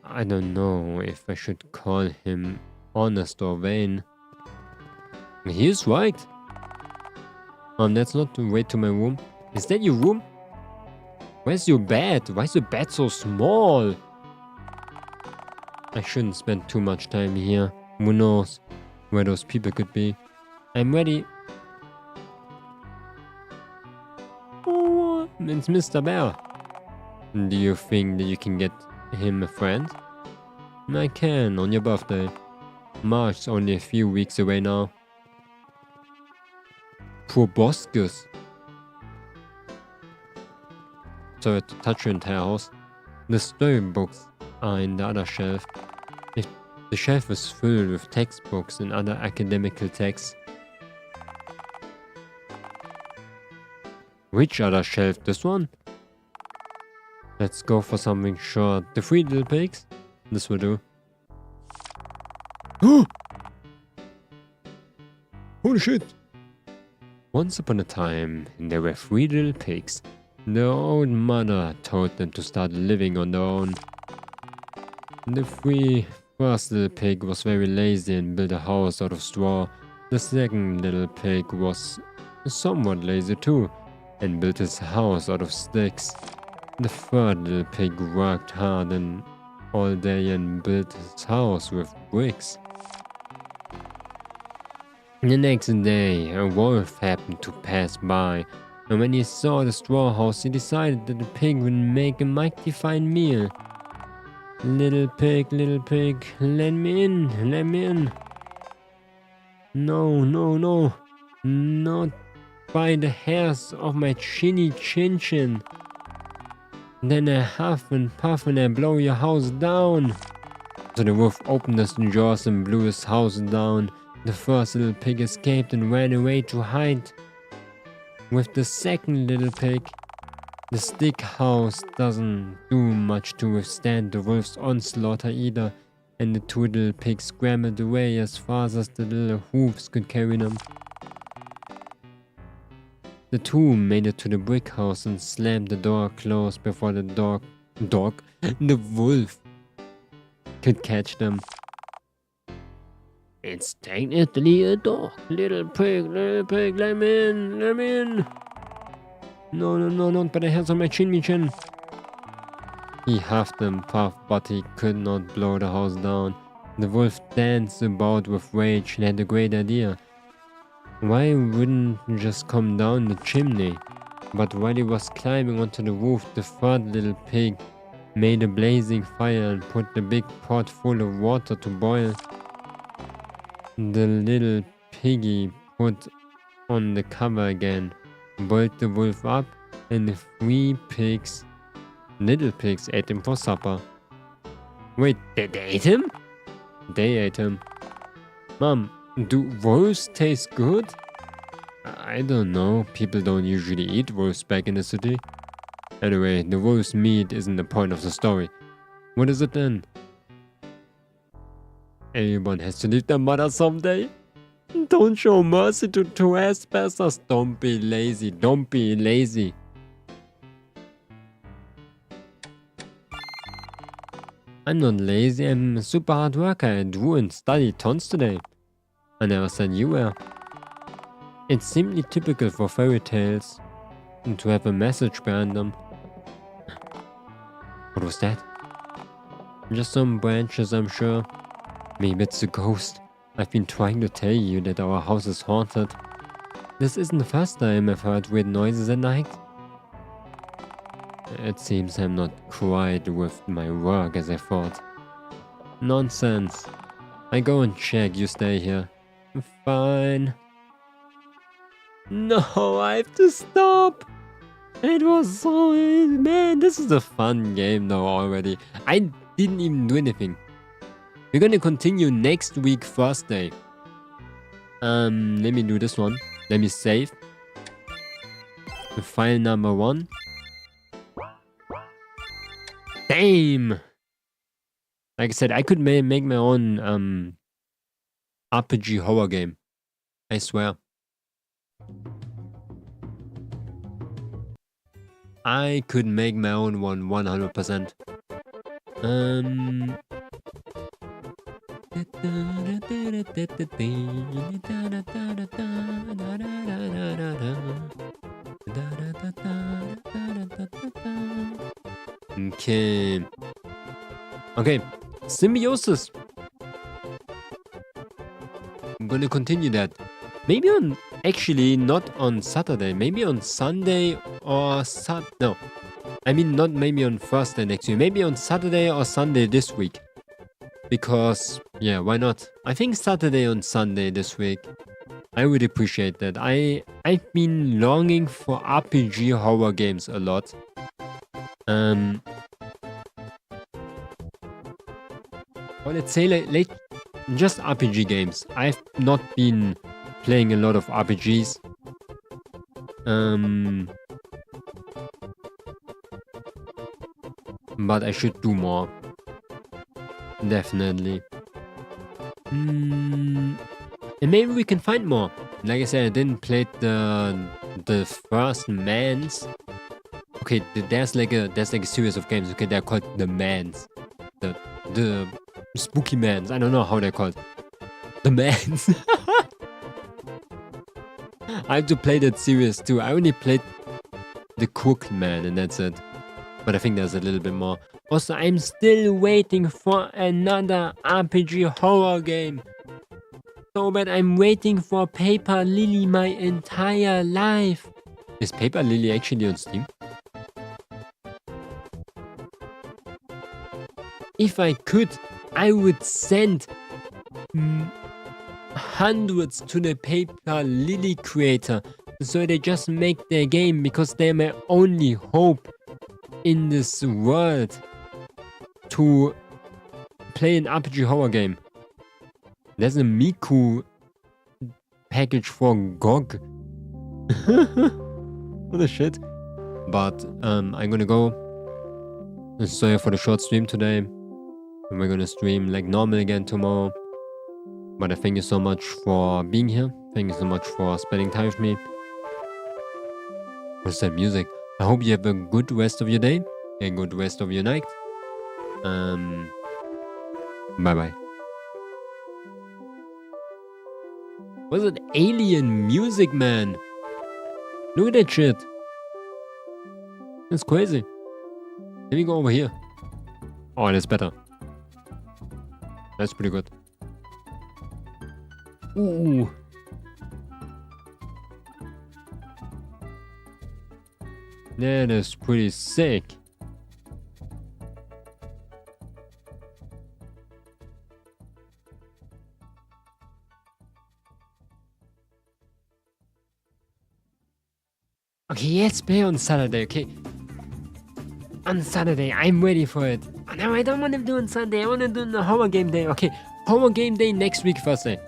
I don't know if I should call him honest or vain. He is right. That's not the way to my room. Is that your room? Where's your bed? Why is the bed so small? I shouldn't spend too much time here. Who knows where those people could be. I'm ready. Oh, it's Mr. Bear. Do you think that you can get him a friend? I can, on your birthday. March's only a few weeks away now. Proboscis. Sorry to touch your entire house. The storybooks are in the other shelf. The shelf is filled with textbooks and other academical texts. Which other shelf? This one? Let's go for something short. The 3 little pigs? This will do. Holy shit! Once upon a time, there were 3 little pigs. Their old mother told them to start living on their own. The first little pig was very lazy and built a house out of straw. The second little pig was somewhat lazy too and built his house out of sticks. The third little pig worked hard and all day and built his house with bricks. The next day, a wolf happened to pass by, and when he saw the straw house, he decided that the pig would make a mighty fine meal. Little pig, let me in, let me in. No, no, no, not by the hairs of my chinny chin chin. Then I huff and puff and I blow your house down. So the wolf opened his jaws and blew his house down. The first little pig escaped and ran away to hide with the second little pig. The stick house doesn't do much to withstand the wolf's onslaught either, and the 2 little pigs scrambled away as fast as the little hoofs could carry them. The 2 made it to the brick house and slammed the door closed before the the wolf could catch them. It's technically a dog. Little pig, let me in, let me in. No, no, no, not by the hairs on my chinny chin. He huffed and puffed, but he could not blow the house down. The wolf danced about with rage and had a great idea. Why wouldn't he just come down the chimney? But while he was climbing onto the roof, the third little pig made a blazing fire and put the big pot full of water to boil. The little piggy put on the cover again, boiled the wolf up, and the 3 little pigs ate him for supper. Wait, they ate him? They ate him. Mom, do wolves taste good? I don't know, people don't usually eat wolves back in the city. Anyway, the wolf's meat isn't the point of the story. What is it then? Everyone has to leave their mother someday. Don't show mercy to trespassers. Don't be lazy. Don't be lazy. I'm not lazy. I'm a super hard worker. I drew and studied tons today. I never said you were. It's simply typical for fairy tales to have a message behind them. What was that? Just some branches, I'm sure. Maybe it's a ghost. I've been trying to tell you that our house is haunted. This isn't the first time I've heard weird noises at night. It seems I'm not quite with my work as I thought. Nonsense. I go and check, you stay here. Fine. No, I have to stop. It was so... Man, this is a fun game though already. I didn't even do anything. We're gonna continue next week, Thursday. Let me do this one. Let me save. The file number 1. Damn! Like I said, I could make my own RPG horror game. I swear. I could make my own one 100%. Okay. Symbiosis. I'm gonna continue that. Maybe on... Actually, not on Saturday. Maybe on Sunday or... No. I mean, not maybe on Thursday next week. Maybe on Saturday or Sunday this week. Because, yeah, why not? I think Saturday on Sunday this week. I would appreciate that. I've been longing for RPG horror games a lot. Or let's say like just RPG games. I've not been playing a lot of RPGs. But I should do more. Definitely. And maybe we can find more. Like I said, I didn't play the first Mans. Okay, there's like a series of games. Okay, they're called the Mans. The spooky Mans. I don't know how they're called. The Mans. I have to play that series too. I only played the Cook Man and that's it. But I think there's a little bit more. Also, I'm still waiting for another RPG horror game. So bad, I'm waiting for Paper Lily my entire life. Is Paper Lily actually on Steam? If I could, I would send hundreds to the Paper Lily creator so they just make their game, because they're my only hope in this world to play an RPG horror game. There's a Miku package for GOG. What a shit. But I'm gonna go. Sorry for the short stream today. And we're gonna stream like normal again tomorrow. But I thank you so much for being here. Thank you so much for spending time with me. What's that music? I hope you have a good rest of your day. A good rest of your night. Bye bye. What's that alien music, man? Look at that shit. That's crazy. Let me go over here. Oh, that's better. That's pretty good. Ooh. That is pretty sick. Okay, yes, play on Saturday, okay? On Saturday, I'm ready for it. Oh, no, I don't want to do it on Sunday. I want to do it on the horror game day. Okay, horror game day next week, Thursday.